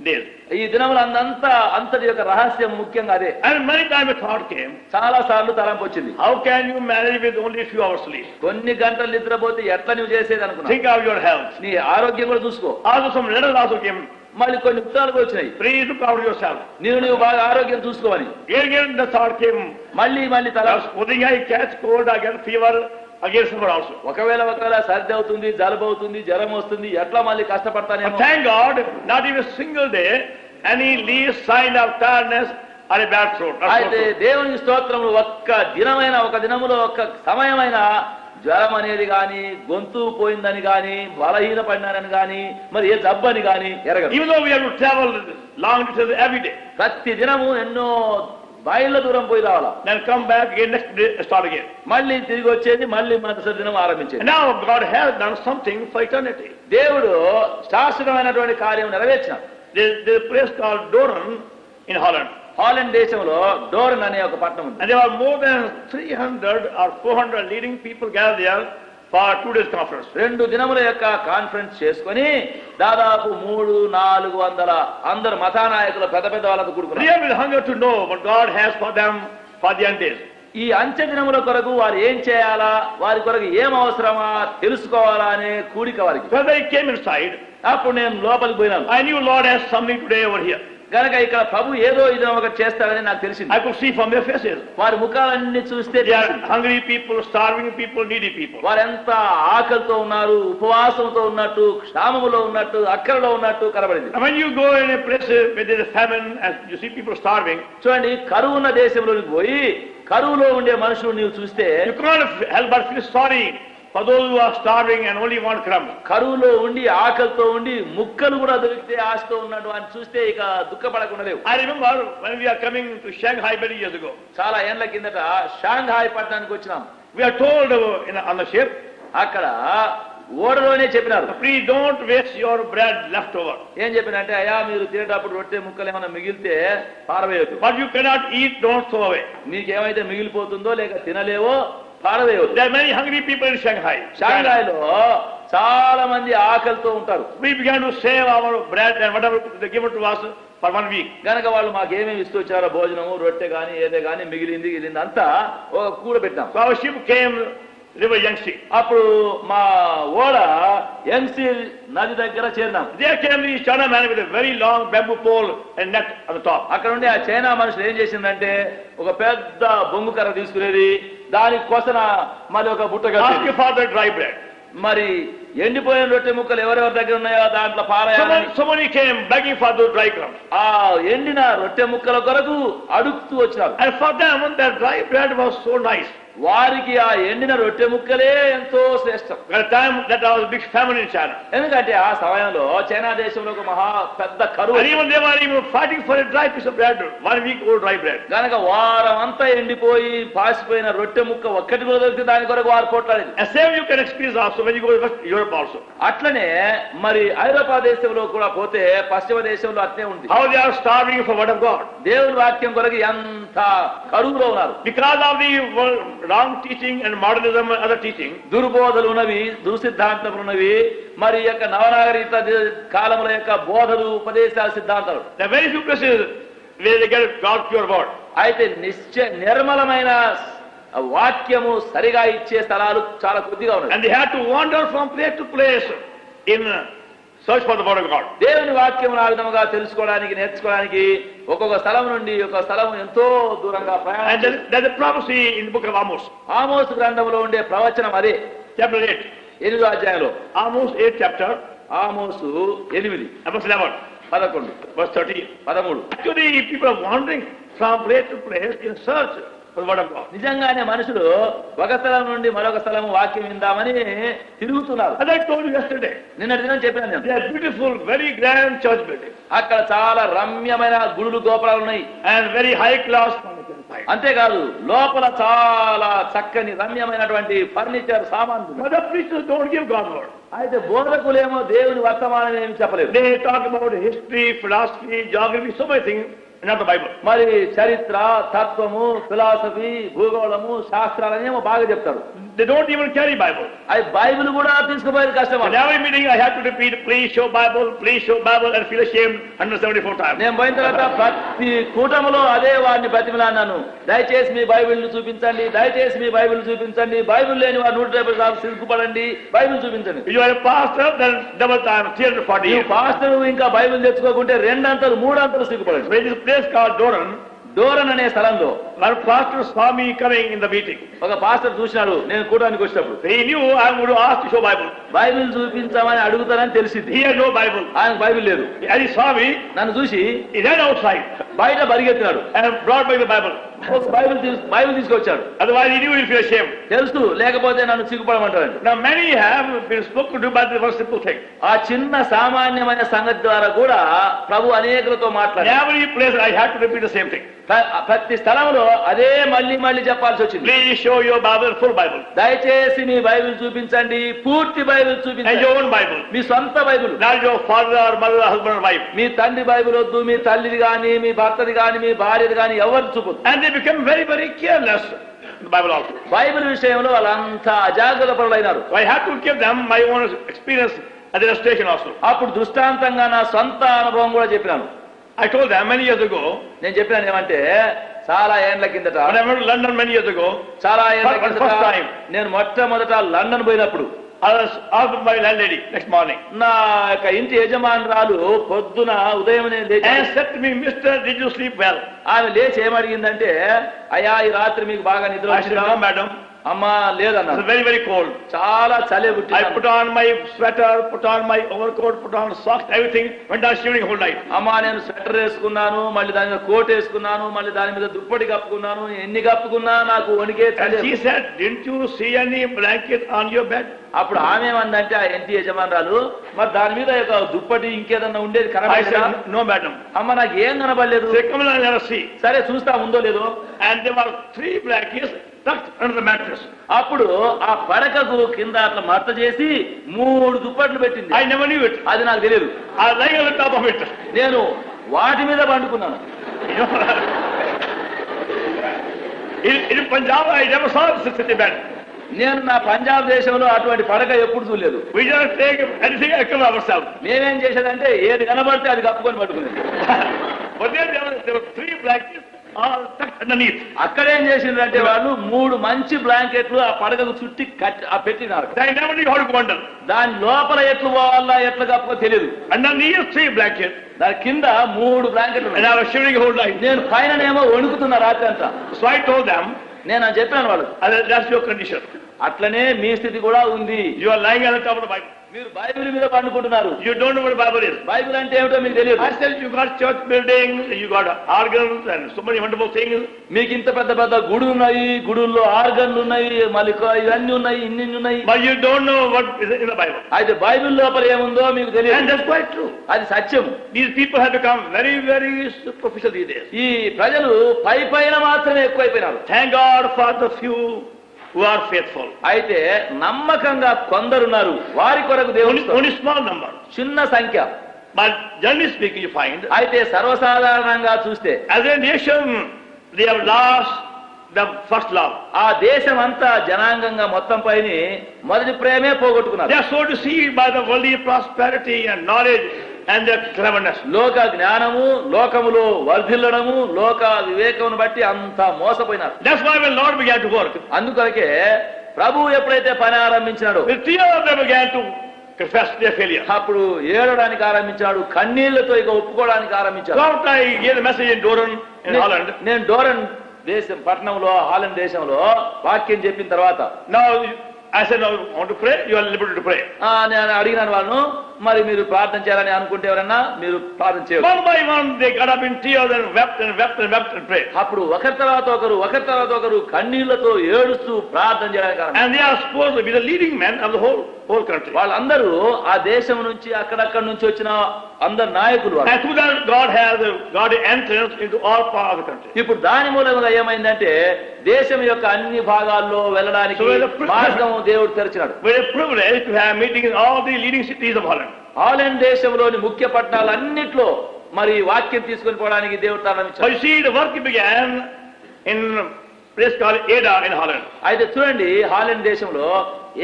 days. ఈ దినములంతా అంతటి యొక్క రహస్యం ముఖ్యంగా అదే. And many times a thought came. చాలా సార్లు తలంపు వచ్చింది. How can you manage with only a few hours sleep? కొన్ని గంటలు నిద్రపోతే ఎట్లా నువ్వు చేసేది అనుకున్నా. Think of your health. నీ ఆరోగ్యం కూడా చూసుకో. Also some letters also came. మళ్ళీ కొన్ని ఉత్తరాలు కూడా వచ్చినాయి. Please look after yourself. నువ్వు బాగా ఆరోగ్యం చూసుకోవాలి. Again the thought came. మళ్ళీ తల supposing I catch cold, I get fever, again suffer also. ఒకవేళ సర్ది అవుతుంది, జలుబు అవుతుంది, జ్వరం వస్తుంది, ఎట్లా మళ్ళీ కష్టపడతానేమో. But thank God, not even a single day any least sign of tiredness or a bad throat. అయితే దేవుని స్తోత్రములు ఒక్క దినములో ఒక్క సమయమైన జ్వరం అనేది గాని గొంతు పోయిందని గాని బలహీన పడినానని గాని మరి ఏ జబ్బని గాని ఎరగదు. Even though we have to travel long distance every day. ప్రతి దినము ఎన్నో మైళ్ళ దూరం పోయి రావాలా. Then come back again next day start again. మళ్ళీ తిరిగి వచ్చేది మళ్ళీ మరుసటి దినం ఆరంభించేది. Now God has done something for eternity. దేవుడు శాశ్వతమైనటువంటి కార్యం నెరవేర్చాడు. There's a place called Doorn in Holland. Holland దేశంలో డోర్న్ అనే ఒక పట్టణం ఉంది. And there are more than 300 or 400 leading people gathered there for 2 days conference. 2 దినముల యొక్క కాన్ఫరెన్స్ చేసుకొని దాదాపు 300-400 అందరు మతానాయకులు పెద్ద పెద్ద వాళ్ళతో కూడుకున్నారు. They are with hunger to know what God has for them for the end days. ఈ అంచె దినముల కొరకు వారు ఏం చేయాలా, వారి కొరకు ఏం అవసరమా తెలుసుకోవాలా అనే కూడిక వారికి. So they came inside. అప్పుడు నేను లోపలికి పోయినాను. I knew Lord has something today over here. కనుక ఇక్కడ ప్రభు ఏదో ఇది ఒకటి చేస్తాడని నాకు తెలిసింది. I could see from their faces. వారి ముఖాలన్నీ చూస్తే They are hungry people, starving people, needy people. వారు ఎంత ఆకలితో ఉన్నారు, ఉపవాసంతో ఉన్నట్టు, క్షామములో ఉన్నట్టు, అక్కరలో ఉన్నట్టు కనబడింది. And when you go in a place where there is famine and you see people starving, చూడండి, కరువు ఉన్న దేశంలోకి పోయి కరువులో ఉండే మనుషులు నీవు చూస్తే you cannot help but feel sorry for those who are starving and only want crumbs. కరువులో ఉండి ఆకలితో ఉండి ముక్కలు కూడా దొరికితే ఆశతో ఉన్నాడు అని చూస్తే ఇక దుఃఖపడకుండా లేవు. I remember when we are coming to Shanghai many years ago. చాలా ఏళ్ల కిందట షాంఘాయ్ పట్టణానికి వచ్చినాం. We are told on the ship, అక్కడ ఓడలోనే చెప్పినారు, please don't waste your bread left over. ఏం చెప్పినంటే, అయ్యా మీరు తినేటప్పుడు రొట్టె ముక్కలు ఏమైనా మిగిలితే పారవేయొద్దు. What you cannot eat, don't throw away. నీకేమైతే మిగిలిపోతుందో లేక తినలేవో పారవేయొద్దు. There are many hungry people in Shanghai. షాంఘాయ్లో చాలా మంది ఆకలితో ఉంటారు. We began to save our bread and whatever they give it to us for 1 week. కనుక వాళ్ళు మాకు ఏమేమి ఇస్తూ వచ్చారో భోజనము, రొట్టె కానీ ఏదే కానీ మిగిలింది అంతా ఒక కూడ పెట్టాం. So our ship came river Yangtze. అప్పుడు మా ఓడ యంగ్సీ నది దగ్గర చేరినాం. There came the China man with a very long bamboo pole and net on the top. అక్కడ ఉండి ఆ చైనా మనుషులు ఏం చేసిందంటే ఒక పెద్ద బొంగు కర్ర తీసుకునేది, దానికి కొసన మరి ఒక బుట్ట Ask for the dry bread. మరి ఎండిపోయిన రొట్టె ముక్కలు ఎవరెవరి దగ్గర ఉన్నాయో దాంట్లో పారాయాలని Somebody came begging for those dry crumbs. ఆ ఎండిన రొట్టె ముక్కల కొరకు అడుగుతూ వచ్చినారు. And for them that dry bread was so nice. వారికి ఆ ఎండిన రొట్టె ముక్కలే ఎంతో శ్రేష్టం. At the time that there was a big famine in China. ఎందుకంటే ఆ సమయంలో చైనా దేశంలో ఒక మహా పెద్ద కరువు. And even they were even fighting for a dry piece of bread, 1 week old dry bread. కనుక వారం అంతా ఎండిపోయి పాసిపోయిన రొట్టె ముక్క ఒక్కటి కూడా దొరికితే దాని కొరకు వారు పోట్లాడేది. And same you can experience also when you go to Europe also. అట్లనే మరి ఐరోపా దేశంలో కూడా పోతే పశ్చిమ దేశంలో అట్లే ఉంది. How they are starving for word of God. దేవుని వాక్యం కొరకు ఎంత కరువులో ఉన్నారు. Because of the wrong teaching and modernism and other teaching. దుర్బోధలు ఉన్నవి, దుర్సిద్ధాంతములు ఉన్నవి, మరి యొక్క నవనాగరిక కాలముల యొక్క బోధలు, ఉపదేశాల సిద్ధాంతాలు. There are very few places where they get God's pure word. అయితే నిర్మలమైన వాక్యము సరిగా ఇచ్చే స్థలాలు చాలా కొద్దిగా ఉన్నాయి. And they had to wander from place to place in search for the word of God. దేవుని వాక్యమును ఆ విధముగా తెలుసుకోవడానికి, నేర్చుకోవడానికి ఒక్కొక్క స్థలం నుండి ఒక స్థలం ఎంతో దూరంగా ప్రయాణం. And there's a prophecy in the book of Amos. ఆమోసు గ్రంథంలో ఉండే ప్రవచనం అదే. Chapter 8. 8వ అధ్యాయంలో. Amos 8 chapter. Amos 8. Verse 11. 11. Verse 13. 13. Actually, people are wandering from place to place in search for the word of God. నిజంగానే మనుషులు ఒక స్థలం నుండి మరొక స్థలం వాక్యం విందామని తిరుగుతున్నారు. As I told you yesterday. నిన్నటి దినం చెప్పాను నేను. They are beautiful, very grand church buildings. అక్కడ చాలా రమ్యమైన గుడులు, గోపురాలు ఉన్నాయి. And very high class. అంతేకాదు లోపల చాలా చక్కని రమ్యమైనటువంటి ఫర్నిచర్ సామాన్లు. But the preachers don't give God's word. అయితే బోధకులేమో దేవుని వర్తమానం ఏమి చెప్పలేదు. They talk about history, philosophy, geography, so many things, not the Bible. మరి చరిత్ర, తత్వము, ఫిలాసఫీ, భూగోళము, శాస్త్రాలనేమో బాగా చెప్తారు. They don't even carry Bible. అది బైబిల్ కూడా తీసుకుపోయేది కష్టం. In every meeting I have to repeat, please show Bible, and feel ashamed 174 times. నేను పోయిన తర్వాత ప్రతి కూటములో అదే వారిని బతిమలాన్నాను. దయచేసి మీ బైబిల్ చూపించండి, దయచేసి మీ బైబిల్ చూపించండి, బైబిల్ లేని వారు 150 సార్లు సిగ్గుపడండి, బైబిల్ చూపించండి. You are a pastor, then double time, 340. నువ్వు పాస్టర్ ఇంకా బైబిల్ తెచ్చుకోకుంటే 2 అంతలు 3 అంతలు సిగ్గుపడండి. There is a place called డోరన్ అనే స్థలంలో one pastor saw me coming in the meeting. ఒక పాస్టర్ చూసినాడు నేను కూటానికి వచ్చినప్పుడు. He knew I am going to ask to show Bible. Bible చూపించమని అడుగుతానని తెలిసింది. He had no Bible. ఆయనకు బైబిల్ లేదు. And he saw me. నన్ను చూసి he ran outside బయట పరిగెత్తినాడు and brought back the Bible. Bible తీసుకొచ్చాడు. Otherwise he knew he would feel ashamed. తెలుసు లేకపోతే నన్ను సిగ్గుపడమంటాడు. Now many have been spoken to by the one simple thing. ఆ చిన్న సామాన్యమైన సంగతి ద్వారా కూడా ప్రభు అనేకులతో మాట్లాడాడు. Every place I had to repeat the same thing. ప్రతి స్థలంలో అదే మళ్ళీ చెప్పాల్సి వచ్చింది. Please show your Bible, full Bible. దయచేసి మీ బైబిల్ చూపించండి, పూర్తి బైబిల్ చూపించండి. And your own Bible. మీ సొంత Bible. Not your father or mother, husband or wife. మీ తండ్రి బైబిల్ వద్దు, మీ తల్లిది గాని, మీ భర్తది గాని, మీ భార్యది గాని ఎవరు చూపొద్దు. And they become very, very careless in the Bible also. Bible విషయంలో వాళ్ళంతా అజాగ్రత్త పరులైనారు. So I have to give them my own experience at the illustration also. అప్పుడు దృష్టాంతంగా నా సొంత అనుభవం కూడా చెప్పినాను. I told them many years ago. నేను చెప్పినాను ఏమంటే చాలా ఏళ్ల కిందట, when I went to London many years ago, చాలా ఏళ్ల first కిందట time, నేను మొట్టమొదట లండన్ పోయినప్పుడు I was asked by my landlady next morning. నా యొక్క ఇంటి యజమానురాలు పొద్దున ఉదయమే లేచి and said to me, Mister, did you sleep well? ఆమె లేచి ఏమడిగిందంటే, అయ్యా ఈ రాత్రి మీకు బాగా నిద్ర I said, వచ్చిందా? no, madam. అమ్మా లేదన్నా, It's very, very cold. చాలా చలి I పుట్టింది. put on my sweater, put on my overcoat, put on socks, everything, went down shivering whole night. అమ్మా నేను స్వెటర్ వేసుకున్నాను, మళ్ళీ దాని మీద కోట్ వేసుకున్నాను, మళ్ళీ దాని మీద దుప్పటి కప్పుకున్నాను, ఎన్ని కప్పుకున్నా నాకు వణికే And చలి. she said, didn't you see any blanket on your bed? అప్పుడు ఆమె ఏమందంటే, ఆ ఇంటి యజమానురాలు, మరి దాని మీద ఒక దుప్పటి ఇంకేదన్నా ఉండేది I కనబడలేదా? said, no, madam. అమ్మ నాకు ఏం కనబడలేదు. Say, come and let us see. సరే చూస్తా ఉందో లేదో. And there were 3 blankets tucked under the mattress. అప్పుడు ఆ పడకకు కింద అట్లా మడత చేసి 3 దుప్పట్లు పెట్టింది. I never knew it. అది నాకు తెలియదు. I was lying on the top of it. నేను వాటి మీద పండుకున్నాను. In Punjab, I never saw such a bed. నేను నా పంజాబ్ దేశంలో అటువంటి పడక ఎప్పుడు చూడలేదు. We just take anything and cover ourselves. మేమేం చేసేదంటే ఏది కనబడితే అది కప్పుకొని పట్టుకునేది. But then there were 3 blankets all tucked underneath. అక్కడేం చేసిందంటే వాళ్ళు 3 మంచి బ్లాంకెట్లు ఆ పడకకు చుట్టి పెట్టినారు. I never knew how to go under. దాని లోపల ఎట్లు పోవాలా ఎట్లా కప్పుకో తెలియదు. Underneath 3 blankets. దాని కింద 3 బ్లాంకెట్లు. And I was shivering whole night. నేను పైననేమో వణుకుతున్నా రాత్రి అంతా. So I told them, నేను చెప్పాను వాళ్ళు, that's your condition. అట్లనే మీ స్థితి కూడా ఉంది. You are lying on the top of the Bible. మీరు బైబిల్ మీద పండుకుంటున్నారు. You don't know what the Bible is. Bible అంటే ఏమిటో మీకు తెలియదు. I said you got church building, you got organs and so many wonderful things. మీకు ఇంత పెద్ద పెద్ద గుడులు ఉన్నాయి, గుడుల్లో ఆర్గన్లు ఉన్నాయి, మళ్ళీ ఇవన్నీ ఉన్నాయి, ఇన్ని ఉన్నాయి. But you don't know what is in the Bible. అయితే బైబిల్ లోపల ఏముందో మీకు తెలియదు. And that's quite true. అది సత్యం. These people have become very, very superficial these days. ఈ ప్రజలు పైన మాత్రమే ఎక్కువైపోయినారు. Thank God for the few who are faithful. అయితే నమ్మకంగా కొందరున్నారు, వారి కొరకు దేవుని Only small number. చిన్న సంఖ్య. But generally speaking, you find అయితే సర్వసాధారణంగా చూస్తే as a nation they have lost the first love. ఆ దేశం అంతా జనాంగంగా మొత్తం పైన మొదటి ప్రేమే పోగొట్టుకున్నారు. They are so deceived by the worldly prosperity and knowledge and their cleverness. లోక జ్ఞానము, లోకములో వర్ధిల్లడము, లోక వివేకమును బట్టి అంతా మోసపోయినారు. That's why when Lord began to work, అందుకొరకే ప్రభువు ఎప్పుడైతే పని ఆరంభించాడో with tears they began to confess their failure. అప్పుడు ఏడడానికి ఆరంభించాడు, కన్నీళ్లతో ఇక ఒప్పుకోవడానికి ఆరంభించాడు. So after I gave a message in Doran in Holland, నేను డోరన్ దేశం పట్టణంలో హాలండ్ దేశంలో వాక్యం చెప్పిన తర్వాత now I said, now you want to pray, you are liberty to pray. నేను అడిగినాను వాళ్ళను, మరి మీరు ప్రార్థన చేయాలని అనుకుంటే ఎవరన్నా మీరు ప్రార్థన చేయవచ్చు. One by one they got up in tears and wept and wept and wept and prayed. అప్పుడు ఒకరి తర్వాత ఒకరు కన్నీళ్లతో ఏడుస్తూ ప్రార్థన చేయడానికి ఆరంభించారు. And they are supposed to be the leading men of the whole country. వాళ్ళందరూ ఆ దేశం నుంచి అక్కడక్కడ నుంచి వచ్చిన అందరు నాయకులు. And through that God has got an entrance into all parts of the country. ఇప్పుడు దాని మూలంగా ఏమైందంటే దేశం యొక్క అన్ని భాగాల్లో వెళ్ళడానికి మార్గం దేవుడు తెరిచినాడు. We're privileged to have meetings in all the leading cities of Holland. Holland దేశంలోని ముఖ్య పట్టణాలన్నిట్లో మరి వాక్యం తీసుకొని పోవడానికి దేవుడు So ప్రారంభించాడు. you see, the work began in place called Ada in Holland. అయితే చూడండి, హాలండ్ దేశంలో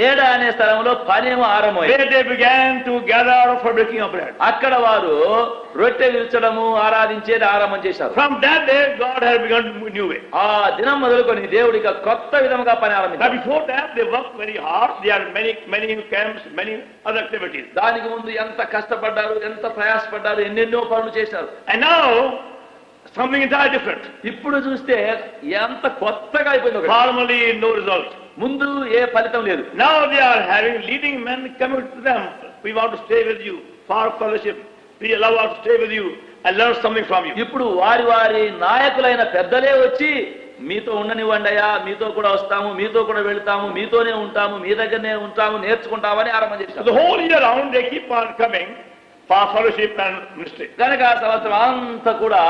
ఏడా అనే స్థలంలో పనేమో ఆరంభమైంది. Where they began to gather for breaking of bread. అక్కడ వారు రొట్టె విరుచడము ఆరాధించేది ఆరంభం చేశారు. From that day God has begun a new way. ఆ దినం మొదలుకొని దేవుడికి కొత్త విధముగా పని But ఆరంభించారు. before that they worked very hard. There are many camps, many other activities. దానికి ముందు ఎంత కష్టపడ్డారు, ఎంత ప్రయాసపడ్డారు, ఎన్నెన్నో పనులు చేశారు. And now something entirely different. ఇప్పుడు చూస్తే ఎంత కొత్తగా అయిపోయింది. Formally no result. ముందు ఏ ఫలితం లేదు. Now they are having leading men coming to them. We want to stay with you for fellowship. We allow us to stay with you and learn something from you. ఇప్పుడు వారి నాయకులైన పెద్దలే వచ్చి మీతో ఉండనివ్వండియా, మీతో కూడా వస్తాము, మీతో కూడా వెళ్తాము, మీతోనే ఉంటాము, మీ దగ్గరనే ఉంటాము, నేర్చుకుంటామని ఆరంభం చేశారు. The whole year round they keep on coming for fellowship and ministry. కనుక సంవత్సరం అంతా కూడా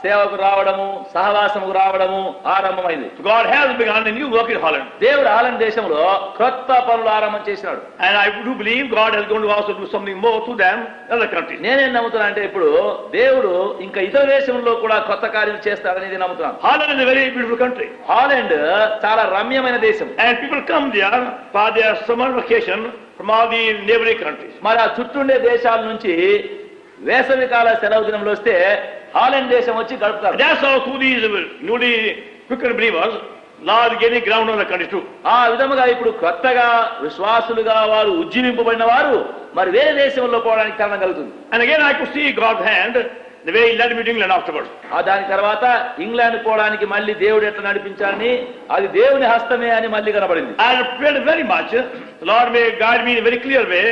సేవకు రావడము, సహవాసముకు రావడము ఆరంభమైంది. God has begun a new work in Holland. దేవుడు హాలండ్ దేశంలో క్రొత్త పనులు ఆరంభం చేసినాడు. And I do believe God is going to also do something more to them other countries. నేనేం నమ్ముతున్నా అంటే ఇప్పుడు దేవుడు ఇంకా ఇతర దేశంలో కూడా కొత్త కార్యం చేస్తాడనేది నమ్ముతున్నాను. Holland is a very beautiful country. Holland చాలా రమ్యమైన దేశం. And people come there for their summer vacation from all the neighboring countries. మరి ఆ చుట్టుండే దేశాల నుంచి వేసవి కాల సెలవు దినంలో వస్తే హాలండ్ దేశం వచ్చి గడుపుతారు. That's how through these newly quickened believers, Lord gaining ground on the country too. ఆ విధముగా ఇప్పుడు కొత్తగా విశ్వాసులుగా వారు ఉజ్జీవింపబడిన వారు మరి వేరే దేశంలో పోవడానికి కారణం కలుగుతుంది. And again I could see God's hand the way he led me to England afterwards. ఆ దాని తర్వాత ఇంగ్లాండ్ పోవడానికి మళ్ళీ దేవుడు ఎట్లా నడిపించాలని అది దేవుని హస్తమే అని మళ్ళీ కనబడింది. I prayed very much. The Lord may guide me in a very clear way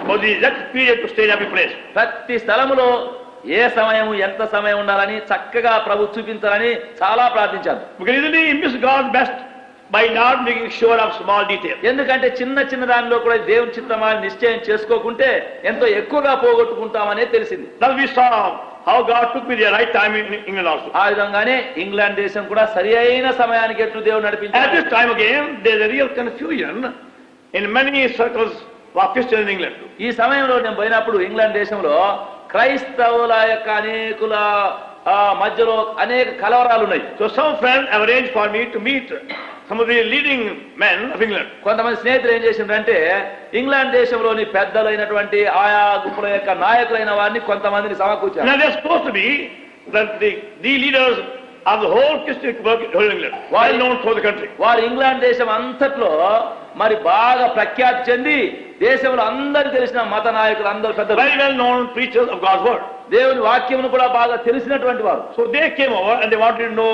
for the exact period to stay in every place. ప్రతి స్థలములో ఏ సమయం ఎంత సమయం ఉండాలని చక్కగా ప్రభు చూపించాలని చాలా ప్రార్థించాను. We can easily miss God's best by not making sure of small details. ఎందుకంటే చిన్న చిన్న దానిలో కూడా దేవుని చిత్తమా నిశ్చయం చేసుకోకుంటే ఎంతో ఎక్కువగా పోగొట్టుకుంటామనే తెలిసింది. Now we saw how God took me the right time in England also. ఆ విధంగానే ఇంగ్లాండ్ దేశం కూడా సరి అయిన సమయానికి ఎట్లు దేవుడు At నడిపించాడు. this time again there is a real confusion in many circles of Christians in England. ఈ సమయంలో నేను పోయినప్పుడు ఇంగ్లాండ్ దేశంలో క్రైస్తవుల యొక్క అనేకుల మధ్యలో అనేక కలవరాలు ఉన్నాయి. So some friends have arranged for me to meet some of the leading men of England. కొంతమంది స్నేహితులు ఏం చేసిండ్రంటే ఇంగ్లాండ్ దేశంలోని పెద్దలైనటువంటి ఆయా గుంపుల యొక్క నాయకులైన వారిని కొంతమందిని సమకూర్చారు. Now they are supposed to be the leaders of the whole Christian work in whole England, well known through the country. వారు ఇంగ్లాండ్ దేశం అంతట్లో మరి బాగా ప్రఖ్యాతి చెంది దేశంలో అందరికి తెలిసిన మత నాయకులు అందరూ పెద్దలు, very well known preachers of God's word. దేవుని వాక్యమును కూడా బాగా తెలిసినటువంటి వారు. So they came over and they wanted to know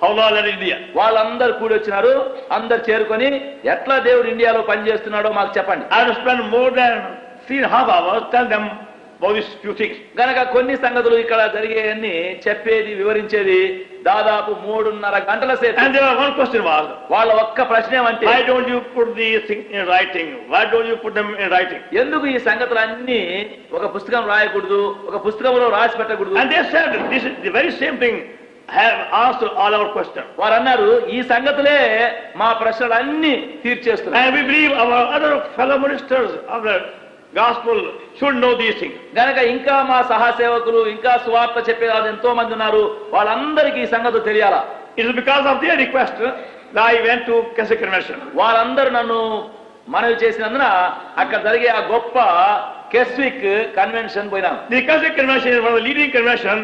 how Lord led India. వాళ్ళందరూ కూడి వచ్చినారు. అందరు చేరుకొని ఎట్లా దేవుడు ఇండియాలో పనిచేస్తున్నాడో మాకు చెప్పండి. I have spent more than 3.5 hours telling them about these few things. గనక కొన్ని సంగతులు ఇక్కడ జరిగేయన్ని చెప్పేది వివరించేది దాదాపు 3.5 గంటల సేపు. And there was one question was, వాళ్ళ ఒక్క ప్రశ్న ఏమంటే, why don't you put these things in writing? Why don't you put them in writing? ఎందుకు ఈ సంగతులన్నీ ఒక పుస్తకం రాయకూడదు, ఒక పుస్తకంలో రాసి పెట్టకూడదు? And they said this is the very same thing have asked all our questions. వారు అన్నారు ఈ సంగతులే మా ప్రశ్నలన్నీ తీర్చేస్తున్నారు. And we believe our other fellow ministers of the gospel should know these things. గనక ఇంకా మా సహసేవకులు ఇంకా సువార్త చెప్పేవారు ఎంతో మంది ఉన్నారు, వాళ్ళందరికీ ఈ సంగతులు తెలియాలా. It is because of their request that I went to Keswick Convention. వారందరూ నన్ను మనవి చేసినందున అక్కడ జరిగే ఆ గొప్ప కెస్విక్ కన్వెన్షన్ పోయినాం. The Keswick Convention is one of the leading convention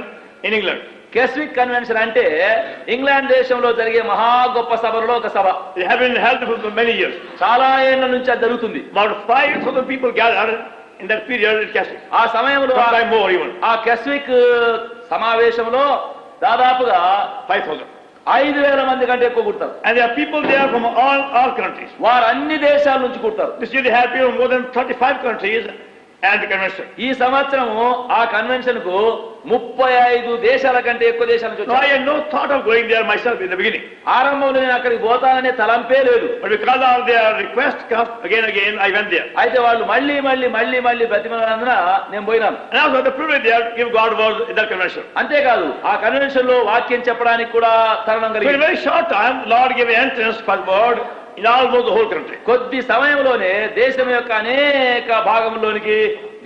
in England. Keswick convention అంటే ఇంగ్లాండ్ దేశంలో జరిగే మహా గొప్ప సభలో ఒక సభ. They have been held for many years. చాలా ఏళ్ల నుంచి అది జరుగుతుంది. About 5,000 people gathered in that period in Keswick. ఆ సమయంలో Sometimes more even. ఆ కెస్విక్ సమావేశంలో దాదాపుగా 5,000. 5,000 మంది కంటే ఎక్కువ కూడతారు. And there are people there from all countries. వారు అన్ని దేశాల నుంచి కూడతారు. This year they have people from more than 35 countries at the convention. ఈ సంవత్సరము ఆ కన్వెన్షన్ కు 35 దేశాల కంటే ఎక్కువ దేశాల నుంచి So I had no thought of going there myself in the beginning. ఆరంభంలో నేను అక్కడికి పోతాననే తలంపే లేదు. But because of their request comes again, I went there. అయితే వాళ్ళు మళ్ళీ ప్రతిమనందున నేను పోయినాను. And I was at the privilege there to give God word in that convention. అంతేకాదు ఆ కన్వెన్షన్ లో వాక్యం చెప్పడానికి కూడా తరుణం So in a కలిగింది. very short time, Lord gave an entrance for word in almost the whole country. కొద్ది సమయంలోనే దేశం యొక్క అనేక భాగంలోనికి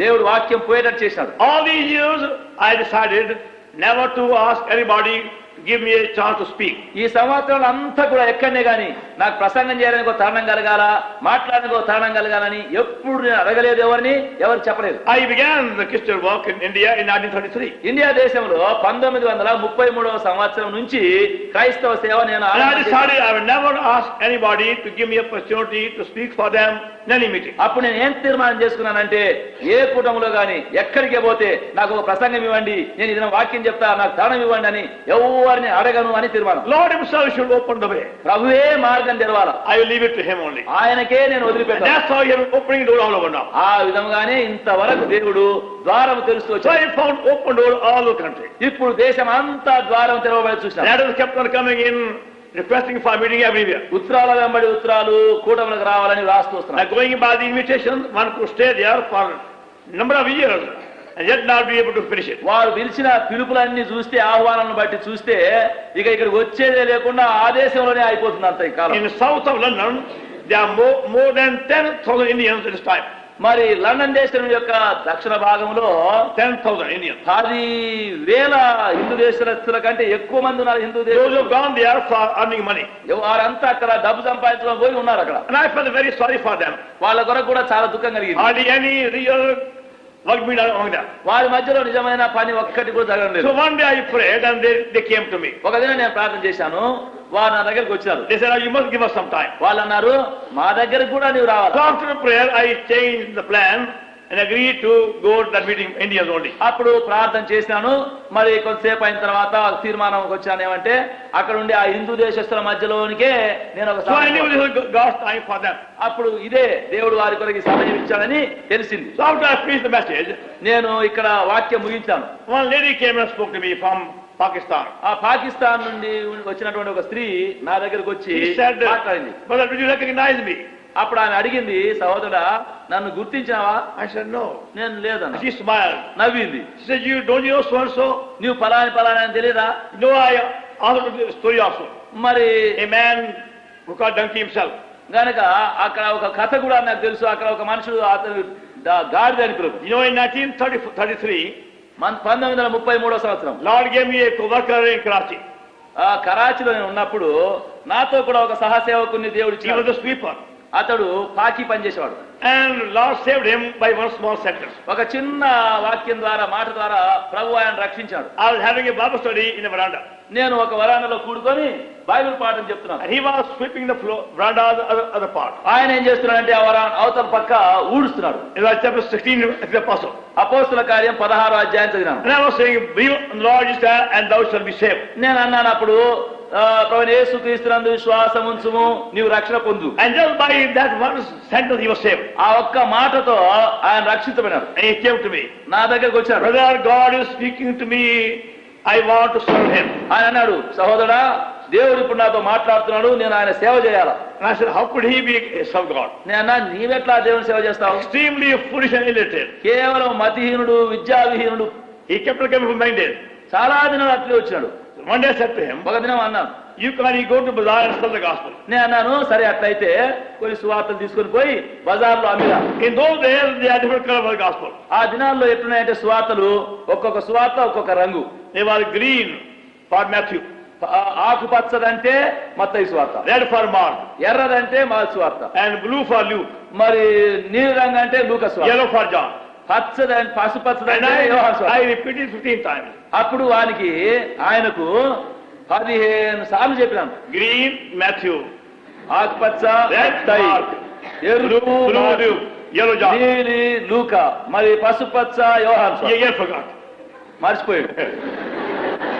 దేవుడు వాక్యం పోయేటట్టు చేశాడు. All these years, I decided never to ask anybody to give me a chance to speak. ఈ సంవత్సరాలు అంతా కూడా ఎక్కడనే గాని నాకు ప్రసంగం చేయడానికి ఒక తరుణం కలగాల, మాట్లాడడానికి ఒక తరుణం కలగాలని ఎప్పుడు నేను అడగలేదు, ఎవరు చెప్పలేదు. I began the Christian work in India in 1933. India దేశంలో 1933వ సంవత్సరం నుంచి క్రైస్తవ సేవ నేను And I decided I would never ask anybody to give me a opportunity to speak for them in any meeting. అప్పుడు నేను ఏం తీర్మానం చేసుకున్నానంటే ఏ కూటమిలో గాని ఎక్కడికి పోతే నాకు ఒక ప్రసంగం ఇవ్వండి, నేను ఇది వాక్యం చెప్తా, నాకు తరుణం ఇవ్వండి అని ఎవరిని అడగను అని తీర్మానం. Lord himself should open the way. ప్రభువే మార్గం తెరవాలా. I will leave it to him only. ఆయనకే నేను And వదిలిపెట్టాను. that's how he has been opening door all over now. ఆ విధంగానే ఇంతవరకు దేవుడు ద్వారం తెరుస్తూ So వచ్చాడు. I found open door all over the country. ఇప్పుడు దేశం అంతా ద్వారం తెరవబడి చూసినాం. Letters kept on coming in, requesting for meeting everywhere. ఉత్తరాల వెంబడి ఉత్తరాలు కూటములకు రావాలని రాస్తూ వస్తున్నాం. Now going by the invitation, one could stay there for a number of years and yet not be able to finish it. వారు పిలిచిన పిలుపులన్నీ చూస్తే, ఆహ్వానాలను బట్టి చూస్తే ఇక ఇక్కడికి వచ్చేదే లేకుండా ఆ దేశంలోనే అయిపోతుంది అంత ఈ కాలం. In the south of London, there are more than 10,000 Indians at this time. మరి లండన్ దేశం యొక్క దక్షిణ భాగంలో 10,000 Indians. 10,000 హిందూ దేశస్తుల కంటే ఎక్కువ మంది ఉన్నారు. హిందూ Those who దేశం have gone there for earning money. వారంతా అక్కడ డబ్బు సంపాదించడం పోయి ఉన్నారు అక్కడ. And I felt very sorry for them. వాళ్ళ కొరకు కూడా చాలా దుఃఖం కలిగింది. Hardly any real work being done among them. వారి మధ్యలో నిజమైన పని ఒక్కటి కూడా జరగడం లేదు. So one day I prayed and they came to me. ఒక దినం నేను ప్రార్థన చేశాను, వారు నా దగ్గరికి వచ్చారు. They said, you must give us some time. వాళ్ళు అన్నారు, మా దగ్గరికి కూడా నీవు రావాలి. So after the prayer, I changed the plan and agreed to go to that meeting Indians only. అప్పుడు ప్రార్థన చేశాను. మరి కొంతసేపు అయిన తర్వాత తీర్మానంకి వచ్చాను ఏమంటే అక్కడ ఉండి ఆ హిందూ దేశస్తుల మధ్యలోనికే నేను ఒక So I knew this was God's time for them. అప్పుడు ఇదే దేవుడు వారి కొరకు సమయం ఇచ్చాడని తెలిసింది. So after I finished the message, నేను ఇక్కడ వాక్యం ముగించాను. one lady came and spoke to me from Pakistan. ఆ పాకిస్తాన్ నుండి వచ్చినటువంటి ఒక స్త్రీ నా దగ్గరకు వచ్చి She said, మాట్లాడింది. brother, did you recognize me? అప్పుడు ఆమె అడిగింది, సహోదరుడా నన్ను గుర్తించావా? I said, no. నేను లేదన్న. She smiled. నవ్వింది. She said, don't you know so and so? నీవు పలాని అని తెలియదా? No, I answered the story also. మరి A man who called donkey himself. గనక అక్కడ ఒక కథ కూడా నాకు తెలుసు. అక్కడ ఒక మనుషుడు అతను గాడిద అని పిలుపు. You know, in 1933, 1933 సంవత్సరం Lord gave me a co-worker in Karachi. కరాచీలో నేను ఉన్నప్పుడు నాతో కూడా ఒక సహసేవకుని దేవుడు He was ఇచ్చాడు. a sweeper. అతడు పాకి పనిచేసేవాడు. And Lord saved him by one small sentence. ఒక చిన్న వాక్యం ద్వారా, మాట ద్వారా ప్రభు ఆయన రక్షించాడు. I was having a Bible study in a veranda. నేను ఒక వరాండాలో కూడుకొని బైబిల్ పాఠం చెప్తున్నాను. And he was sweeping the floor, veranda, the other part. ఆయన ఏం చేస్తున్నాడంటే ఆ అవతల పక్క ఊడుస్తున్నాడు. In chapter 16 of the Apostle. అపోస్తుల కార్యం 16వ అధ్యాయం చదివాను. And I was saying, believe on the Lord Jesus and thou shalt be saved. నేను అన్నాను అప్పుడు, ప్రభువైన యేసుక్రీస్తునందు విశ్వాసం ఉంచుము నీవు రక్షణ పొందు. And just by that one sentence he was saved. ఆ ఒక్క మాటతో ఆయన రక్షించబడినాడు. And he came to me. నా దగ్గరకు వచ్చాడు. Brother, God is speaking to me. I want to serve him. ఆయన అన్నాడు, సహోదరా దేవుడు ఇప్పుడు నాతో మాట్లాడుతున్నాడు, నేను ఆయన సేవ చేయాలా. And I said, how could he be a son of God? నేను అన్నా, నీవెట్లా దేవుని సేవ చేస్తావు? Extremely foolish and illiterate. కేవలం మతిహీనుడు, విద్యావిహీనుడు. He kept looking for many days. చాలా దినాలు అట్లే వచ్చాడు. One day I said to him, ఒక దినం అన్నాను, you can go to bazaar and sell the gospel. నేను అన్నాను, సరే అట్లయితే కొన్ని సువార్తలు తీసుకొని పోయి బజార్లో అమ్మిరా. In those days, there are different colors of the gospel. ఆ దినాల్లో ఎట్లున్నాయంటే సువార్తలు ఒక్కొక్క సువార్త ఒక్కొక్క రంగు. They were green for Matthew, ఆకుపచ్చదంటే మత్తయి సువార్త, red for Mark, ఎర్రదంటే మార్కు సువార్త, and blue for Luke, మరి నీలి రంగు అంటే లూకా సువార్త, yellow for John. పచ్చదంటే And పసుపచ్చదంటే యోహాను సువార్త. I repeated 15 times. అప్పుడు ఆయనకు 15 సార్లు చెప్పినాను. Green, Matthew, ఆకుపచ్చ red, మత్తయి, Mark, ఎరుపు blue, Luke, yellow, John. నీలి లూకా, మరి పసుపచ్చ యోహాను సువార్త. He forgot. మర్చిపోయాడు.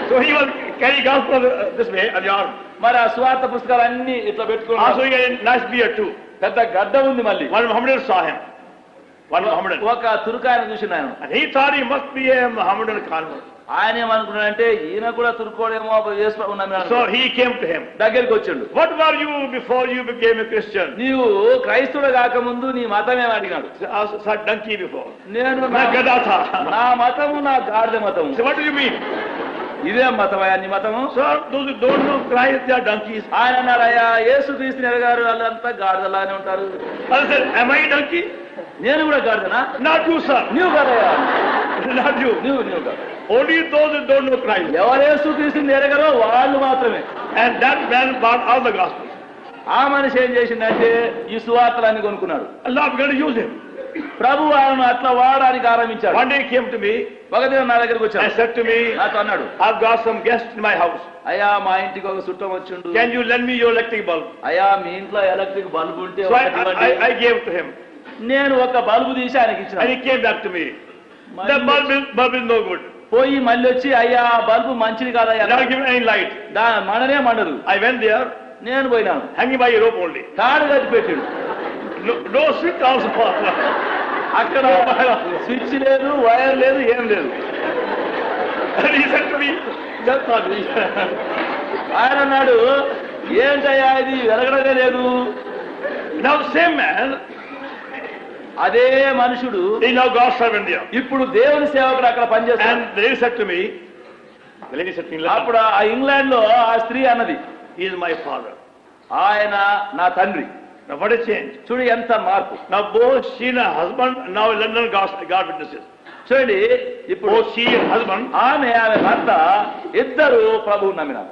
So he was carrying gospel this way on the arm. మరి ఆ సువార్త పుస్తకాలు అన్ని ఇట్లా Also పెట్టుకున్నాడు. he had a nice beard too. పెద్ద గడ్డ ఉంది మళ్ళీ. One Mohammedan saw him. One Mohammedan. ఒక తుర్కాయన చూసిన ఆయన. And he thought he must be a Mohammedan convert. ఆయన ఏమనుకున్నాడంటే ఈయన కూడా తుర్కోడేమో So he came to him. దగ్గరికి వచ్చాడు. What were you before you became a Christian? నీవు క్రైస్తవుడు కాకముందు నీ మతమేమో అడిగాడు. I said donkey before. నేను నా గదా థా. నా మతము నా గాడిద మతము. So what do you mean? ఇదే మతమయ్యా నీ మతము? Sir, those who don't know Christ, they are donkeys. ఆయన అన్నాడు, అయ్యా యేసుక్రీస్తుని ఎరగారు వాళ్ళంతా గాడిదలానే ఉంటారు. I said, am I a donkey? నేను కూడా గాడిదనా? Not you, sir. నువ్వు కాదయ్యా. Not you. నువ్వు కాదు. Only those who don't know Christ. ఎవరు యేసుక్రీస్తుని ఎరగరో వాళ్ళు మాత్రమే. And that man brought all the gospel. ఆ మనిషి ఏం చేసిందంటే ఈ సువార్తలన్నీ కొనుక్కున్నాడు. Allah was going to use him. ప్రభు ఆయనను అట్లా వాడడానికి ఆరంభించాడు. One day he came to me ఒకదిన నా దగ్గరికి వచ్చాడు. and said to me, నాతో అన్నాడు, I've got some guests in my house. అయ్యా మా ఇంటికి ఒక చుట్టం వచ్చిండు. Can you lend me your electric bulb? అయ్యా మీ ఇంట్లో ఎలక్ట్రిక్ బల్బు ఉంటే So ఒకటి ఇవ్వండి. I gave to him. నేను ఒక బల్బు తీసి ఆయనకి ఇచ్చిన. And he came back to me. The bulb is no good. పోయి మళ్ళీ వచ్చి అయ్యా బల్బు మంచిది కాదయ్యా, Not giving any light. మననే మండదు. I went there, నేను పోయినాను. hanging by a rope only. తాడు కట్టి పెట్టాడు. No switch also. అక్కడ స్విచ్ లేదు, వైర్ లేదు, ఏం లేదు. And he said to me, just not me. ఆయన అన్నాడు, ఏంటయ్యా ఇది వెలగడమే లేదు. Now the same man అదే మనుషుడు he is now God's servant there. ఇప్పుడు దేవుని సేవకుడు అక్కడ పనిచేస్తాడు. And the lady said to me, అప్పుడు ఆ ఇంగ్లాండ్ లో ఆ స్త్రీ అన్నది, he is my father. ఆయన నా తండ్రి. Now what a change. చూడు ఎంత మార్పు. Now both she and her husband now in London God witnesses. చూడండి ఇప్పుడు both she and husband, ఆమె భర్త ఇద్దరు ప్రభువుని నమ్మినారు.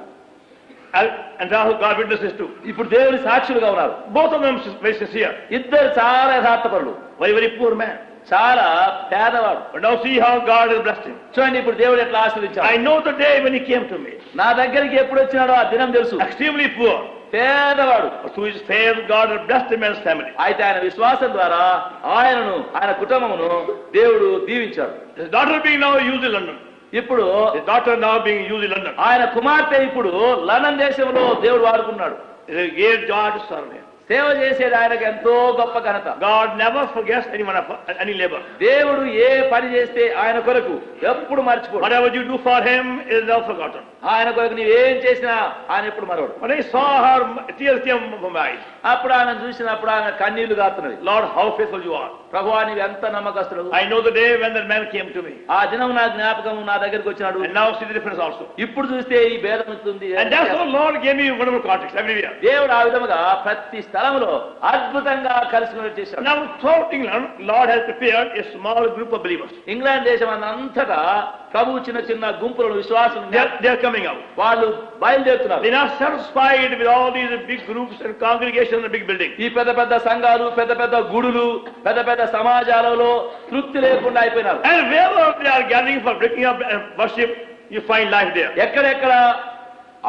and now God witnesses too. ఇప్పుడు దేవుని సాక్షులుగా ఉన్నారు. Both of them very sincere. ఇద్దరు చాలా యథార్థపరులు. Very very poor man. చాలా పేదవాడు. But now see how God has blessed him. చూడండి ఇప్పుడు దేవుడు ఎట్లా ఆశీర్వదించాడు. I know the day when he came to me. నా దగ్గరికి ఎప్పుడు వచ్చినాడో ఆ దినం తెలుసు. Extremely poor. పేదవాడు. But through his faith God has blessed him and his family. అయితే ఆయన విశ్వాసం ద్వారా ఆయనను ఆయన కుటుంబమును దేవుడు దీవించాడు. His daughter being now used in London. ఇప్పుడు his daughter now being used in London. ఆయన కుమార్తె ఇప్పుడు లండన్ దేశంలో దేవుడు వాడుకున్నాడు. It is a great God to serve him. సేవ చేసేది ఆయనకు ఎంతో గొప్ప ఘనత. God never forgets anyone of any labor. దేవుడు ఏ పని చేస్తే ఆయన కొరకు ఎప్పుడు మర్చిపోడు. Whatever you do for him is never forgotten. ఆయన కొరకు నీవేం చేసినా ఆయన ఎప్పుడు మరవడు. When I saw her, tears came from my eyes. అప్పుడు ఆయన చూసినప్పుడు ఆయన కన్నీళ్లు గారుతున్నది. Lord, how faithful you are. ప్రభువా నీవు ఎంత నమ్మకస్తుడు. I know the day when that man came to me. ఆ దినం నా జ్ఞాపకం నా దగ్గరికి వచ్చినాడు. And now see the difference also. ఇప్పుడు చూస్తే ఈ భేదం ఉంటుంది. And that's how Lord gave me wonderful context everywhere. దేవుడు ఆ విధముగా ప్రతి స్థలములో అద్భుతంగా కలిసినట్టు చేశాడు. Now throughout England, Lord has prepared a small group of believers. England దేశం అంతటా ప్రభు చిన్న చిన్న గుంపులను విశ్వాసులు They are coming out. వాళ్ళు బయలుదేరుతున్నారు. They are not satisfied with all these big groups and congregations and big buildings. ఈ పెద్ద పెద్ద సంఘాలు, పెద్ద పెద్ద గుడులు, పెద్ద పెద్ద సమాజాలలో తృప్తి లేకుండా అయిపోయినారు. And wherever they are gathering for breaking up and worship, you find life there. ఎక్కడెక్కడ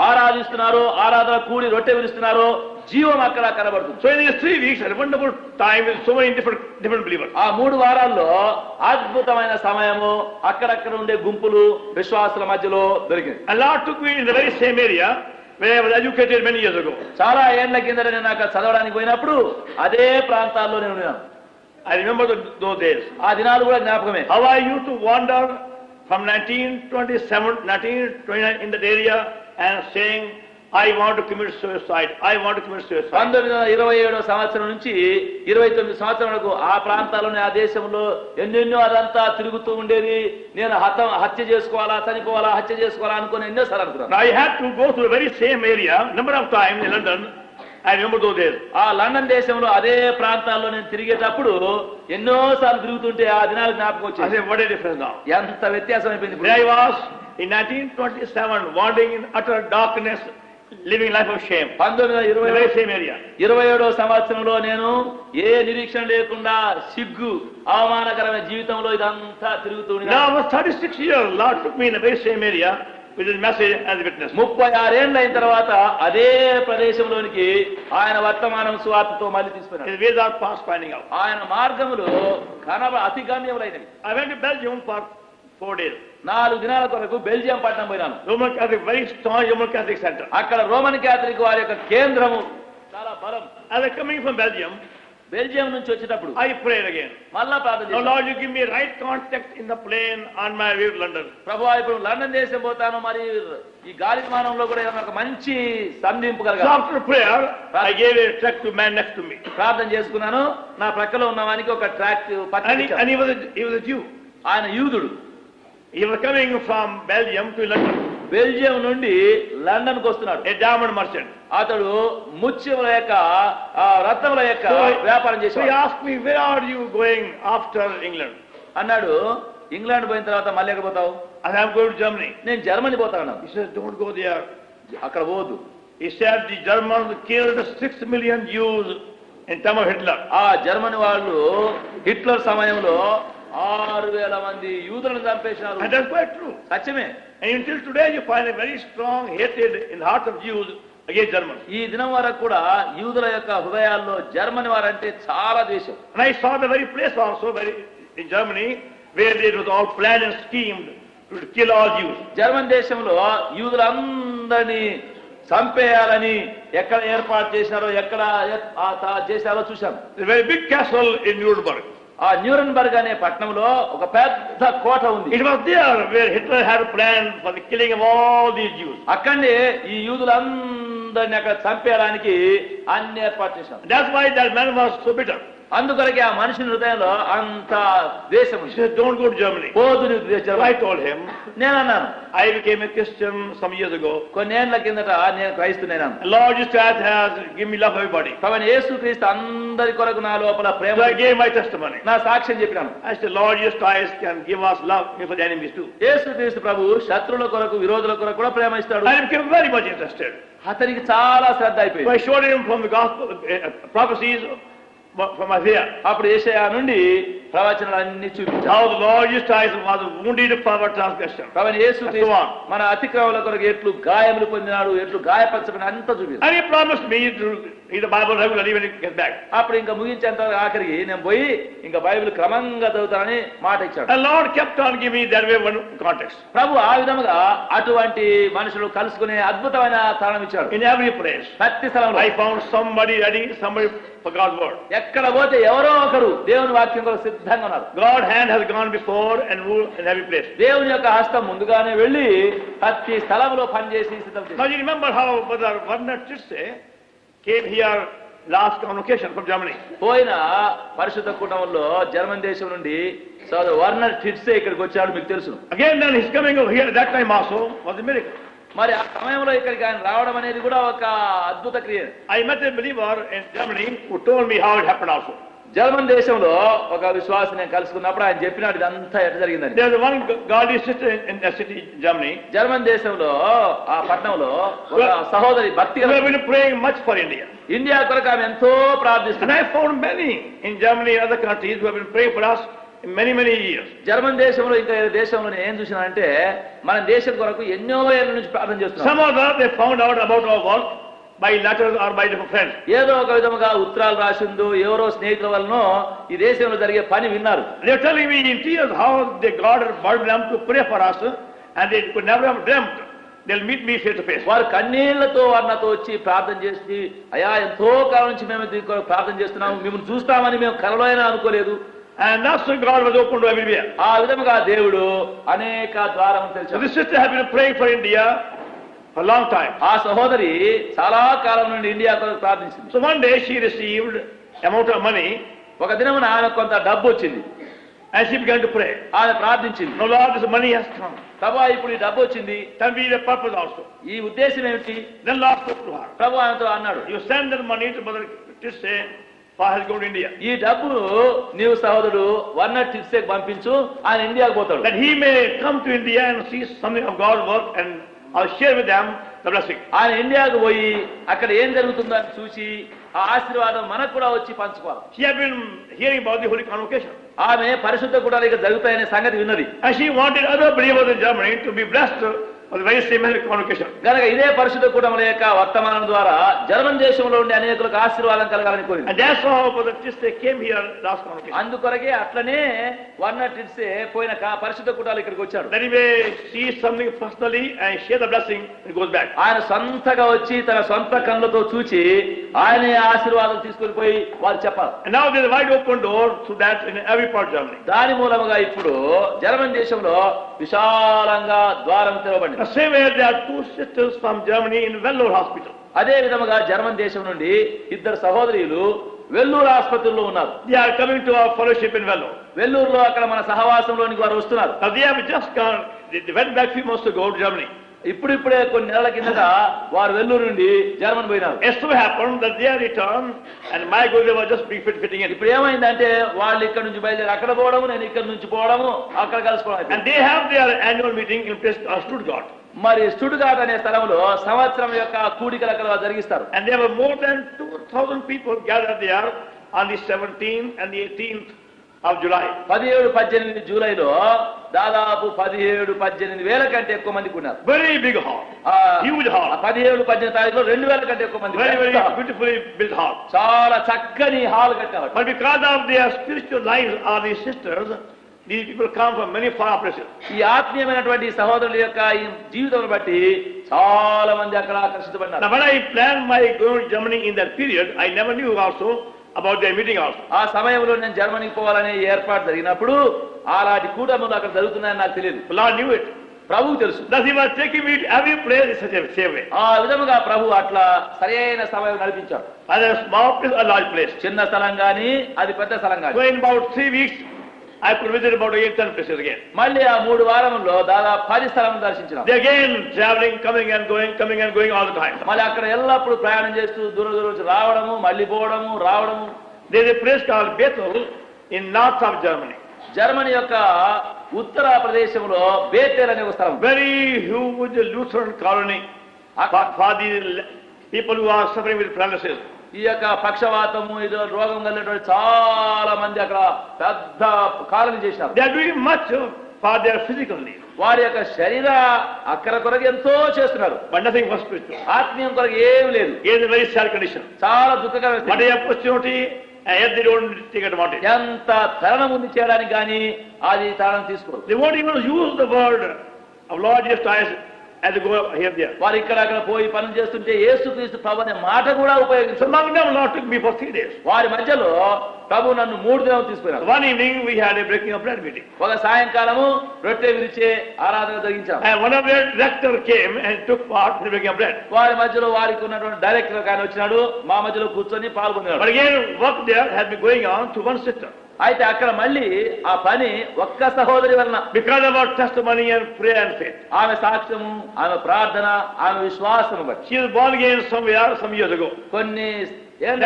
ఆరాధిస్తున్నారో, ఆరాధన కూడి రొట్టె విరుస్తున్నారో జీవం అక్కడ కనబడుతుంది. So in these 3 weeks, a wonderful time with so many different believers. ఆ 3 వారాల్లో అద్భుతమైన సమయము అక్కడక్కడ ఉండే గుంపులు విశ్వాసుల మధ్యలో దొరికింది. And Lord took me in the very same area where I was educated many years ago. చాలా ఏళ్ల కిందట నేను అక్కడ చదవడానికి పోయినప్పుడు అదే ప్రాంతాల్లో నేను ఉన్నాను. I remember those days. ఆ దినాలు కూడా జ్ఞాపకమే. How I used to wander from 1927, 1929 in that area and saying, I want to commit suicide. I want to commit suicide. 1927 సంవత్సరం నుంచి 29 సంవత్సరాలకు ఆ ప్రాంతాల్లోని ఆ దేశంలో ఎన్నెన్నో అదంతా తిరుగుతూ ఉండేది. నేను హత్య చేసుకోవాలా, చనిపోవాలా, హత్య చేసుకోవాలా అనుకుని ఎన్నోసార్లు అనుకున్నాను. I had to go to the very same area number of times in London. I remember those days. ఆ లండన్ దేశంలో అదే ప్రాంతాల్లో నేను తిరిగేటప్పుడు ఎన్నోసార్లు తిరుగుతుంటే ఆ దినాలు జ్ఞాపకం వచ్చాయి. I said, what a difference now. ఎంత వ్యత్యాసం అయిపోయింది. There I was in 1927 wandering in utter darkness, living life of shame. 1927 సంవత్సరంలో నేను ఏ నిరీక్షణ లేకుండా సిగ్గు అవమానకరమైన జీవితంలో ఇదంతా తిరుగుతూ Now I was 36 years. Lord took me in the very same area with his message as a witness. 36 ఏళ్ల అయిన తర్వాత అదే ప్రదేశంలోనికి ఆయన వర్తమానం సువార్తతో మళ్ళీ తీసుకున్నాడు. His ways are past finding out. ఆయన మార్గములు అతిగమ్యములైనవి. I went to Belgium for 4 days. 4 దినాల కొరకు బెల్జియం పట్టణం పోయినాను. Roman Catholic, very strong Roman Catholic center. అక్కడ రోమన్ క్యాథలిక్ వారి యొక్క కేంద్రము చాలా బలం. As I coming from Belgium, Belgium నుంచి వచ్చేటప్పుడు I prayed again. మళ్ళా ప్రార్థన Now చేశాను. Lord, you give me right contact in the plane on my way to London. ప్రభువా ఇప్పుడు లండన్ దేశం పోతాను, మరి ఈ గాలి విమానంలో కూడా ఏదైనా ఒక మంచి సంధింపు So కలగాలి. after prayer, I gave a tract to man next to me. ప్రార్థన చేసుకున్నాను. నా ప్రక్కలో ఉన్నవానికి ఒక tract పట్టించాను. And he was a Jew. ఆయన యూదుడు. He was coming from Belgium to London. Belgium నుండి లండన్ కు వస్తున్నాడు. A diamond merchant. అతడు ముత్యముల యొక్క రత్నముల యొక్క వ్యాపారం So he చేశాడు. asked me, where are you going after England? అన్నాడు, ఇంగ్లాండ్ పోయిన తర్వాత మళ్ళీ ఎక్కడ పోతావు? I said, I'm going to Germany. నేను జర్మనీ పోతాను. He said, don't go there. అక్కడ పోవద్దు. He said the Germans killed 6 million Jews in time of Hitler. ఆ జర్మనీ వాళ్ళు హిట్లర్ సమయంలో 6,000 మంది యూదులను చంపేసినారు. And that's quite true. సత్యమే. And until today you find a very strong hatred in the hearts of Jews against Germans. ఈ దినం వరకు కూడా యూదుల యొక్క హృదయాల్లో జర్మనీ వారంటే చాలా ద్వేషం. And I saw the very place also in Germany where it was all planned and schemed to kill all Jews. German దేశంలో యూదులందరినీ చంపేయాలని ఎక్కడ ఏర్పాటు చేసినారో, ఎక్కడ చేశారో చూశాను. A very big castle in Nuremberg. ఆ న్యూరన్బర్గ్ అనే పట్టణంలో ఒక పెద్ద కోట ఉంది. It was there where Hitler had planned for the killing of all these Jews. అక్కడే ఈ యూదులందరినీ అక్కడ చంపేయడానికి అన్ని ఏర్పాటు చేశారు. That's why that man was so bitter. అందుకొరకే ఆ మనిషిని హృదయంలో అంత ద్వేషం He said, don't go to Germany. పోదు So I told him, నేను అన్నాను, I became a Christian some years ago. కొన్నేళ్ల కిందట నేను క్రైస్తునైనాను. Lord Jesus Christ has given me love for everybody. కాబట్టి యేసుక్రీస్తు అందరి కొరకు నా లోపల ప్రేమ. So I gave my testimony. నా సాక్ష్యం చెప్పినాను. I said, Lord Jesus Christ can give us love for the enemies too. యేసుక్రీస్తు ప్రభు శత్రువుల కొరకు విరోధుల కొరకు కూడా ప్రేమ ఇస్తాడు. I became very much interested. అతనికి చాలా శ్రద్ధ So అయిపోయింది. I showed him from the gospel prophecies from Isaiah. అప్పుడు యెషయా నుండి ప్రవచనాలన్నీ చూపించాడు. How the Lord Jesus Christ was wounded for our transgression. కాబట్టి యేసుక్రీస్తు మన అతిక్రమముల కొరకు ఎట్లు గాయములు పొందినాడు, ఎట్లు గాయపరచబడిన అంతా చూపించాడు. And he promised me to read the Bible regularly when he gets back. అప్పుడు ఇంకా ముగించేంత ఆఖరికి నేను పోయి ఇంకా బైబిల్ క్రమంగా చదువుతానని మాట ఇచ్చాడు. And Lord kept on giving me that way one context. ప్రభు ఆ విధముగా అటువంటి మనుషులు కలుసుకునే అద్భుతమైన స్థానం ఇచ్చాడు. In every place, ప్రతి స్థలంలో I found somebody ready, somebody for God's word. ఎక్కడ పోతే ఎవరో ఒకరు దేవుని వాక్యం కొరకు సిద్ధంగా ఉన్నారు. God's hand has gone before and ruled in every place. దేవుని యొక్క హస్తం ముందుగానే వెళ్ళి ప్రతి స్థలంలో పనిచేసి సిద్ధం చేశాడు. Now you remember how Brother Werner Tisse came here last convocation from Germany. పోయిన పరిశుద్ధ కూటములో జర్మన్ దేశం నుండి సోదరు వర్నర్ టిట్సే ఇక్కడికి వచ్చాడు, మీకు తెలుసు. Again then his coming over here at that time also was a miracle. మరి ఆ సమయంలో ఇక్కడికి ఆయన రావడం అనేది కూడా ఒక అద్భుత క్రియ. I met a believer in Germany who told me how it happened also. German దేశంలో ఒక విశ్వాసం నేను కలుసుకున్నప్పుడు ఆయన చెప్పినాడు ఇదంతా ఎట్లా జరిగిందని. There's one godly sister in that city, Germany. German దేశంలో ఆ పట్టణంలో ఒక సహోదరి భక్తి We have been praying much for India. India కొరకు ఆమె ఎంతో ప్రార్థిస్తుంది. And I found many in Germany and other countries who have been praying for us in many years. German దేశంలో ఇంకా దేశంలో నేను ఏం చూసినానంటే మన దేశం కొరకు ఎన్నో ఏళ్ళ నుంచి ప్రార్థన చేస్తున్నాం. Some of them they found out about our work by letters or by different friends. ఏదో ఒక విధముగా ఉత్తరాలు రాసిందో ఎవరో స్నేహితుల వలనో ఈ దేశంలో జరిగే పని విన్నారు. They are telling me in tears how they God had burdened them to pray for us and they could never have dreamt they'll meet me face to face. వారు కన్నీళ్లతో వారితో వచ్చి ప్రార్థన చేసి అయ్యా ఎంతో కాలం నుంచి మేము దీని కొరకు ప్రార్థన చేస్తున్నాము, మిమ్మల్ని చూస్తామని మేము కలలో అయినా అనుకోలేదు. And that's why God was open to everywhere. ఆ విధముగా దేవుడు అనేక ద్వారములు So తెరిచాడు. this sister had been praying for India for a long time. ఆ సహోదరి చాలా కాలం నుండి ఇండియా కొరకు ప్రార్థించింది. So one day she received amount of money ఒక దినమున ఆమె కొంత డబ్బు వచ్చింది. and she began to pray. ఆమె ప్రార్థించింది, No Lord, this money has come. ప్రభు ఇప్పుడు ఈ డబ్బు వచ్చింది, Tell me the purpose also. ఈ ఉద్దేశం ఏమిటి? Then Lord spoke to her. ప్రభు ఆమెతో అన్నాడు, You send that money to Mother Tisse for her to go to India. ఈ డబ్బును నీవు సహోదరుడు వర్నర్ టిట్సేకి పంపించు, ఆయన ఇండియాకు పోతాడు. That he may come to India and see something of God's work and I'll share with them the blessing. ఆయన ఇండియాకు పోయి అక్కడ ఏం జరుగుతుందో అని చూసి ఆ ఆశీర్వాదం మనకు కూడా వచ్చి పంచుకోవాలి. She had been hearing about the Holy Convocation. ఆమె పరిశుద్ధ కూడాలు ఇక జరుగుతాయనే సంగతి విన్నది. And she wanted other believers in Germany to be blessed for the very same convocation. కనుక ఇదే పరిశుద్ధ కూటముల యొక్క వర్తమానం ద్వారా జర్మన్ దేశంలో ఉండే అనేకులకు ఆశీర్వాదం కలగాలని కోరింది. And that's how Brother Tisse came here last convocation. అందుకొరకే అట్లనే వర్నర్ టిట్సే పోయిన పరిశుద్ధ కూటాలు ఇక్కడికి వచ్చాడు. That he may see something personally and share the blessing and goes back. ఆయన సొంతగా వచ్చి తన సొంత కళ్ళతో చూచి ఆయనే ఆశీర్వాదం తీసుకొని పోయి వాళ్ళు చెప్పాలి. And now there's a wide open door through that in every part of Germany. దాని మూలముగా ఇప్పుడు జర్మన్ దేశంలో విశాలంగా ద్వారం తెరవబడింది. The same way there are two sisters from Germany in Vellore Hospital. అదే విధముగా జర్మన్ దేశం నుండి ఇద్దరు సహోదరులు వెల్లూరు ఆసుపత్రిలో ఉన్నారు. They are coming to our fellowship in Vellore. వెల్లూరులో అక్కడ మన సహవాసంలోనికి వారు వస్తున్నారు. Now they have just gone, they went back few months ago to Germany. ఇప్పుడిప్పుడే కొన్ని నెలల కిందట వారు వెల్లూరు నుండి జర్మన్ పోయినారు. It so happened that they are returned and my God they were just fitting in. ఇప్పుడు ఏమైందంటే వాళ్ళు ఇక్కడ నుంచి బయలుదేరి అక్కడ పోవడము, నేను ఇక్కడ నుంచి పోవడము, అక్కడ కలుసుకోవడం. And they have their annual meeting in place Stuttgart. మరి స్టుట్గార్ట్ అనే స్థలంలో సంవత్సరం యొక్క కూడికలు అక్కడ జరిగిస్తారు. And there were more than 2,000 people gathered there on the 17th and the 18th of July. 17-18 జూలైలో దాదాపు 17-18 వేల కంటే ఎక్కువ మంది ఉన్నారు. Very big hall, huge hall. 17-18 తారీఖులో 2000 కంటే ఎక్కువ మంది. Very beautifully built hall. చాలా చక్కని హాల్ కట్టారు. But because of their spiritual lives of these sisters, these people come from many far places. ఈ ఆత్మీయమైనటువంటి సహోదరుల యొక్క ఈ జీవితాలను బట్టి చాలా మంది అక్కడ ఆకర్షితపడ్డారు. Now when I planned my going to Germany in that period, I never knew also about their meeting also. ఆ సమయంలో నేను జర్మనీకి పోవాలనే ఏర్పాటు జరిగినప్పుడు అలాంటి కూటములు అక్కడ జరుగుతున్నాయని నాకు తెలియదు. The Lord knew it. ప్రభువు తెలుసు. Thus he was taking me to every place in such a same way. ఆ విధముగా ప్రభు అట్లా సరైన సమయం నడిపించాడు. Either a small place or a large place. చిన్న స్థలం గాని అది పెద్ద స్థలం గాని. So in about 3 weeks, I could visit about 8-10 places again. మళ్ళీ ఆ 3 వారముల్లో దాదాపు 10 స్థలాలను దర్శించినాం. They again traveling, coming and going all the time. మళ్ళీ అక్కడ ఎల్లప్పుడూ ప్రయాణం చేస్తూ దూరం నుంచి రావడము, మళ్ళీ పోవడము, రావడము. There is a place called Bethel in north of Germany. Germany యొక్క ఉత్తర ప్రదేశంలో బేతేల్ అనే ఒక స్థలం. Very huge Lutheran colony for the people who are suffering with paralysis. ఈ యొక్క పక్షవాతము ఇది రోగం కలిగినటువంటి చాలా మంది అక్కడ పెద్ద కాలనీ చేశారు. They are doing much for their physical needs. వారి యొక్క శరీర అక్కర కొరకు ఎంతో చేస్తున్నారు. But nothing for spiritual. ఆత్మీయం కొరకు ఏం లేదు. It is a very sad condition. చాలా దుఃఖకరమైన What an opportunity, and yet they don't take advantage. ఎంత తరుణం ఉంది చేయడానికి కానీ అది తరుణం తీసుకోరు. They won't even use the word of Lord Jesus Christ as they go here there. వారు ఇక్కడ అక్కడ పోయి పనులు చేస్తుంటే యేసుక్రీస్తు ప్రభు అనే మాట కూడా So ఉపయోగించారు. among them, Lord took me for 3 days. వారి మధ్యలో ప్రభు నన్ను 3 దినాలు తీసుకున్నారు. One evening we had a breaking of bread meeting. ఒక సాయంకాలము రొట్టె విరిచే ఆరాధన జరిగించాం. And one of their director came and took part in the breaking of bread. వారి మధ్యలో వారికి ఉన్నటువంటి డైరెక్టర్ ఆయన వచ్చినాడు, మా మధ్యలో కూర్చొని పాల్గొన్నాడు. But again, work there has been going on to one sister. అయితే అక్కడ మళ్ళీ ఆ పని ఒక్క సహోదరి వలన, Because of our testimony and prayer and faith. ఆమె సాక్ష్యము, ఆమె ప్రార్థన, ఆమె విశ్వాసము బట్టి She was born again somewhere some years ago. కొన్ని ఏళ్ళ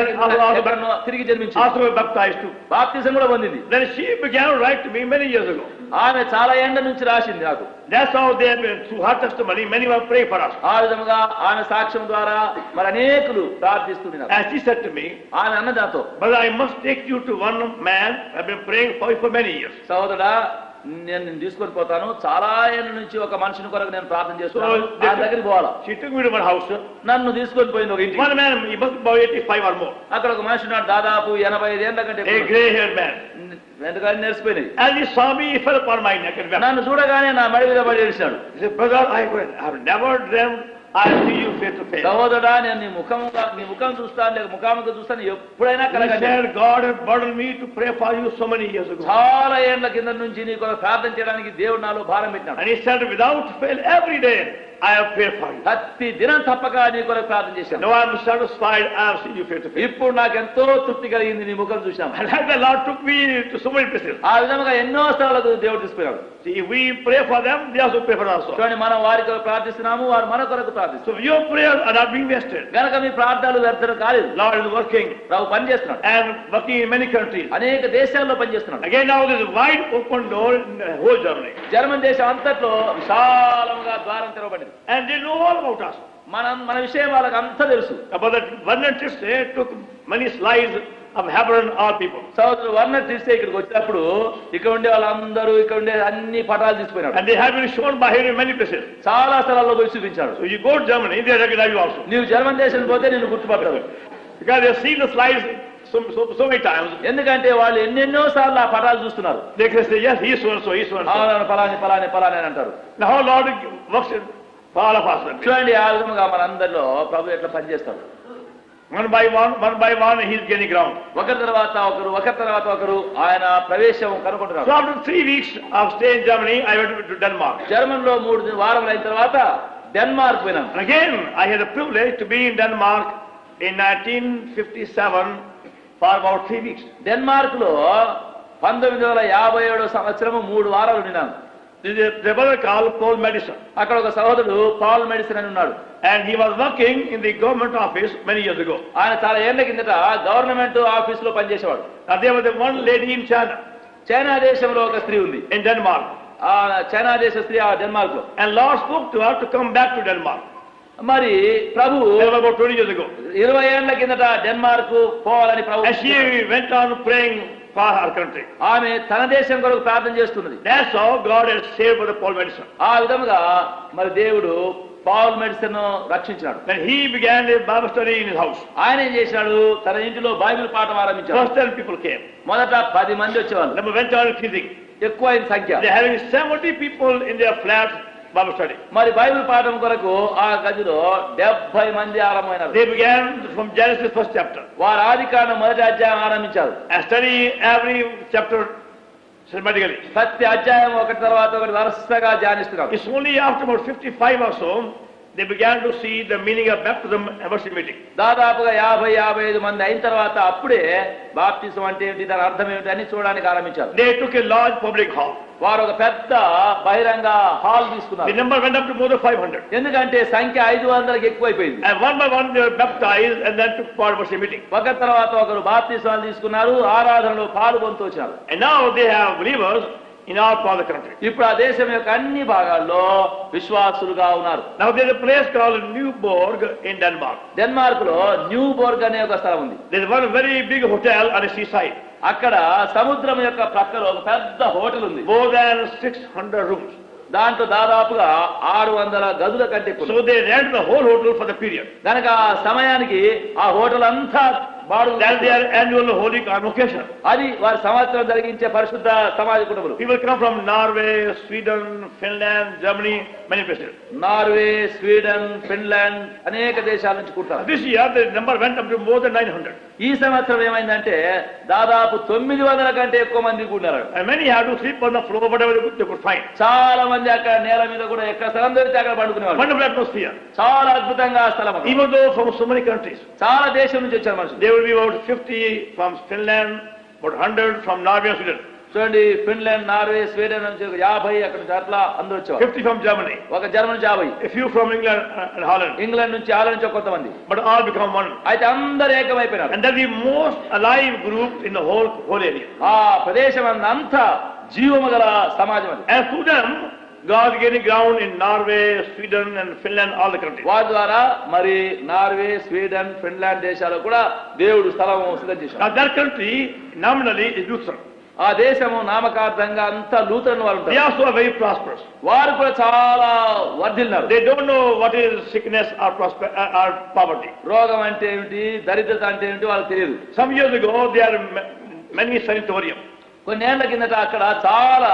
ఎక్కడనో తిరిగి జన్మించింది. Also baptized too. బాప్తిజం కూడా పొందింది. Then she began to write to me many years ago. ఆమె చాలా ఏండ్ల నుంచి రాసింది నాకు. That's how they have been, through her testimony, many were praying for us. ఆ విధముగా ఆమె సాక్ష్యం ద్వారా మరి అనేకులు ప్రార్థిస్తున్నారు. And she said to me, ఆమె అన్నది నాతో, but I must take you to one man I've been praying for many years. సహోదరా నేను నిన్ను తీసుకొని పోతాను, చాలా ఏళ్ళ నుంచి ఒక మనిషిని కొరకు నేను ప్రార్థన చేస్తున్నాను, ఆ దగ్గరికి పోవాలా. She took me to one house. నన్ను తీసుకొని పోయింది ఒక ఇంటికి. One man, he must be about 85 or more. అక్కడ ఒక మనిషి ఉన్నాడు, దాదాపు 85 ఏళ్ల కంటే A grey-haired man. వెంటనే నేర్చిపోయినాయి. As he saw me, he fell upon my neck and wept. నన్ను చూడగానే నా మెడ మీద పడి ఏడిచాడు. He said, brother, I have never dreamt I'll see you face to face. సహోదరా నేను నీ ముఖం చూస్తాను, లేక ముఖాముఖం చూస్తాను ఎప్పుడైనా He కలగండి. said, God has burdened me to pray for you so many years ago. చాలా ఏళ్ల కింద నుంచి నీ కొరకు ప్రార్థన చేయడానికి దేవుడు నాలో భారం పెట్టినాడు. And he said, without fail, every day I have prayed for you. ప్రతి దినం తప్పక నీ కొరకు ప్రార్థన చేశాను. Now I am satisfied, I have seen you face to face. ఇప్పుడు నాకు ఎంతో తృప్తి కలిగింది నీ ముఖం చూశాను. And like the Lord took me to so many places. ఆ విధంగా ఎన్నో స్థలాలకు దేవుడు తీసుకున్నాడు. See, if we pray for them, they also pray for us. చూడండి, మనం వారి కొరకు ప్రార్థిస్తున్నాము, వారు మన కొరకు ప్రార్థిస్తున్నారు. So your prayers are not being wasted. గనక మీ ప్రార్థనలు వ్యర్థం కాలేదు. Lord is working ప్రభు పని చేస్తున్నాడు, and working in many countries. అనేక దేశాల్లో పనిచేస్తున్నాడు. Again, now there is a wide open door in the whole Germany. German దేశం అంతట్లో విశాలంగా ద్వారం తెరవబడింది. And they know all about us. మన విషయం వాళ్ళకి అంతా తెలుసు. About that Vernon Tiste took many slides of Hebron, all people. సోదరుడు వర్ణ తీస్తే ఇక్కడికి వచ్చినప్పుడు ఇక్కడ ఉండే వాళ్ళందరూ ఇక్కడ ఉండే అన్ని పటాలు తీసుకున్నాడు. And they have been shown by him in many places. చాలా స్థలాల్లో పోయి చూపించాడు. So you go to Germany, they recognize you also. నీవు జర్మన్ దేశం పోతే నిన్ను గుర్తుపడతారు. Because they have seen the slides so many times. ఎందుకంటే వాళ్ళు ఎన్నెన్నో సార్లు ఆ పటాలు చూస్తున్నారు. They can say, yes, he is so and so, he is so and so. పలాని అని అంటారు. Now how Lord works for all of us. చూడండి ఆ విధంగా మనందరిలో ప్రభు ఎట్లా పనిచేస్తాడు. One by one, he is gaining ground. ఒకరి తర్వాత ఒకరు ఆయన ప్రవేశం So కనుకుంటున్నారు. after 3 weeks of stay in Germany, I went to Denmark. German లో 3 వారాలు అయిన తర్వాత డెన్మార్క్ పోయినాను. And again, I had the privilege to be in Denmark in 1957 for about 3 weeks. Denmark లో 1957 సంవత్సరము 3 వారాలు ఉన్నాను. There is a brother called Paul Madison. అక్కడ ఒక సహోదరుడు పాల్ మెడిసిన్ అని ఉన్నాడు. And he was working in the government office many years ago. ఆయన చాలా ఏళ్ల కిందట గవర్నమెంట్ ఆఫీస్ లో పనిచేసేవాడు. And there was one lady in China. China దేశంలో ఒక స్త్రీ ఉంది. In Denmark. ఆ చైనా దేశ స్త్రీ ఆ డెన్మార్క్ లో. And Lord spoke to her to come back to Denmark. మరి ప్రభు That was about 20 years ago. 20 ఏళ్ల కిందట డెన్మార్క్ పోవాలని ప్రభు. And she went on praying for her country. ఆమె తన దేశం కొరకు ప్రార్థన చేస్తున్నది. That's how God has saved for the Paul Madison. ఆ విధముగా మరి దేవుడు పాల్ మెడిసిన్ రక్షించాడు. Then he began a Bible study in his house. ఆయన ఏం చేశాడు, తన ఇంటిలో బైబిల్ పాఠం ఆరంభించాడు. First 10 people came. మొదట 10 మంది వచ్చేవాళ్ళు. Number went on increasing. ఎక్కువైన సంఖ్య. They are having 70 people in their flat Bible study. మరి బైబిల్ పాఠం కొరకు ఆ గదిలో 70 మంది ఆరంభమైనారు. They began from Genesis first chapter. వారు ఆదికాండం మొదటి అధ్యాయం ఆరంభించారు. And study every chapter systematically. ప్రతి అధ్యాయం ఒకటి తర్వాత ఒకటి వరుసగా ధ్యానిస్తున్నారు. It's only after about 55 or so they began to see the meaning of baptism and worship meeting. దాదాపుగా 50-55 మంది అయిన తర్వాత అప్పుడే బాప్టిజం అంటే ఏంటి, దాని అర్థం ఏమిటి అని చూడడానికి ఆరంభించారు. They took a large public hall. వారు ఒక పెద్ద బహిరంగ హాల్ తీసుకున్నారు. The number went up to more than 500. ఎందుకంటే సంఖ్య 500కి ఎక్కువైపోయింది. And one by one they were baptized and then took part of worship meeting. ఒకరి తర్వాత ఒకరు బాప్తిస్మాలు తీసుకున్నారు, ఆరాధనలో పాల్గొంటూ వచ్చారు. And now they have believers in our part of the country. ఇప్పుడు ఆ దేశం యొక్క అన్ని భాగాల్లో విశ్వాసులుగా ఉన్నారు. Now there is a place called Nyborg in Denmark. Denmark లో న్యూబోర్గ్ అనే ఒక స్థలం ఉంది. There is one very big hotel on the seaside. అక్కడ సముద్రం యొక్క ప్రక్కలో ఒక పెద్ద హోటల్ ఉంది. More than 600 rooms. దాంట్లో దాదాపుగా 600 గదుల కంటే ఎక్కువ. So they rent the whole hotel for the period. కనుక ఆ సమయానికి ఆ హోటల్ అంతా That's their annual holy convocation. అది వారి సంవత్సరం జరిగించే పరిశుద్ధ సమాజ కుటుంబాలు. People come from Norway, Sweden, Finland, Germany, many places. Norway, Sweden, Finland అనేక దేశాల నుంచి కూర్చున్నారు. This year the number went up to more than 900. ఈ సంవత్సరం ఏమైందంటే దాదాపు 900 కంటే ఎక్కువ మంది కూడారు. And many had to sleep on the floor, whatever they could find. చాలా మంది అక్కడ నేల మీద కూడా ఎక్కడ స్థలం దొరికితే అక్కడ పడుకునేవారు. Wonderful atmosphere. చాలా అద్భుతంగా ఆ స్థలం. Even though from so many countries. చాలా దేశం నుంచి వచ్చారు మనుషులు. There will be about 50 from Finland, about 100 from Norway and Sweden. చూడండి, ఫిన్లాండ్, నార్వే, స్వీడన్ నుంచి 50 అక్కడ నుంచి అట్లా అందరూ వచ్చారు. 50 from Germany. ఒక జర్మన్ నుంచి 50. A few from England and Holland. England నుంచి నుంచి కొంతమంది. But all become one. అయితే అందరు ఏకమైపోయినారు. And that's the most alive group in the whole area. ఆ ప్రదేశం అంతా జీవము గల సమాజం అది. And to them, God is getting ground in Norway, Sweden and Finland, all the countries. వారి ద్వారా మరి నార్వే, స్వీడన్, ఫిన్లాండ్ దేశాల్లో కూడా దేవుడు స్థలం సిద్ధం చేశాడు. Now that country nominally is Lutheran. ఆ దేశము నామకార్థంగా అంతా లూథరన్ వారు They ఉంటారు. also are very prosperous. వారు కూడా చాలా వర్ధిల్లినారు. They don't know what is sickness or poverty. రోగం అంటే ఏమిటి, దరిద్రత అంటే ఏమిటి వాళ్ళకి తెలియదు. Some years ago, there are many sanatorium. కొన్నేళ్ల కిందట అక్కడ చాలా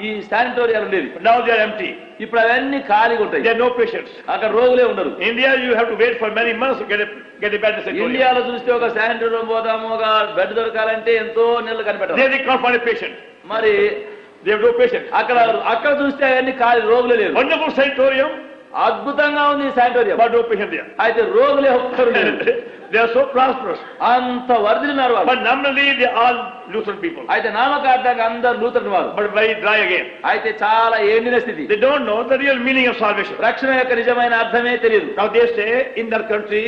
ఈ శానిటోరియాలు ఉండేవి. Now they are empty. ఇప్పుడు అవన్నీ ఖాళీగా ఉంటాయి. There are no patients. అక్కడ రోగులే ఉండరు. In India, you have to wait for many months to get a bed in sanatorium. ఇండియాలో చూస్తే ఒక శానిటోరియం పోదాము, ఒక బెడ్ దొరకాలంటే ఎంతో నెలలు కనిపెట్టాలి. There they can't find a patient. మరి They have no patient. అక్కడ చూస్తే అవన్నీ ఖాళీ, రోగులే లేరు. Wonderful sanatorium, అద్భుతంగా ఉంది ఈ sanatorium. but no patient there. అయితే రోగులే ఒక్కరు లేరు. They are so prosperous. అంత వర్ధిల్లినారు వాళ్ళు. But nominally, they are all Lutheran people. అయితే నామకార్థంగా అందరు లూథరన్ వారు. But very dry again. అయితే చాలా ఎండిన స్థితి. They don't know the real meaning of salvation. రక్షణ యొక్క నిజమైన అర్థమే తెలియదు. Now they say in their country,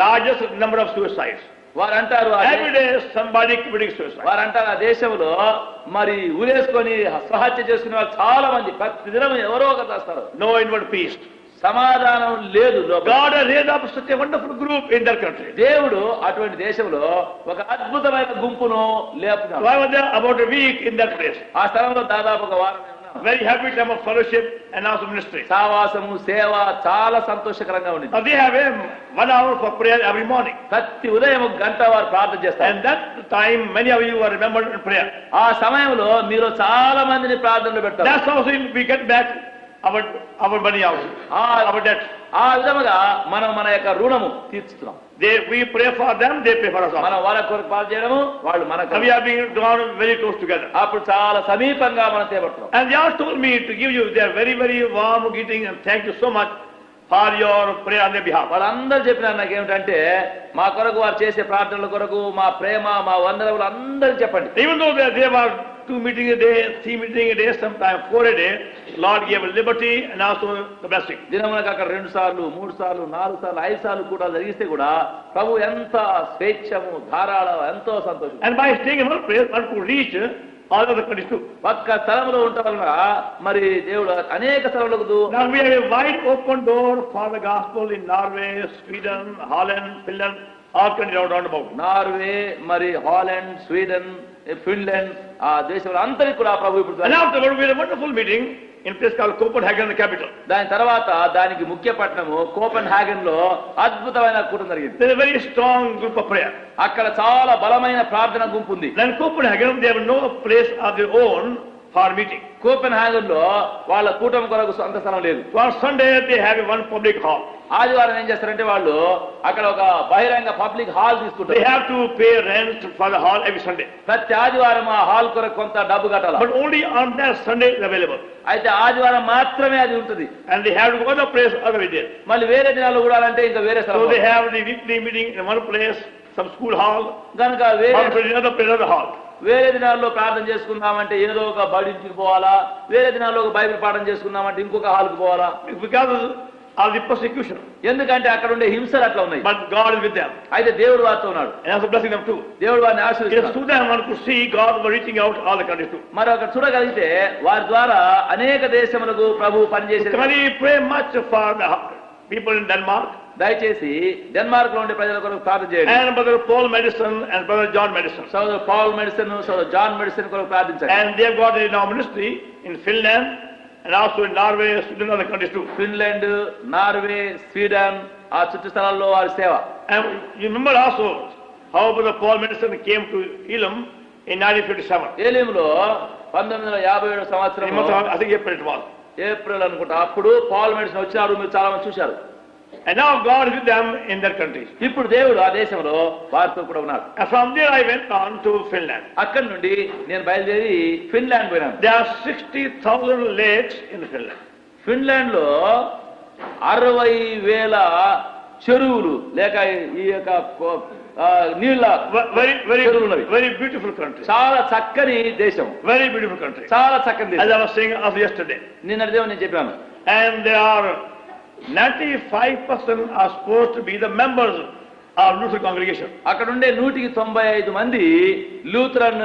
largest number of suicides. వారు అంటారు Every day somebody committing suicide. వారు అంటారు ఆ దేశంలో మరి ఊరేసుకొని ఆత్మహత్య చేసుకునే వాళ్ళు చాలా మంది ప్రతి దినం ఎవరో ఒకరు చేస్తారు. No inward peace. సమాధానం లేదు. God has raised up such a wonderful group in their country. దేవుడు అటువంటి దేశంలో ఒక అద్భుతమైన గుంపును లేపుతాడు. So I was there about a week in that place. ఆ స్థలంలో దాదాపు ఒక వారం ఉన్నాను. Very happy time of fellowship and also ministry. సావాసము, సేవ చాలా సంతోషకరంగా ఉండింది. Now they have a 1 hour for prayer every morning. ప్రతి ఉదయం 1 గంట వారు ప్రార్థన చేస్తారు. And that time many of you are remembered in prayer. ఆ సమయంలో మీరు చాలా మందిని ప్రార్థనలో పెడతారు. That's how we get back our money out, our debt. ఆ విధముగా మనం మన యొక్క రుణము తీర్చుతున్నాం. We pray for them, they pray for us. మనం వాళ్ళ కొరకు పాలు చేయడము, వాళ్ళు మనకు. We are being drawn very close together. అప్పుడు చాలా సమీపంగా మనం తేబడుతున్నాం. And they all told me to give you their very, very warm greeting and thank you so much for your prayer on their behalf. వాళ్ళందరూ చెప్పినారు నాకేమిటంటే మా కొరకు వారు చేసే ప్రార్థనల కొరకు మా ప్రేమ, మా వందనములు అందరూ చెప్పండి. Even though there were 2 meetings a day, 3 meetings a day, sometimes 4 a day, Lord gave liberty and also the blessing. దినమునకు అక్కడ 2 సార్లు, 3 సార్లు, 4 సార్లు, 5 సార్లు కూడా జరిగిస్తే కూడా ప్రభు ఎంత స్వేచ్ఛము, ధారాళం, ఎంతో సంతోషం. And by staying in one place, one could reach all other countries too. ఒక్క స్థలంలో ఉండటం వలన మరి దేవుడు అనేక స్థలములకు. Now we have a wide open door for the gospel in Norway, Sweden, Holland, Finland, all countries around about. Norway, మరి హాలండ్, స్వీడన్, ఫిన్లాండ్, ఆ దేశంలో అందరికీ కూడా ప్రభు ఇప్పుడు. And afterward we had a wonderful meeting in a place called Copenhagen, the capital. దాని తర్వాత దానికి ముఖ్య పట్టణము కోపెన్ హాగన్ లో అద్భుతమైన కూటం జరిగింది. There is a very strong group of prayer. అక్కడ చాలా బలమైన ప్రార్థన గుంపు ఉంది. Then Copenhagen, they have no place of their own for meeting. Copenhagen లో వాళ్ళ కూటమి కొరకు సొంత స్థలం లేదు. So on Sunday they have one public hall. ఆదివారం ఏం చేస్తారంటే వాళ్ళు అక్కడ ఒక బహిరంగ పబ్లిక్ హాల్ తీసుకుంటారు. They have to pay rent for the hall every Sunday. ప్రతి ఆదివారం ఆ హాల్ కొరకు కొంత డబ్బు కట్టాలి. But only on that Sunday is available. అయితే ఆదివారం మాత్రమే అది ఉంటుంది. And they have to go to the place other days. మళ్ళీ వేరే దినాల్లో కూడా అంటే ఇంకా వేరే స్థలం. So they have the weekly meeting in one place, some school hall, కనుక వేరే another place, another hall. వేరే దినాల్లో ప్రార్థన చేసుకుందామంటే ఏదో ఒక బడింటికి పోవాలా, వేరే దినాల్లో ఒక బైబిల్ పాఠం చేసుకుందామంటే ఇంకొక హాల్కి పోవాలా. Because of the persecution. ఎందుకంటే అక్కడ ఉండే హింసలు అట్లా ఉన్నాయి. But God is with them. అయితే దేవుడు వారితో ఉన్నాడు. And also blessing them too. దేవుడు వారిని Yes, ఆశీర్వదిస్తున్నాడు. through them one could see God was reaching out all the countries too. మరి అక్కడ చూడగలిగితే వారి ద్వారా అనేక దేశములకు ప్రభు పనిచేసే. Can we pray much for the people in Denmark? దయచేసి డెన్మార్క్ లో ఉండే ప్రజల కొరకు ప్రార్థన చేయండి. And Brother Paul Madison and Brother John Madison. సోదరు పాల్ మెడిసిన్, సోదరు జాన్ మెడిసిన్ కొరకు ప్రార్థించండి. And they have got a now ministry in Finland and also in Norway, Sweden, and other countries too. Finland, Norway, Sweden ఆ చుట్టూ స్థలాల్లో వారి సేవ. And you remember also how Brother Paul Madison came to Elam in 1957. ఏలీములో 1957 సంవత్సరంలో I think April it was. April అనుకుంటా అప్పుడు పాల్ మెడిసిన్ వచ్చినారు. మీరు చాలా మంది చూశారు. And now God is with them in their countries. ఇప్పుడు దేవుడు ఆ దేశంలో వారితో కూడా ఉన్నాడు. And from there I went on to Finland. అక్కడి నుండి నేను బయలుదేరి ఫిన్లాండ్ పోయినాను. There are 60,000 lakes in Finland. Finland లో 60,000 చెరువులు లేక ఈ యొక్క నీళ్ళ Very beautiful country. చాలా చక్కని దేశం. Very beautiful country. చాలా చక్కని As దేశం. I was saying of yesterday. నిన్నటి దేవుడు నేను చెప్పాను. And there are 95% are supposed to be the members of Lutheran congregation. అక్కడ ఉండే 195 మంది లూథరన్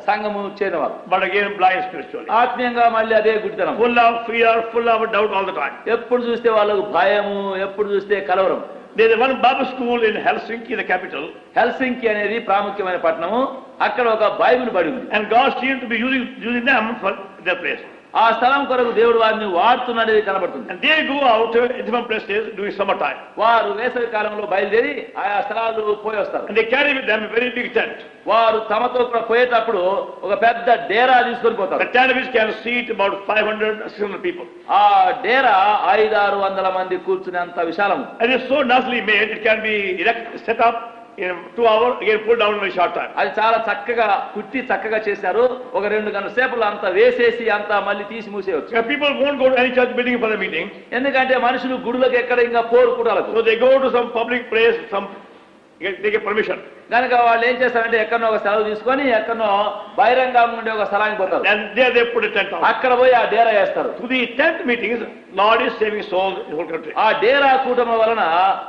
సంఘము చేరినవారు. But again blind spiritually. ఆత్మీయంగా మళ్ళీ అదే గుడితనం. Full of fear, full of doubt all the time. ఎప్పుడు చూస్తే వాళ్ళకు భయము, ఎప్పుడు చూస్తే కలవరం. There is one Bible school in Helsinki, the capital. Helsinki అనేది ప్రాముఖ్యమైన పట్టణము. అక్కడ ఒక బైబిల్ బడి ఉంది. And God seems to be using them for their place. ఆ స్థలం కొరకు దేవుడు వారిని వాడుతున్నది కనబడుతుంది. And they go out in different places during summertime. వారు వేసవి కాలంలో బయలుదేరి ఆయా స్థలాలు పోయి వస్తారు. And they carry with them a very big tent. వారు తమతో కూడా పోయేటప్పుడు ఒక పెద్ద డేరా తీసుకొని పోతారు. The tent which can seat about 500-600 people. ఆ డేరా 500-600 మంది కూర్చునేంత విశాలము. And it's so nicely made, it can be set up in 2 hours, again pulled down in a short time. అది చాలా చక్కగా కుట్టి చక్కగా చేశారు. ఒక 2 గంటల సేపట్లో అంతా వేసేసి అంతా మళ్ళీ తీసి మూసేయవచ్చు. People won't go to any church building for the meeting. ఎందుకంటే మనుషులు గుడులకు ఎక్కడ ఇంకా పోరు కూడాలకు. So they go to some public place, they get permission. కనుక వాళ్ళు ఏం చేస్తారంటే ఎక్కడో ఒక సెలవు తీసుకొని ఎక్కడో బహిరంగంగా ఉండే ఒక స్థలానికి పోతారు. And there they put a tent out. అక్కడ పోయి ఆ డేరా వేస్తారు. To the tent meetings, Lord is saving souls in the whole country. ఆ డేరా కూటమి వలన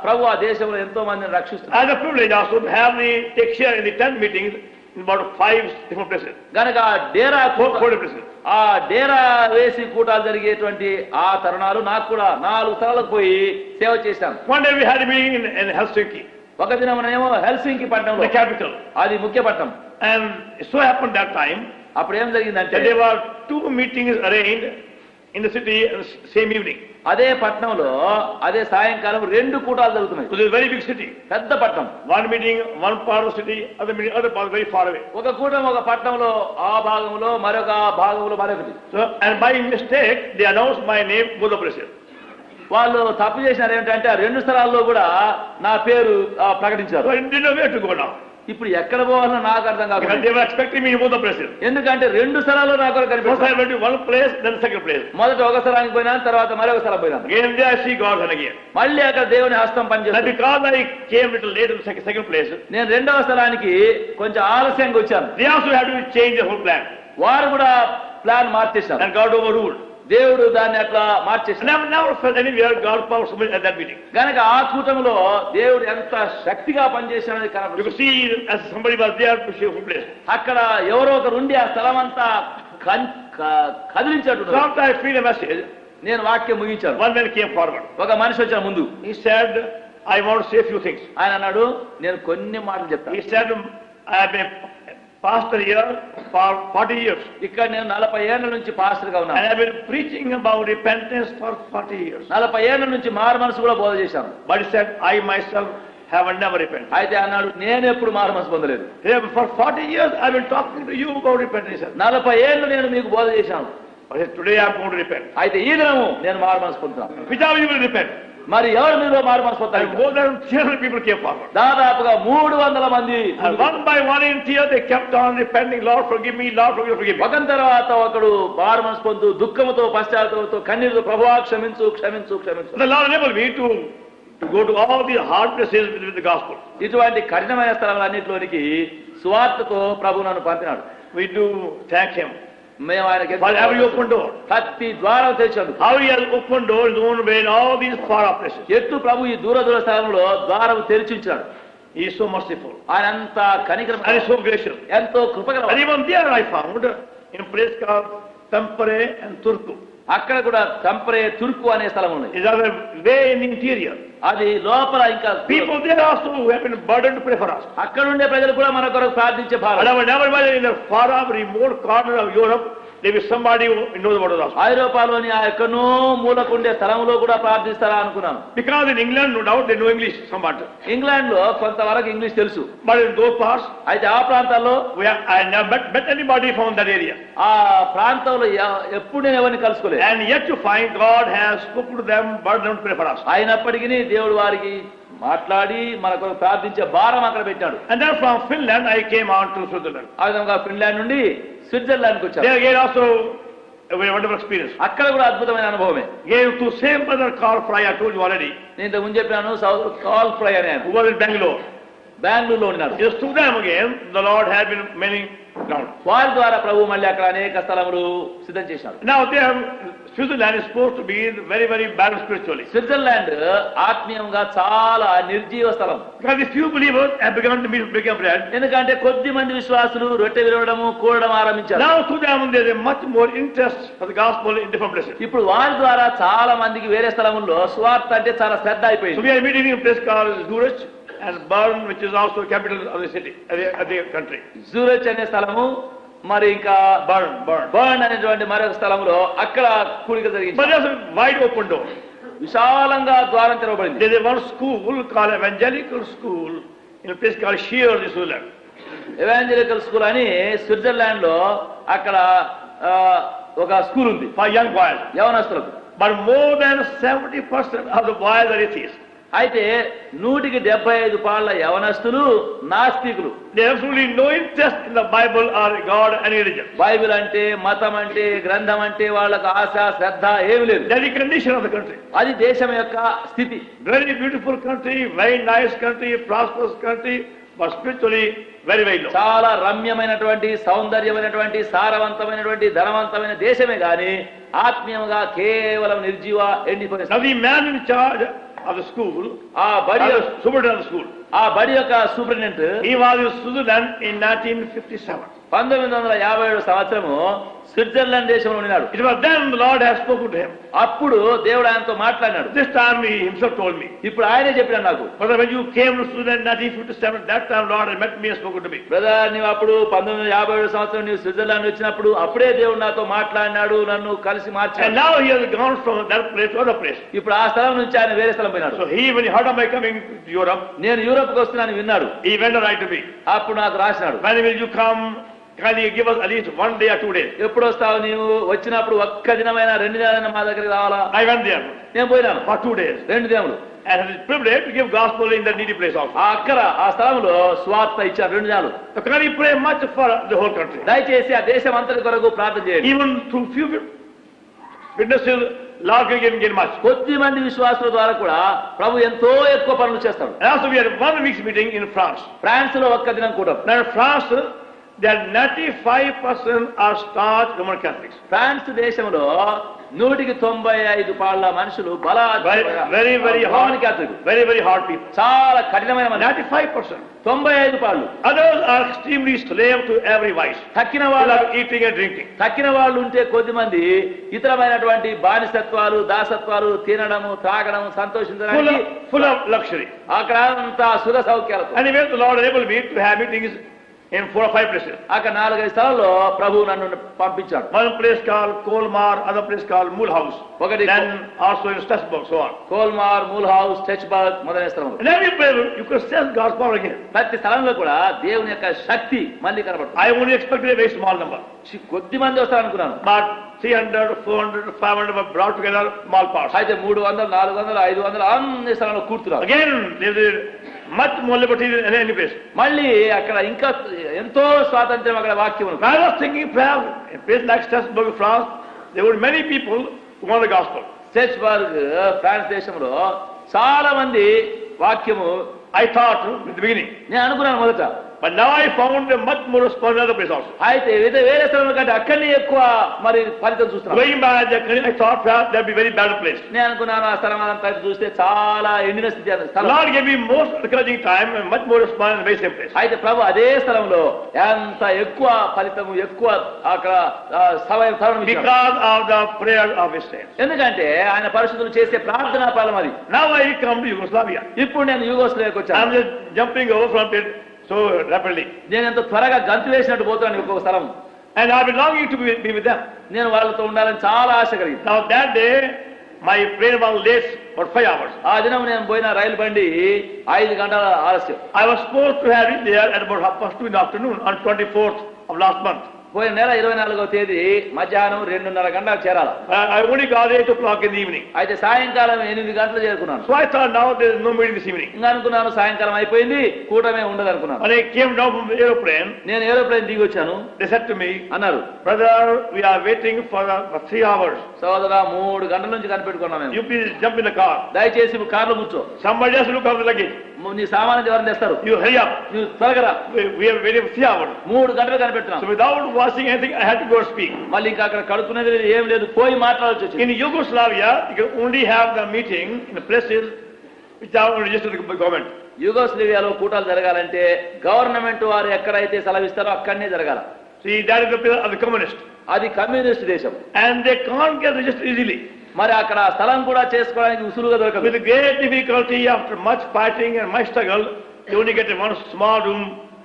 ప్రభు ఆ దేశంలో ఎంతో మందిని రక్షిస్తున్నారు. As a privilege also to have take share in the tent meetings in about 5 different places. కనుక ఆ డేరా 4 places. ఆ డేరా వేసి కూటాలు జరిగేటువంటి ఆ తరుణాలు నాకు కూడా 4 స్థలాలకు పోయి సేవ చేశాను. One day we had a meeting in Helsinki. ఒక దినమనేమో హెల్సింకి పట్టణంలో, the capital. అది ముఖ్య పట్టణం. And it so happened that time అప్పుడు ఏం జరిగిందంటే that there were 2 meetings arranged in the city same evening. అదే పట్టణంలో అదే సాయంకాలం 2 కూటాలు జరుగుతున్నాయి. So it's a very big city. పెద్ద పట్టణం. One meeting, one part of the city, other part very far away. ఒక కూటం ఒక పట్టణంలో ఆ భాగంలో మరొక భాగంలో మరొకటి. So and by mistake they announced my name both the places. వాళ్ళు తప్పు చేసినారు ఏమిటంటే ఆ 2 స్థలాల్లో కూడా నా పేరు ప్రకటించారు. So I didn't know where to go now. ఇప్పుడు ఎక్కడ పోవాలో నాకు అర్థం కాదు. They were expecting me in both the places. ఎందుకంటే 2 స్థలాల్లో నాకు First కనిపించారు. I went to one place, then the second place. మొదట ఒక స్థలానికి పోయినా తర్వాత మరొక స్థలం పోయినా Again there I see God and again. మళ్ళీ అక్కడ దేవుని హస్తం And పనిచేస్తుంది. because I came little late to the second place, నేను 2వ స్థలానికి కొంచెం ఆలస్యంగా వచ్చాను. they also had to change the whole plan. వారు కూడా ప్లాన్ మార్చేశారు. And God overruled. దేవుడు దాన్ని అట్లా And మార్చేశారు. I've never felt anywhere God power so much at that meeting. కనుక ఆ కూటమిలో దేవుడు ఎంత శక్తిగా పనిచేశాడని You కనపడుతుంది. could see as somebody was there to show the place. అక్కడ ఎవరో ఒకరు ఉండి ఆ స్థలం అంతా కదిలించాడు. After I feel a message, నేను వాక్యం ముగించాను. one man came forward. ఒక మనిషి వచ్చాడు ముందు. He said, I want to say a few things. ఆయన అన్నాడు నేను కొన్ని మాటలు చెప్తాను. He said, I have been pastor here for 40 years. ఇక్కడ నేను 40 ఏళ్ల నుంచి పాస్టర్ గా And ఉన్నాను. I have been preaching about repentance for 40 years. 40 ఏళ్ల నుంచి మారు మనసు కూడా బోధ చేశాను. But he said, I myself have never repented. అయితే అన్నాడు నేను ఎప్పుడు మారు మనసు పొందలేదు. For 40 years I've been talking to you about repentance. 40 ఏళ్ళు నేను మీకు బోధ చేశాను. But today I'm going to repent. అయితే ఈ దినము నేను మారు మనసు పొందుతాను. Which of you will repent? మరి ఎవరు మీలో మారు మనసు పొందుతారు? More than 300 people came forward. దాదాపుగా 300 మంది And one by one in tears they kept on repenting. Lord forgive me, Lord forgive me. ఒకరి తర్వాత ఒకడు మారు మనసు పొందు దుఃఖముతో పశ్చాత్తాపంతో కన్నీరుతో ప్రభువా క్షమించు క్షమించు క్షమించు. The Lord enabled me to go to all these hard places with the gospel. ఇటువంటి కఠినమైన స్థలాలన్నింటిలోనికి సువార్తతో ప్రభు నన్ను పంపినాడు. We do thank him మేము ఆయనకి for every open door. ప్రతి ద్వారం తెరిచాడు. How he has opened doors in his own way in all these far off places. ఎత్తు ప్రభు ఈ దూర దూర స్థలంలో ద్వారం తెరిచి ఉంచాడు. He is so merciful ఆయన అంత కనికరం and he is so gracious. ఎంతో కృపగలవాడు. And even there I found in a place called Tampere and Turku. అక్కడ కూడా తంపరే తుర్కు అనే స్థలం ఉంది. Is other way in the interior. అది లోపల ఇంకా People there also who have been burdened to pray for us. అక్కడ ఉండే ప్రజలు కూడా మన కొరకు ప్రార్థించే భారం. And I would never imagine in the far off remote corner of Europe there is somebody who knows about the gospel. ఐరోపాలోని ఆ ఎక్కడో మూలకుండే స్థలంలో కూడా ప్రార్థిస్తారా అనుకున్నాను. Because in England no doubt they know English somewhat. England లో కొంతవరకు ఇంగ్లీష్ తెలుసు. But in those parts అయితే ఆ ప్రాంతాల్లో I never met anybody from that area. ఆ ప్రాంతంలో ఎప్పుడు నేను ఎవరిని కలుసుకోలేదు. And yet you find God has spoken to them, burdened them to pray for us. అయినప్పటికీ దేవుడు వారికి మాట్లాడి మన కొరకు ప్రార్థించే భారం అక్కడ పెట్టాడు. And then from Finland I came on to Switzerland. ఆ విధంగా ఫిన్లాండ్ నుండి స్విట్జర్లాండ్కి వచ్చాను. There again also a very wonderful experience. అక్కడ కూడా అద్భుతమైన అనుభవమే. Gave to same brother Carl Fry, I told you already. నేను ఇంతకు ముందు చెప్పాను కాల్ ఫ్రై అని ఆయన Who was in Bangalore. బెంగళూరులో ఉన్నాడు. Just to them again, the Lord had been many ground. వారి ద్వారా ప్రభు మళ్ళీ అక్కడ అనేక స్థలములు సిద్ధం చేశాడు. Now they have, Switzerland is supposed to be very, very barren spiritually. Switzerland ఆత్మీయంగా చాలా నిర్జీవ స్థలం. Because the few believers have begun to break bread. ఎందుకంటే కొద్ది మంది విశ్వాసులు రొట్టె విరవడము కూడడం ఆరంభించారు. Now to them there is much more interest for the gospel in different places. ఇప్పుడు వారి ద్వారా చాలా మందికి వేరే స్థలముల్లో సువార్త అంటే చాలా శ్రద్ధ So అయిపోయింది. we are meeting in a place called Zurich and Bern, which is also capital of the city, of the country. Zurich అనే స్థలము మరి ఇంకా బర్న్ అనేటువంటి మరొక స్థలంలో అక్కడ కూడిక జరిగింది. But there's a wide open door. విశాలంగా ద్వారం తెరవబడింది. There is one school called Evangelical School in a place called Sheer, Switzerland. Evangelical school అని స్విట్జర్లాండ్ లో అక్కడ ఒక స్కూల్ ఉంది For young boys. యవనస్తులకు. But more than 70% of the boys are atheists. అయితే 175% యవనస్తులు నాస్తికులు. They have absolutely no interest in the Bible or God or any religion. Bible అంటే మతం అంటే గ్రంథం అంటే వాళ్ళకు ఆశ శ్రద్ధ ఏమి లేదు. That is the condition of the country. అది దేశం యొక్క స్థితి. Very beautiful country, very nice country, prosperous country, but spiritually very, very low. చాలా రమ్యమైనటువంటి సౌందర్యమైనటువంటి సారవంతమైనటువంటి ధనవంతమైన దేశమే గాని ఆత్మీయంగా కేవలం నిర్జీవ ఎండిపోయిన. Now the man in charge of the school, ఆ బడి superintendent of the school, ఆ బడి యొక్క superintendent he was in Switzerland in 1957. 1957 సంవత్సరము స్విట్జర్లాండ్ దేశంలో ఉన్నాడు. It was then the Lord has spoken to him. అప్పుడు దేవుడు ఆయనతో మాట్లాడినాడు. This time he himself told me. ఇప్పుడు ఆయనే చెప్పినాడు నాకు. Brother, when you came to Switzerland in 1957, that time Lord had met me and spoken to me. Brother నీవు అప్పుడు 1957 సంవత్సరం నీవు స్విట్జర్లాండ్ వచ్చినప్పుడు అప్పుడే దేవుడు నాతో మాట్లాడినాడు, నన్ను కలిసి And మార్చాడు. now he has gone from that place to other place. ఇప్పుడు ఆ స్థలం నుంచి ఆయన వేరే స్థలం పోయినాడు. So he, when he heard of my coming to Europe, నేను యూరోప్కి వస్తున్నాను విన్నాడు. he went to write to me. అప్పుడు నాకు రాసినాడు. When will you come? Can you give us at least 1 day or 2 days? ఎప్పుడు వస్తావు నీవు? వచ్చినప్పుడు ఒక్క దినమైన 2 దినాలైనా మా దగ్గరికి రావాలా? I went there నేను పోయినాను for 2 days. 2 దినములు. And it is privilege to give gospel in that needy place also. ఆ అక్కడ ఆ స్థలంలో స్వార్థ ఇచ్చారు 2 దినాలు. So can we pray much for the whole country? దయచేసి ఆ దేశం అంతటి కొరకు ప్రార్థన చేయండి. Even through few witnesses, Lord can get much. కొద్ది మంది విశ్వాసుల ద్వారా కూడా ప్రభు ఎంతో ఎక్కువ పనులు చేస్తాడు. And also we had 1 week's meeting in France. France లో ఒక్క దినం కూడా. Now in France, there are 95% are staunch Roman Catholics. France దేశంలో 195% మనుషులు Very, very hard. Catholic. Very, very hard people. చాలా కఠినమైన మనుషులు. 95%. 95%. Others are extremely slave to every vice. తక్కిన They వాళ్ళు love eating and drinking. తక్కిన వాళ్ళు ఉంటే కొద్ది మంది ఇతరమైనటువంటి బానిసత్వాలు దాసత్వాలు తినడము త్రాగడము సంతోషించడానికి Full of luxury. అక్కడ అంతా సుఖ సౌఖ్యాలతో. Anyway, the Lord enabled me to have meetings in 4 or 5 places. అక్కడ 4-5 స్థలాల్లో ప్రభువు నన్ను పంపించాడు. One place called Kolmar, other place called Mulhouse. ఒకటి Then also in Strasbourg, so on. Colmar, Mulhouse, టెచ్బర్గ్ మొదలైన స్థలంలో. And every place you could sense God's power again. ప్రతి స్థలంలో కూడా దేవుని యొక్క శక్తి మళ్ళీ కనబడుతుంది. I only expected a very small number. కొద్ది మంది వస్తారు అనుకున్నాను. But 300, 400, 500 were brought together, small parts. అయితే 300, 400, 500 అన్ని స్థలంలో కూర్చున్నారు. Again, there is much more liberty than any place. మళ్ళీ అక్కడ ఇంకా ఎంతో స్వాతంత్ర్యం అక్కడ వాక్యం ఉంది. I was thinking perhaps in a place like Strasbourg, France, there were many people who want the gospel. టెచ్బర్గ్ ఫ్రాన్స్ దేశంలో చాలా మంది వాక్యము I thought in the beginning. నేను అనుకున్నాను మొదట. But now I found a much more response in other place also. అయితే వేరే స్థలంలో కంటే అక్కడనే ఎక్కువ మరి ఫలితం చూస్తున్నాను. Going back, I thought perhaps that would be a very bad place. నేను అనుకున్నాను ఆ స్థలం అంతా చూస్తే చాలా ఎండిన స్థితి అన్న స్థలం. Lord gave me most encouraging time and much more response in the very same place. అయితే ప్రభు అదే స్థలంలో ఎంత ఎక్కువ ఫలితము ఎక్కువ అక్కడ సమయం Because of the prayer of his saints. ఎందుకంటే ఆయన పరిశుద్ధులు చేసే ప్రార్థనా ఫలం అది. Now I come to Yugoslavia. ఇప్పుడు నేను యూగోస్లావియాకి వచ్చాను. I'm just jumping over from it so rapidly. నేను ఎంత త్వరగా గంతు వేసినట్టు పోతాను ఒక్కొక్క స్థలం. And I've been longing to be with them. నేను వాళ్ళతో ఉండాలని చాలా ఆశ కలిగింది. Now that day, my plane was late for 5 hours. ఆ దినం నేను పోయిన రైలు బండి 5 గంటల ఆలస్యం. I was supposed to have it there at about 2:30 in the afternoon on 24th of last month. పోయిన నెల 24వ తేదీ మధ్యాహ్నం 2:30 గంటలకు చేరాలి. I only got 8 o'clock in the evening. అయితే సాయంకాలం 8 గంటలు చేరుకున్నాను. So I thought now there is no meeting this evening. ఇంకా అనుకున్నాను సాయంకాలం అయిపోయింది కూటమే ఉండదు అనుకున్నాను. When I came down from the aeroplane, నేను ఏరోప్లేన్ దిగి వచ్చాను. they said to me, అన్నారు, brother, we are waiting for 3 hours. సోదరా 3 గంటల నుంచి కనిపెట్టుకున్నాం మేము. You please jump in the car. దయచేసి కార్లో కూర్చో. Somebody else look after the luggage. నీ సామాను ఎవరిని తెస్తారు? You hurry up. నువ్వు త్వరగా రా. We are waiting for 3 hours. 3 గంటలు కనిపెట్టినాం. So without washing anything, I had to go speak. మళ్ళీ ఇంకా అక్కడ కడుక్కునేది లేదు, ఏం లేదు, పోయి మాట్లాడాల్సి వచ్చింది. In Yugoslavia, you can only have the meeting in the places which are registered by government. యుగోస్లావియాలో కూటాలు జరగాలంటే గవర్నమెంట్ వారు ఎక్కడైతే సెలవిస్తారో అక్కడనే జరగాల. See, that is the place of the communist. అది కమ్యూనిస్ట్ దేశం. And they can't get registered easily. మరి అక్కడ స్థలం కూడా చేసుకోవడానికి ఉసులుగా దొరకదు. With great difficulty, after much fighting and much struggle, you only get one small room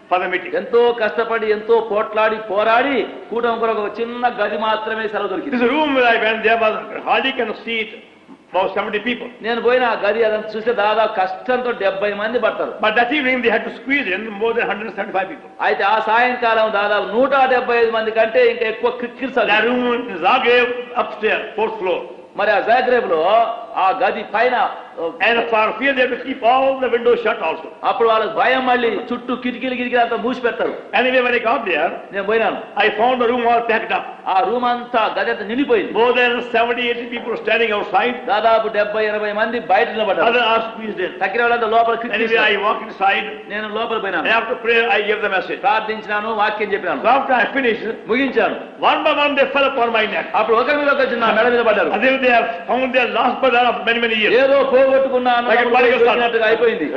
for the meeting. ఎంతో కష్టపడి ఎంతో పోట్లాడి పోరాడి కూటమి కొరకు ఒక చిన్న గది మాత్రమే సెలవు దొరికింది. This room where I went, there was hardly can seat about 70 people. నేను పోయిన ఆ గది అదంతా చూస్తే దాదాపు కష్టంతో 70 మంది పడతారు. But that evening they had to squeeze in more than 175 people. అయితే ఆ సాయంకాలం దాదాపు 175 మంది కంటే ఇంకా ఎక్కువ కిక్కిర్సాలి. That room in Zagreb upstairs, 4th floor. మరి ఆ జాగ్రేబ్ లో ఆ గది పైన And for fear they have to keep all the windows shut also. అప్పుడు వాళ్ళకి భయం, మళ్ళీ చుట్టూ కిటికీలు అంతా మూసి పెడతారు. Anyway, when I got there, నేను పోయినాను. I found the room all packed up. ఆ రూమ్ అంతా గది అంతా నిండిపోయింది. More than 70-80 people standing outside. దాదాపు 70-80 మంది బయట నిలబడ్డారు. Others are squeezed in. తక్కిన వాళ్ళంతా లోపల Anyway, కిటికీ. I walked inside. నేను లోపల పోయినాను. And after prayer, I gave the message. ప్రార్థించినాను, వాక్యం చెప్పినాను. So after I finished, ముగించాను. one by one they fell upon my neck. అప్పుడు ఒకరి మీద ఒకరు నా మెడ మీద పడ్డారు. As if they have found their lost brother after many years. ఏదో పోగొట్టుకున్నాను అయిపోయింది.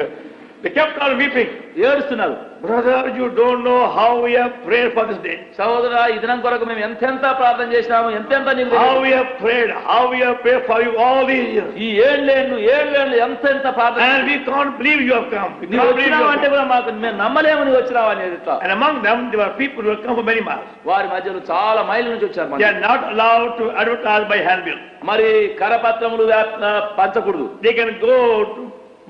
They kept on weeping. ఏడుస్తున్నారు. Brother, you don't know how we have prayed for this day. సహోదరా, ఈ దినం కొరకు మేము ఎంతెంత ప్రార్థన చేసినాము, ఎంతెంత how we have prayed for you all these years. ఈ ఏళ్ళేళ్ళు ఎంతెంత ప్రార్థన. And we can't believe you have come. నువ్వు వచ్చినావు అంటే కూడా మాకు మేము నమ్మలేము నువ్వు వచ్చినావు అనేది. And among them there were people who have come for many miles. వారి మధ్యలో చాలా మైళ్ళ నుంచి వచ్చారు. They are not allowed to advertise by handbill. మరి కరపత్రములు పంచకూడదు. They can go to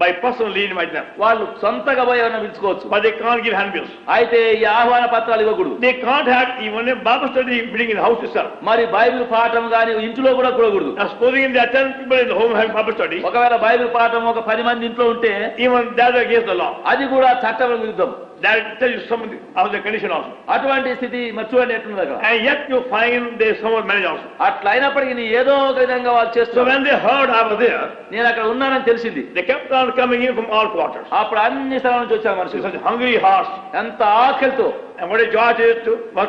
by personally invite them. వాళ్ళు సొంతగా పోయి ఎవరైనా పిలుచుకోవచ్చు. But they can't give handbills. అయితే ఈ ఆహ్వాన పత్రాలు ఇవ్వకూడదు. They can't have even a Bible study meeting in the house itself. మరి బైబిల్ పాఠం గాని ఇంట్లో కూడా కూడకూడదు. Now supposing there are 10 people in the home having Bible study. ఒకవేళ బైబిల్ పాఠం ఒక 10 మంది ఇంట్లో ఉంటే even that is against the law. అది కూడా చట్టం విరుద్ధం. That tells you something of the condition also. అటువంటి స్థితి మరి చూడండి ఎట్లుంది అక్కడ. And yet you find they somewhat manage also. అట్లా అయినప్పటికీ ఏదో ఒక విధంగా వాళ్ళు So చేస్తారు. when they heard I was there, నేను అక్కడ ఉన్నానని తెలిసింది. they kept on coming in from all quarters. అప్పుడు అన్ని స్థలాల నుంచి వచ్చారు మనుషులు. Such hungry hearts. ఎంత ఆకలితో. And what a joy it is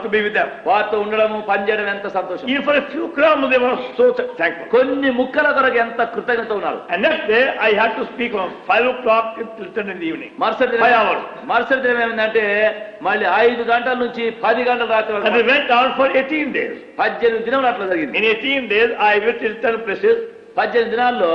to be with them. వారితో ఉండడము పనిచేయడం ఎంత సంతోషం. Even for a few crumbs they were so thankful. కొన్ని ముక్కల కొరకు ఎంత కృతజ్ఞత ఉన్నారు. And next day I had to speak from 5 o'clock till 10 in the evening. మరుసటి 5 hours. మరుసటి దినం ఏమిటంటే మళ్ళీ 5 గంటల నుంచి 10 గంటల రాత్రి And వరకు. it went on for 18 days. 18 దినములు అట్లా జరిగింది. In 18 days I visited 10 places. 18 దినాల్లో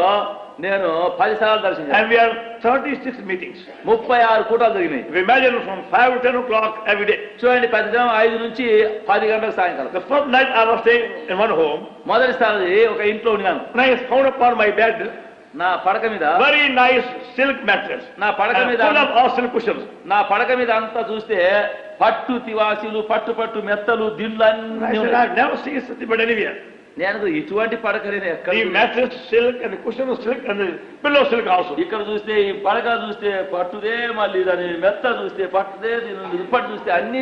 నేను 10 సార్లు దర్శించాను. And we have 36 meetings. 36 కూటాలు జరిగినాయి. We imagine from 5 to 10 o'clock every day. చూడండి, ప్రతిదినం 5 నుంచి 10 గంటలకు సాయంకాలం. The first night I was staying in one home. మొదటిసారి ఒక ఇంట్లో ఉన్నాను. And I found upon my bed నా పడక మీద very nice silk mattress. నా పడక మీద full of all silk cushions. నా పడక మీద అంతా చూస్తే పట్టు తివాసీలు, పట్టు మెత్తలు, దిండ్లు I అన్ని said, ఉన్నాయి. I've never seen something but anywhere. నేను ఇటువంటి పడక నేను ఎక్కడ The mattress silk and the cushion was silk and the pillow silk also. ఇక్కడ చూస్తే ఈ పడక చూస్తే పట్టుదే, మళ్ళీ దాని మెత్త చూస్తే పట్టుదే, దీని దుప్పటి చూస్తే అన్ని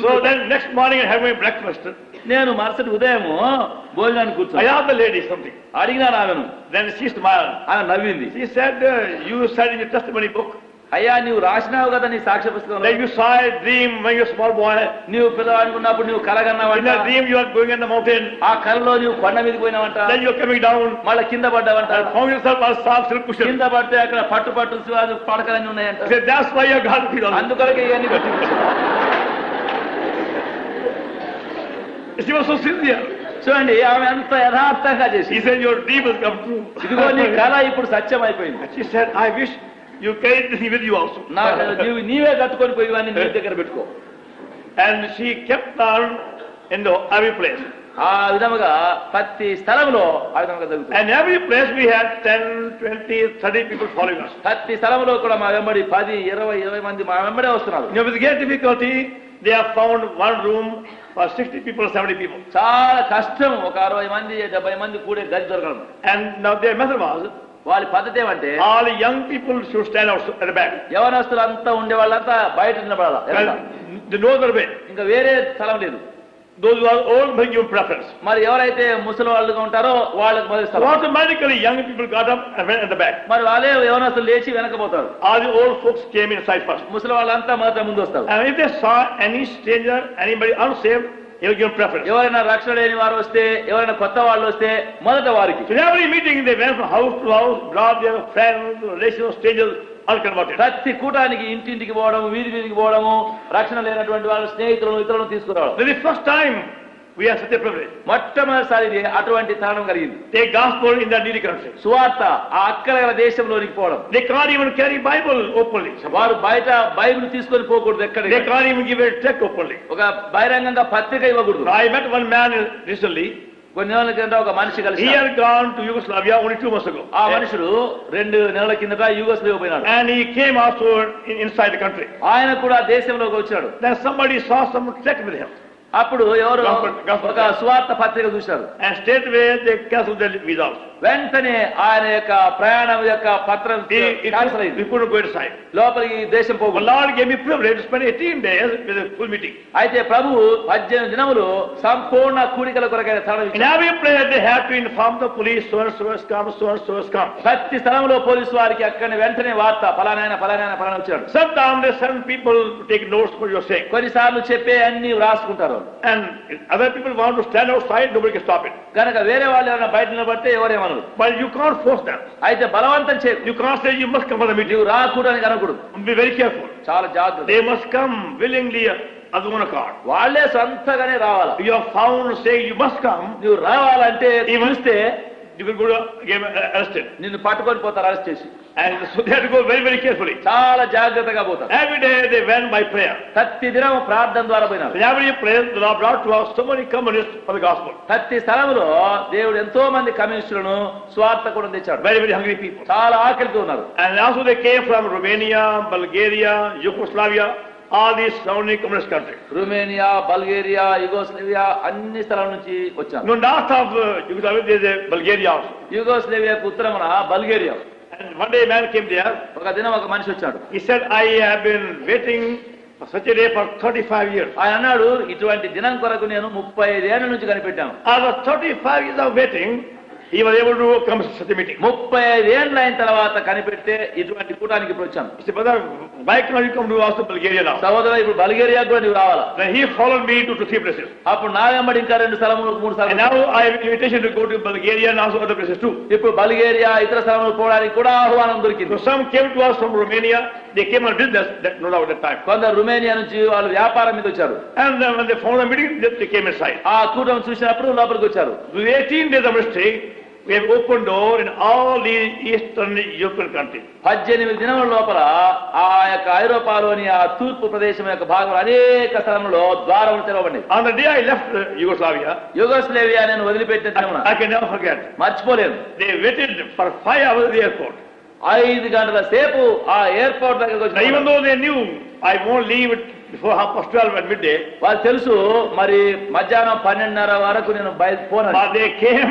So then next morning I had my breakfast. నేను మరుసటి ఉదయము భోజనానికి I కూర్చొని asked the lady something. అడిగినాను ఆమెను. Then she smiled. ఆమె నవ్వింది. She said, you said in your testimony book అయ్యా, నీవు రాసినావు కదా నీ సాక్ష్య పుస్తకంలో, that you saw a dream when you were a small boy. నీవు పిల్లవాడికి ఉన్నప్పుడు నీవు In కలగన్నావంట. that dream you are going in the mountain. ఆ కలలో నీవు కొండ మీదకి పోయినావంట. Then you are coming down మళ్ళీ కింద పడ్డావంట. and found yourself on soft silk cushion. కింద పడితే అక్కడ పట్టు పడకలన్నీ ఉన్నాయంట. He said, that's why you have got to be on. అందుకొరకే ఇవన్నీ కట్టి She was so sincere. చూడండి, ఆమె ఎంత యథార్థంగా చేసి, He said, your dream has come true. ఇదిగో నీ కళ ఇప్పుడు సత్యం అయిపోయింది. She said, I wish you carried this with you also. నీవే కట్టుకొని పోయి వాడిని నీ దగ్గర పెట్టుకో. And she kept on in the every place. ఆ విధముగా ప్రతి స్థలంలో ఆ విధంగా జరుగుతుంది. And every place we had 10, 20, 30 people following us. ప్రతి స్థలంలో కూడా మా వెంబడి 10, 20 మంది మా వెంబడే వస్తున్నారు. With great difficulty, they have found one room for 60 people, 70 people. చాలా కష్టం ఒక 60 మంది 70 మంది కూడే గది దొరకడం. And now their method was, వాళ్ళ పద్ధతి ఏమంటే, all the young people should stand out at the back. యవనస్తులు అంతా ఉండే వాళ్ళంతా బయట నిలబడాలి. They know their way. ఇంకా వేరే స్థలం లేదు. Those who are old will give preference. మరి ఎవరైతే ముసలి వాళ్ళుగా ఉంటారో వాళ్ళకి మొదటి So స్థలం. automatically young people got up and went at the back. మరి వాళ్ళే యవనస్తులు లేచి వెనకపోతారు. All the old folks came inside first. ముసలి వాళ్ళంతా మొదట ముందు వస్తారు. And if they saw any stranger, anybody unsaved, he will give preference. ఎవరైనా రక్షణ లేని వారు వస్తే, ఎవరైనా కొత్త వాళ్ళు వస్తే మొదట వారికి. So in every meeting they went from house to house, brought their friends, relations, strangers, unconverted. ప్రతి కూటానికి ఇంటింటికి పోవడం, వీధికి పోవడము, రక్షణ లేనటువంటి వాళ్ళ స్నేహితులను ఇతరులను తీసుకురావడం. This is the first time we have such a privilege. మొట్టమొదటిసారి అటువంటి తరుణం కలిగింది. Take gospel in that needy country. సువార్త ఆ అక్కల దేశంలోనికి పోవడం. They can't even carry Bible openly. వారు బయట బైబిల్ తీసుకొని పోకూడదు. ఎక్కడికి They can't even give a check openly. ఒక బహిరంగంగా పత్రిక ఇవ్వకూడదు. I met one man recently. కొన్ని నెలల కింద ఒక మనిషి కలిసి, He had gone to Yugoslavia only 2 months ago. ఆ మనుషుడు 2 నెలల కిందట యుగోస్లావియా పోయినాడు. And he came also inside the country. ఆయన కూడా దేశంలోకి వచ్చాడు. Then somebody saw some check with him. అప్పుడు ఎవరు Gospel. ఒక సువార్త పత్రిక చూశారు. And straightway they canceled their visas. వెంటనే ఆయన యొక్క ప్రయాణం యొక్క పత్రం క్యాన్సిల్ అయింది. We couldn't go inside. లోపలికి దేశం The పోకూడదు. Lord gave me privilege to spend 18 days with a full meeting. అయితే ప్రభు 18 దినములు సంపూర్ణ కూడికల కొరకైన స్థలం In ఇచ్చాడు. every place they had to inform the police, so and so has come, so and so has come. ప్రతి స్థలంలో పోలీసు వారికి అక్కడ వెంటనే వార్త ఫలానా వచ్చాడు. Sometimes they send people to take notes what you're saying. కొన్నిసార్లు చెప్పే అన్ని రాసుకుంటారు. And if other people want to stand outside, nobody can stop it. కనుక వేరే వాళ్ళు ఎవరైనా బయట నిలబడితే ఎవరేమనరు. But you can't force them. అయితే బలవంతం చేయ, You can't say you must come for the meeting. నువ్వు రాకూడదని అనకూడదు. Be very careful. చాలా జాగ్రత్త. They must come willingly as one accord. వాళ్ళే సొంతగానే రావాలి. You are found saying you must come, నువ్వు రావాలంటే చూస్తే you will go to get arrested. నిన్ను పట్టుకొని పోతారు అరెస్ట్ చేసి. And so they have to go very, very carefully. చాలా జాగ్రత్తగా పోతారు. Every day they went by prayer. ప్రతి దినం ప్రార్థన ద్వారా పోయినారు. In every place the Lord brought to us so many communists for the gospel. ప్రతి స్థలంలో దేవుడు ఎంతో మంది కమ్యూనిస్టులను స్వార్థ కూడా తెచ్చాడు. Very, very hungry people. చాలా ఆకలితో ఉన్నారు. And also they came from Romania, Bulgaria, Yugoslavia, all these surrounding communist countries. Romania, Bulgaria, Yugoslavia అన్ని స్థలాల నుంచి వచ్చారు. No, north of Yugoslavia there is a Bulgaria also. యుగోస్లావియాకు ఉత్తరమున Bulgaria. And one day a man came there. ఒక దినం ఒక మనిషి వచ్చాడు. He said, I have been waiting for such a day for 35 years. ఆయన అన్నాడు, ఇటువంటి దినం కొరకు నేను 35 ఏళ్ల నుంచి కనిపెట్టాను. After 35 years of waiting, he was able to come to such a meeting. 35 ఏళ్ళు అయిన తర్వాత కనిపెడితే ఇటువంటి కూటానికి ఇప్పుడు వచ్చాను. He said, brother, why can't you come to also Bulgaria now? సహోదరా, ఇప్పుడు బల్గేరియా కూడా నువ్వు రావాలా? Then he followed me to 3 places. అప్పుడు నా వెంబడి ఇంకా 2 స్థలములు 3 And స్థలాలు. now I have an invitation to go to Bulgaria and also other places too. ఇప్పుడు బల్గేరియా ఇతర స్థలములు పోవడానికి కూడా ఆహ్వానం దొరికింది. So some came to us from Romania. They came on business, that no doubt that time. కొందరు రుమేనియా నుంచి వాళ్ళు వ్యాపారం మీద వచ్చారు. And then when they found the meeting, they came inside. ఆ కూటమి చూసినప్పుడు లోపలికి వచ్చారు. With 18 days of ministry, we have opened door in all these Eastern European countries. 18 దినముల లోపల ఆ యొక్క ఐరోపాలోని ఆ తూర్పు ప్రదేశం యొక్క భాగంలో అనేక స్థలంలో ద్వారములు తెరవబడ్డాయి. On the day I left Yugoslavia, Yugoslavia నేను వదిలిపెట్టిన దినమున I can never forget. మర్చిపోలేను. They waited for 5 hours at the airport. 5 గంటల సేపు ఆ ఎయిర్పోర్ట్ దగ్గరకు Now, even వచ్చి though they knew I won't leave it before 12:30 at midday, వాళ్ళు తెలుసు మరి మధ్యాహ్నం 12:30 వరకు నేను పోను. but they came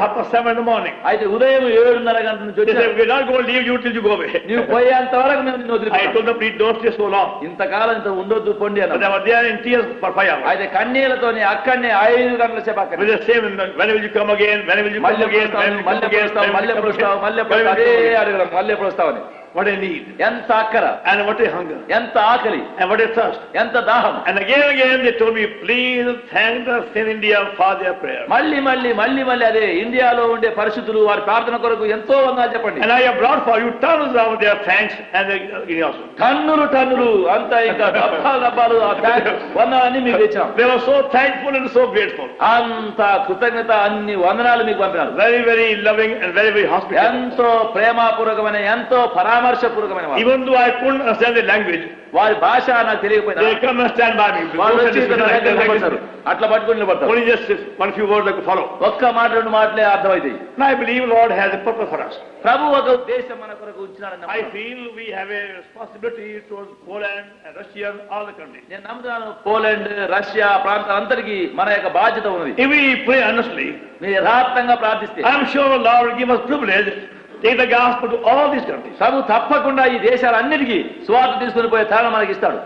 about 7:30 in the morning. అయితే ఉదయం 7:30 గంటల నుంచి They said, వచ్చి we're not going to leave you till you go away. నీవు పోయేంత వరకు మేము నిన్ను I వదిలిపెట్టాం. told them, please don't stay so long. ఇంతకాలం ఇంత ఉండొద్దు పొండి But they అన్న. were there in tears for 5 hours. అయితే కన్నీళ్లతోని అక్కడనే 5 గంటల సేపు అక్కడ With the same, when will you come again? When will you come మళ్ళీ again? ఎప్పుడు When will you come again? వస్తావు, When will మళ్ళీ you ఎప్పుడు come వస్తావు, again? మళ్ళీ ఎప్పుడు When will వస్తావు, you come అదే again? అడగడం, మళ్ళీ ఎప్పుడు వస్తావని. What a need. ఎంత అక్కర, And what a hunger. ఎంత ఆకలి, And what a thirst. ఎంత దాహం. And again they told me, please thank us in India for their prayer. మళ్ళీ మళ్ళీ మళ్ళీ మళ్ళీ అదే ఇండియాలో ఉండే పరిస్థితులు వారి ప్రార్థన కొరకు ఎంతో వందనాలు చెప్పండి. And I have brought for you tons of their thanks and their also. టన్నులు టన్నులు అంతా ఇంకా డబ్బాలు డబ్బాలు ఆ బ్యాగ్ వందనాన్ని మీకు తెచ్చాం. They were so thankful and so grateful. అంత కృతజ్ఞత, అన్ని వందనాలు మీకు పంపినారు. Very, very loving and very, very hospitable. ఎంతో ప్రేమపూర్వకమైన, ఎంతో పరామర్శపూర్వకమైన వారు. Even though I couldn't understand the language, వారి భాష నాకు తెలియకపోయినా they come and stand by me. వాళ్ళు వచ్చి నా దగ్గర నిలబడతారు. అట్లా పట్టుకుని నిలబడతారు. Only just one few words I could follow. ఒక్క మాట 2 మాటలే అర్థమవుతాయి. And I believe Lord has a purpose for us. ప్రభు ఒక ఉద్దేశం మన కొరకు ఉంచినాడన్న I feel we have a responsibility towards Poland and Russia and all the countries. నేను నమ్ముతున్నాను పోలాండ్, రష్యా ప్రాంతాలంతటికీ మన యొక్క బాధ్యత ఉన్నది. If we pray earnestly, మీరు యథార్థంగా ప్రార్థిస్తే I am sure Lord will give us privilege to take the gospel to all these countries. ప్రభు తప్పకుండా ఈ దేశాలన్నిటికీ సువార్త తీసుకుని పోయే తరుణం మనకి ఇస్తాడు.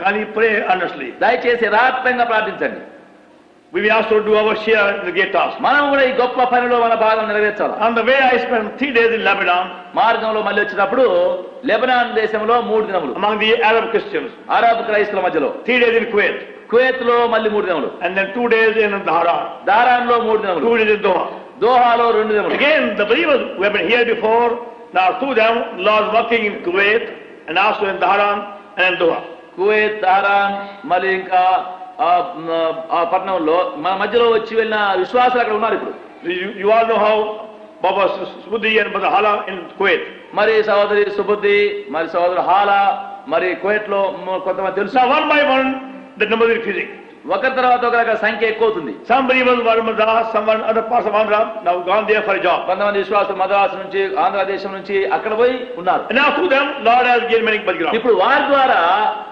Can we pray earnestly? దయచేసి యథార్థంగా ప్రార్థించండి. We will also do our share in the great task. మనం కూడా ఈ గొప్ప పనిలో మన భాగం నెరవేర్చాలి. On the way I spent 3 days in Lebanon మార్గంలో మళ్ళీ వచ్చినప్పుడు లెబనాన్ దేశంలో 3 దినములు among the Arab Christians, Arab క్రైస్తవుల మధ్యలో, 3 days in Kuwait, కువైత్ లో మళ్ళీ 3 దినములు, and then 2 days in Dhahran, దారాన్లో 3 దినములు, 2 days in Doha. దోహాలో 2 దినములు. Again, the believers who have been here before, now through them, Lord is working in Kuwait and also in Dhahran and in Doha. Kuwait, Dhahran, మళ్ళీ ఇంకా ఆ పట్టణంలో మన మధ్యలో వచ్చి వెళ్ళిన విశ్వాసాలు అక్కడ ఉన్నారు. ఇప్పుడు You all know how Baba Subudhi and Brother Hala in Kuwait. మరి సహోదరి సుబుద్ధి, మరి సహోదరు హాలా, మరి కువైట్ లో కొంతమంది తెలుసు. Now one by one, the number is increasing. ఒకరి తర్వాత ఒకరి సంఖ్య ఎక్కువ అవుతుంది. Some believers were in Madras, some were in other parts of Andhra, now gone there for a job. కొంతమంది విశ్వాసులు మద్రాసు నుంచి, ఆంధ్రదేశం నుంచి అక్కడ పోయి ఉన్నారు. And now through them, Lord has given many background. ఇప్పుడు వారి ద్వారా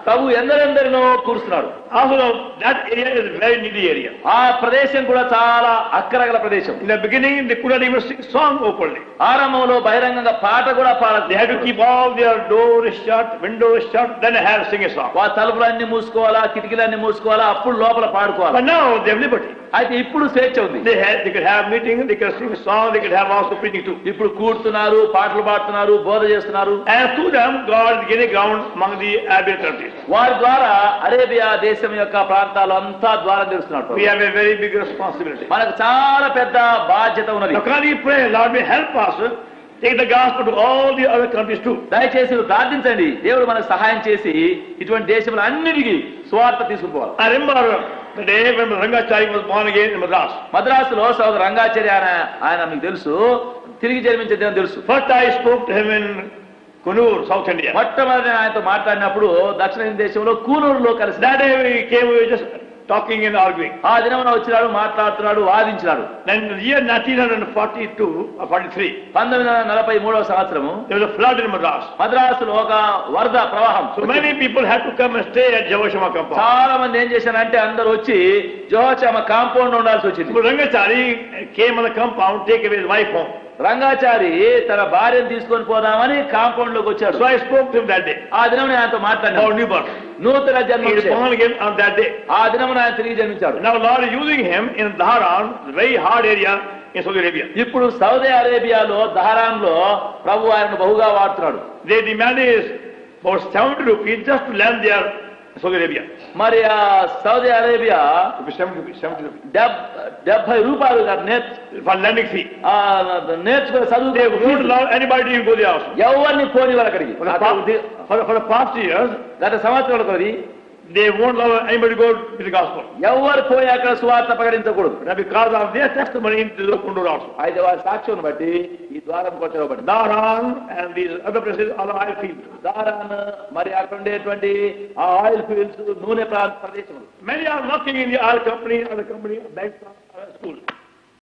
ప్రభు ఎందరెందరినో కూరుస్తున్నాడు. Also now, that area is a very needy area. ఆ ప్రదేశం కూడా చాలా అక్కరగల ప్రదేశం. In the beginning, they could not even sing song openly. ఆరంభంలో బహిరంగంగా పాట కూడా పాడదు. They had to keep all their doors shut, windows shut, then they had to sing a song. వా తలుపులన్నీ మూసుకోవాలా, కిటికీలన్నీ మూసుకోవాలా, అప్పుడు లోపల పాడుకోవాలి. But now they have liberty. అయితే ఇప్పుడు స్వేచ్ఛ ఉంది. They could have meeting, they could sing a song, they could have also preaching too. ఇప్పుడు కూడుతున్నారు, పాటలు పాడుతున్నారు, బోధ చేస్తున్నారు. And through them, God is gaining ground among the Arabian countries. వారి ద్వారా అరేబియా దేశం యొక్క ప్రాంతాలు అంతా ద్వారం తెరుస్తున్నాడు. We have a very big responsibility. మనకు చాలా పెద్ద బాధ్యత ఉన్నది. Now can we pray, Lord may help us take the gospel to all the other countries too. దయచేసి ప్రార్థించండి, దేవుడు మనకు సహాయం చేసి ఇటువంటి దేశంలో అన్నిటికీ స్వార్థ తీసుకుపోవాలి. I remember the day when Rangachari was born again in Madras. మద్రాసులో సోదరు రంగాచార్య ఆయన మీకు తెలుసు, తిరిగి జన్మించేదని తెలుసు. First I spoke to him in Kunur, South India. మొట్టమొదటి ఆయనతో మాట్లాడినప్పుడు దక్షిణ దేశంలో కూనూరులో కలిసి That day we came, we were just talking and arguing. ఆ దినమున వచ్చినాడు, మాట్లాడుతున్నాడు, వాదించినాడు. Then in the year 1942 or 43, 1943వ సంవత్సరము there was a flood in Madras. మద్రాసులో ఒక వరద ప్రవాహం. So many people had to come and stay at Javashama compound. చాలా మంది ఏం చేశారంటే అందరూ వచ్చి జోహచమ కాంపౌండ్ ఉండాల్సి వచ్చింది. So Rangachari came on the compound, take away his wife home. Rangachari తన భార్యను తీసుకొని పోదామని కాంపౌండ్ లోకి వచ్చాడు. So I spoke to him that day. ఆ దినం ఆయనతో మాట్లాడినా About new birth. నూతన జన్మ He was born again on that day. ఆ దినమున ఆయన తిరిగి జన్మించాడు. Now Lord is using him in Dhahran, a very hard area in Saudi Arabia. ఇప్పుడు సౌదీ అరేబియాలో దహరాన్లో ప్రభు ఆయనను బహుగా వాడుతున్నాడు. They demanded about 70 rupees just to land there in Saudi Arabia. మరి ఆ సౌదీ అరేబియా 70 rupees. 70 రూపాయలు For landing fee. నేర్చుకుని They చదువు wouldn't allow anybody to go there also. ఎవరిని పోని వాళ్ళు అక్కడికి. For the past years, గత సంవత్సరాల కొద్ది they won't allow anybody to go with the gospel. ఎవరు పోయి అక్కడ సువార్త ప్రకటించకూడదు. Now because of their testimony, they don't come also. అయితే వారి సాక్ష్యం బట్టి ఈ ద్వారం కొట్టబడింది. Daran and these other places are oil fields. దారాన్ మరి అక్కడ ఉండేటువంటి ఆ ఆయిల్ ఫీల్డ్స్ నూనె ప్రదేశములు. Many are working in the oil company or the company of banks or school.